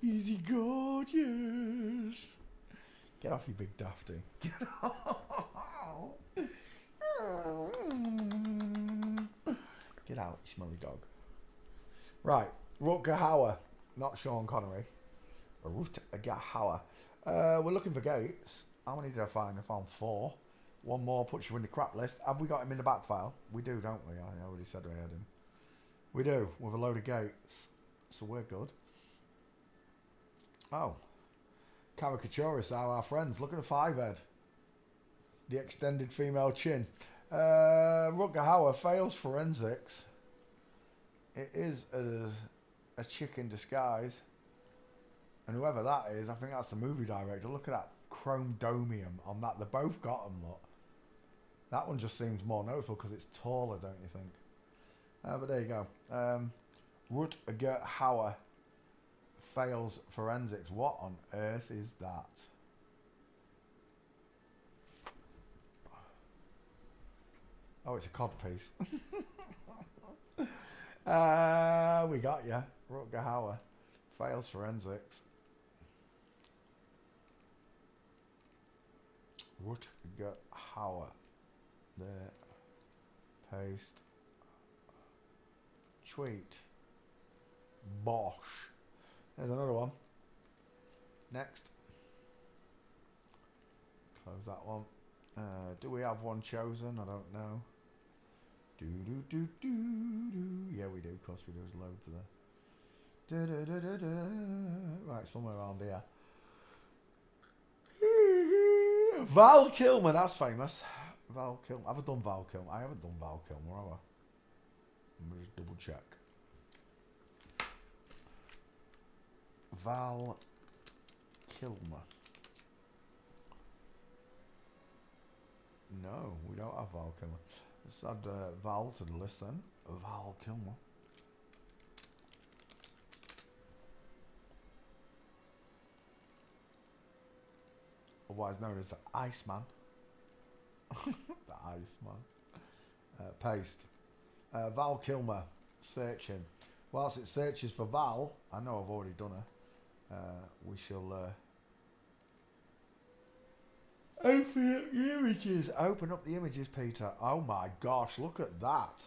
Is he gorgeous? Get off, you big dafty. Get off. Get out, you smelly dog. Right, Rutger Hauer, not Sean Connery. Rutger Hauer. We're looking for Gates. How many did I find? I found 4. One more puts you in the crap list. Have we got him in the back file? We do, don't we? I already said we had him. We do, with a load of Gates. So we're good. Oh. Caricaturists are our friends. Look at the 5-head. The extended female chin. Rutger Hauer fails forensics. It is a chick in disguise. And whoever that is, I think that's the movie director. Look at that chrome domium on that. They both got them, look. That one just seems more noticeable because it's taller, don't you think? But there you go. Rutger Hauer fails forensics. What on earth is that? Oh, it's a cod piece. We got you. Rutger Hauer fails forensics. Rutger Hauer. There. Paste. Tweet. Bosh. There's another one. Next. Close that one. Do we have one chosen? I don't know. Yeah, we do. Of course we do. There's loads there. Right, somewhere around here. Val Kilmer, that's famous. Val Kilmer. Have I done Val Kilmer? I haven't done Val Kilmer, have I? Let me just double check. Val Kilmer. No, we don't have Val Kilmer. Let's add Val to the list then. Val Kilmer. Otherwise known as the Iceman. The Iceman. Paste. Val Kilmer. Searching. Whilst it searches for Val, I know I've already done her. We shall open up the images. Open up the images, Peter. Oh my gosh, look at that.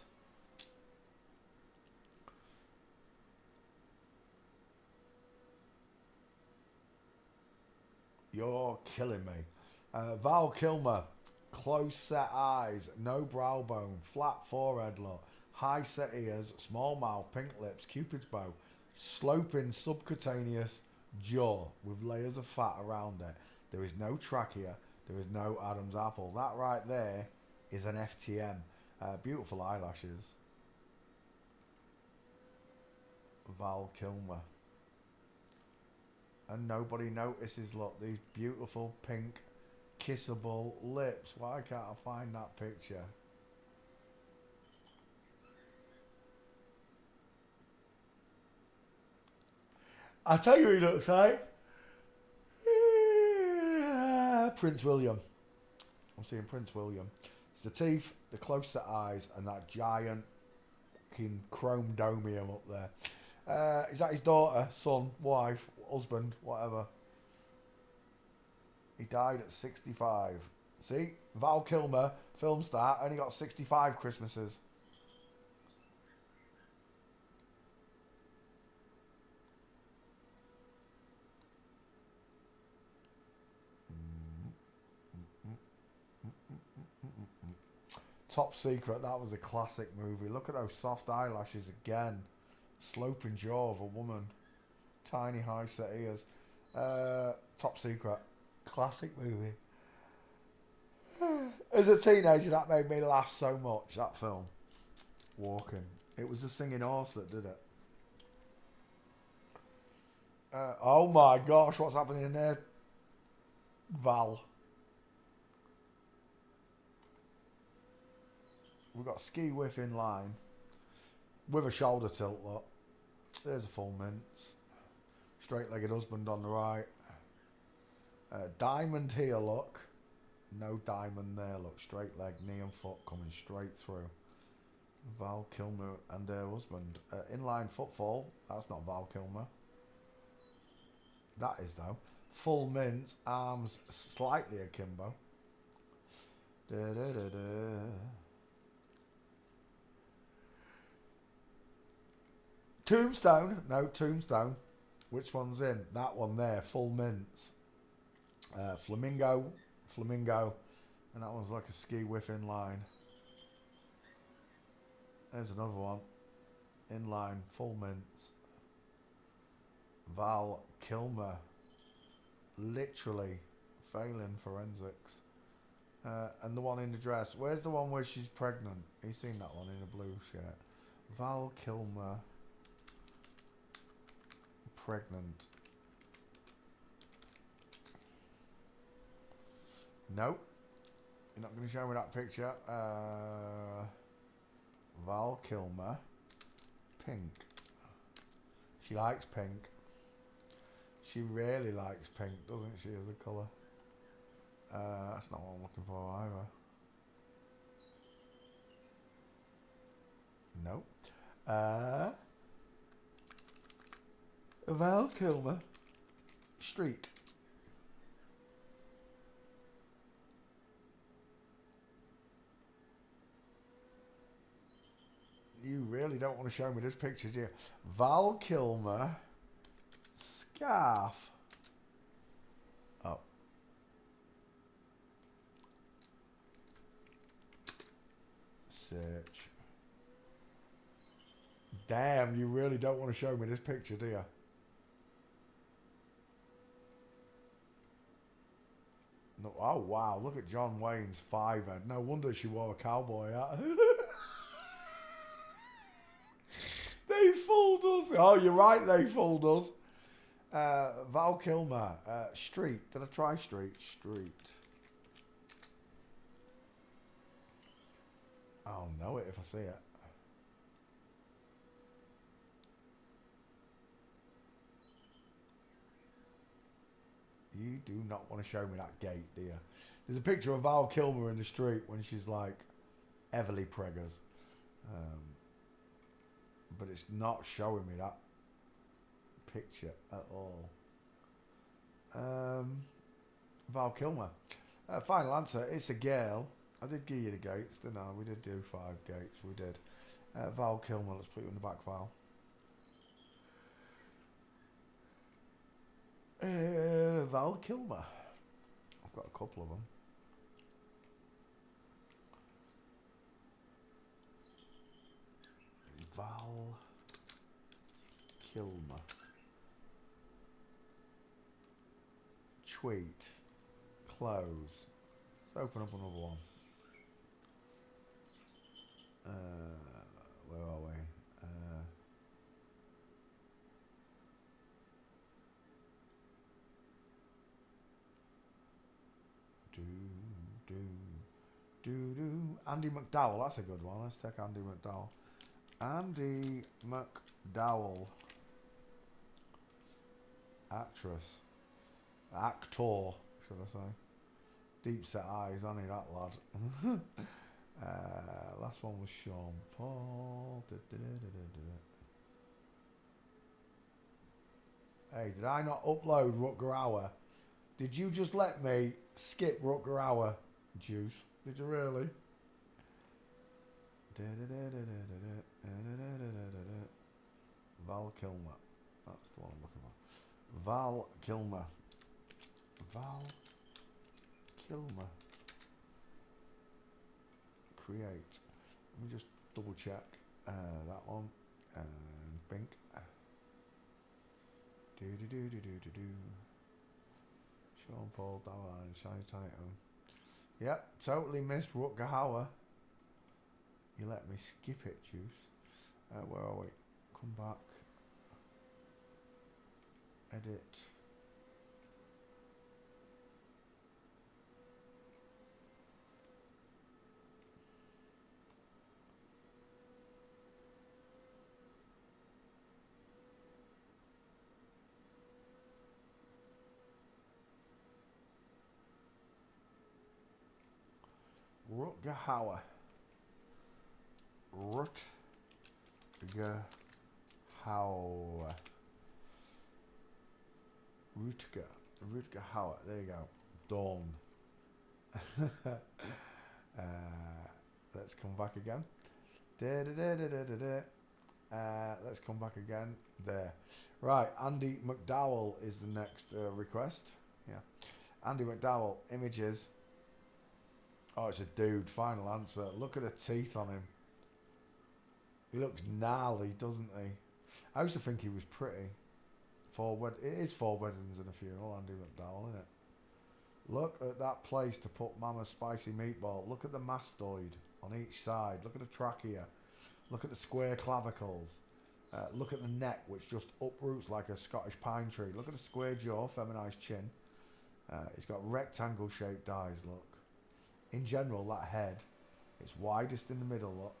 You're killing me. Val Kilmer. Close set eyes, no brow bone, flat forehead look, high set ears, small mouth, pink lips, cupid's bow, sloping subcutaneous jaw with layers of fat around it. There is no trachea, there is no Adam's apple. That right there is an FTM. Beautiful eyelashes. Val Kilmer. And nobody notices, look, these beautiful pink kissable lips. Why can't I find that picture? I'll tell you who he looks like. Prince William. I'm seeing Prince William. It's the teeth, the close set eyes, and that giant fucking chrome domium up there. Is that his daughter, son, wife, husband, whatever? He died at 65. See? Val Kilmer, film star, only got 65 Christmases. Top Secret, that was a classic movie. Look at those soft eyelashes again. Sloping jaw of a woman. Tiny high set ears. Top Secret. Classic movie. As a teenager, that made me laugh so much, that film. Walking. It was the singing horse that did it. Oh my gosh, what's happening in there? Val. We've got ski whiff in line. With a shoulder tilt, look. There's a full mince. Straight-legged husband on the right. Diamond here, look. No diamond there, look. Straight leg, knee and foot coming straight through. Val Kilmer and her husband. Inline footfall. That's not Val Kilmer. That is, though. Full mince, arms slightly akimbo. Da, da, da, da. Tombstone. No, Tombstone. Which one's in? That one there. Full mince. Flamingo. Flamingo. And that one's like a ski whiff inline. There's another one. Inline. Full mince. Val Kilmer. Literally failing forensics. And the one in the dress. Where's the one where she's pregnant? He's seen that one in a blue shirt. Val Kilmer. Pregnant. Nope. You're not going to show me that picture. Val Kilmer. Pink. She likes pink. She really likes pink, doesn't she, as a colour? That's not what I'm looking for either. Nope. Val Kilmer. Street. You really don't want to show me this picture, do you? Val Kilmer. Scarf. Oh. Search. Damn, you really don't want to show me this picture, do you? No, oh wow, look at John Wayne's fiver. No wonder she wore a cowboy hat. They fooled us. Oh, you're right, they fooled us. Val Kilmer. Street. Did I try street? Street. I'll know it if I see it. You do not want to show me that gate, do you? There's a picture of Val Kilmer in the street when she's like heavily preggers. But it's not showing me that picture at all. Val Kilmer. Final answer. It's a girl. I did give you the gates, didn't I? We did do 5 gates. We did. Val Kilmer. Let's put you in the back file. Val Kilmer. I've got a couple of them. Val Kilmer. Tweet. Close. Let's open up another one. Where are we? Andy McDowell, that's a good one. Let's take Andy McDowell. Andy McDowell. Actress. Actor, should I say. Deep set eyes, ain't he, that lad? Last one was Sean Paul. Hey, did I not upload Rutger Hauer? Did you just let me skip Rutger Hauer, Juice? Did you really? Val Kilmer. That's the one I'm looking for. Val Kilmer. Val Kilmer. Create. Let me just double check that one. And Bink. Sean Paul, Dowline, Shiny Titan. Yep, totally missed Rutger Hauer. You let me skip it, Juice. Where are we? Come back. Edit. Rutger Hauer. Rutger Hauer. Rutger Hauer. There you go. Dawn. Let's come back again. Let's come back again. There. Right, Andy McDowell is the next request. Yeah. Andy McDowell, images. Oh, it's a dude. Final answer. Look at the teeth on him. He looks gnarly, doesn't he? I used to think he was pretty. It is 4 weddings and a funeral, Andy McDowell, isn't it? Look at that place to put Mama's spicy meatball. Look at the mastoid on each side. Look at the trachea. Look at the square clavicles. Look at the neck, which just uproots like a Scottish pine tree. Look at the square jaw, feminized chin. It's got rectangle shaped eyes, look. In general, that head, it's widest in the middle, look.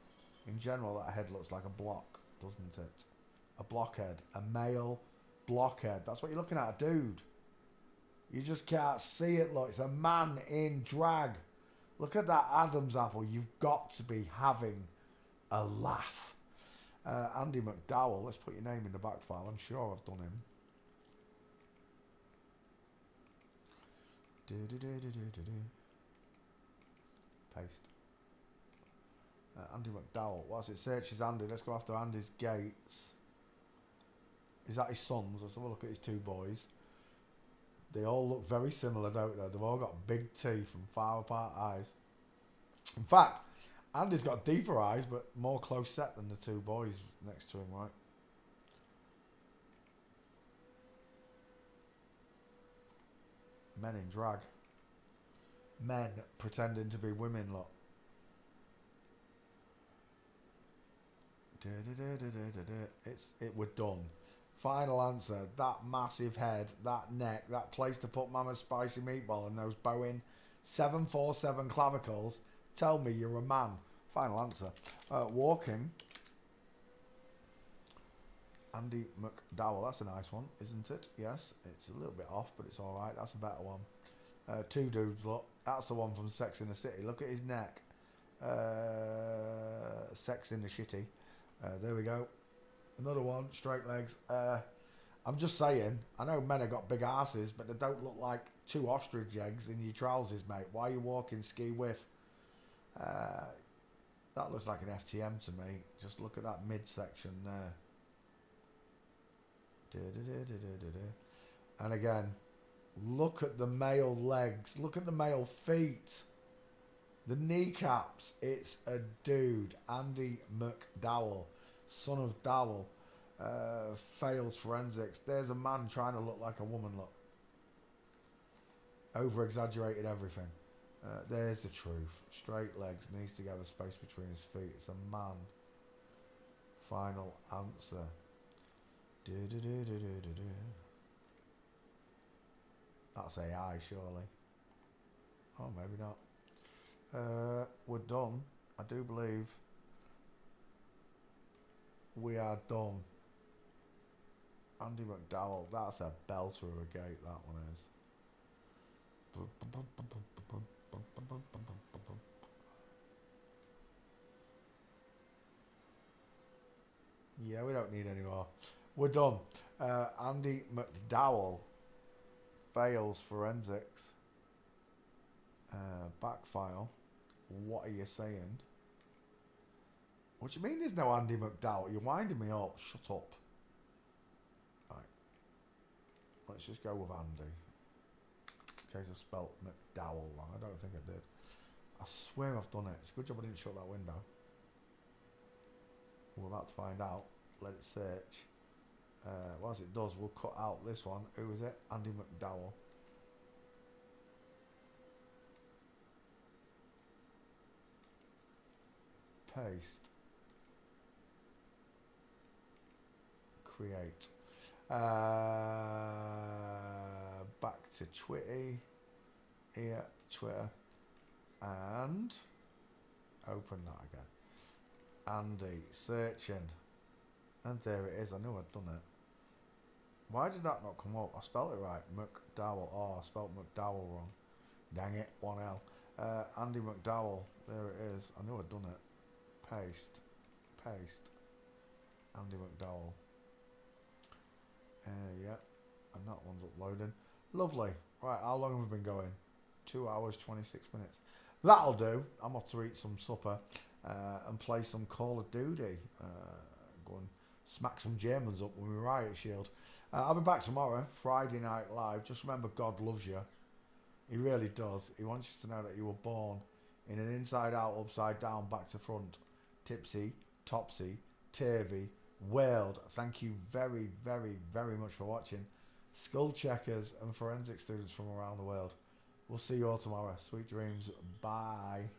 In general, that head looks like a block, doesn't it? A blockhead. A male blockhead. That's what you're looking at, a dude. You just can't see it, look. It's a man in drag. Look at that Adam's apple. You've got to be having a laugh. Andy McDowell. Let's put your name in the back file. I'm sure I've done him. Paste. Andy McDowell. What's it? Searches Andy. Let's go after Andy's Gates. Is that his sons? Let's have a look at his 2 boys. They all look very similar, don't they? They've all got big teeth and far apart eyes. In fact, Andy's got deeper eyes, but more close set than the 2 boys next to him, right? Men in drag. Men pretending to be women, look. We're done. Final answer. That massive head, that neck, that place to put Mama's spicy meatball and those Boeing 747 clavicles. Tell me you're a man. Final answer. Walking. Andy McDowell. That's a nice one, isn't it? Yes. It's a little bit off, but it's alright. That's a better one. 2 dudes, look. That's the one from Sex in the City. Look at his neck. Sex in the Shitty. There we go. Another one, straight legs. I'm just saying, I know men have got big asses, but they don't look like 2 ostrich eggs in your trousers, mate. Why are you walking ski whiff? That looks like an FTM to me. Just look at that midsection there. And again, look at the male legs. Look at the male feet. The kneecaps. It's a dude. Andy McDowell. Son of Dowell. Fails forensics. There's a man trying to look like a woman, look. Over exaggerated everything. There's the truth. Straight legs, knees together, space between his feet. It's a man. Final answer. That's AI, surely. Oh, maybe not. We're done. I do believe we are done. Andy McDowell. That's a belter of a gate, that one is. Yeah, we don't need any more. We're done. Andy McDowell fails forensics. Back file. What are you saying? What do you mean there's no Andy McDowell? You're winding me up. Shut up. Right. Let's just go with Andy. In case I spelt McDowell wrong. I don't think I did. I swear I've done it. It's a good job I didn't shut that window. We're about to find out. Let it search. Once it does, we'll cut out this one. Who is it? Andy McDowell. Paste. Create. Back to Twitty. Here, Twitter. And open that again. Andy, searching. And there it is. I knew I'd done it. Why did that not come up? I spelled it right. McDowell. Oh, I spelled McDowell wrong. Dang it. 1L. Andy McDowell. There it is. I knew I'd done it. Paste. Andy McDowell. Yeah. And that one's uploading. Lovely. Right, how long have we been going? 2 hours, 26 minutes. That'll do. I'm off to eat some supper and play some Call of Duty. Go and smack some Germans up with my riot shield. I'll be back tomorrow, Friday Night Live. Just remember, God loves you. He really does. He wants you to know that you were born in an inside out, upside down, back to front, tipsy, topsy, turvy world. Thank you very, very, very much for watching. Skull checkers and forensic students from around the world. We'll see you all tomorrow. Sweet dreams. Bye.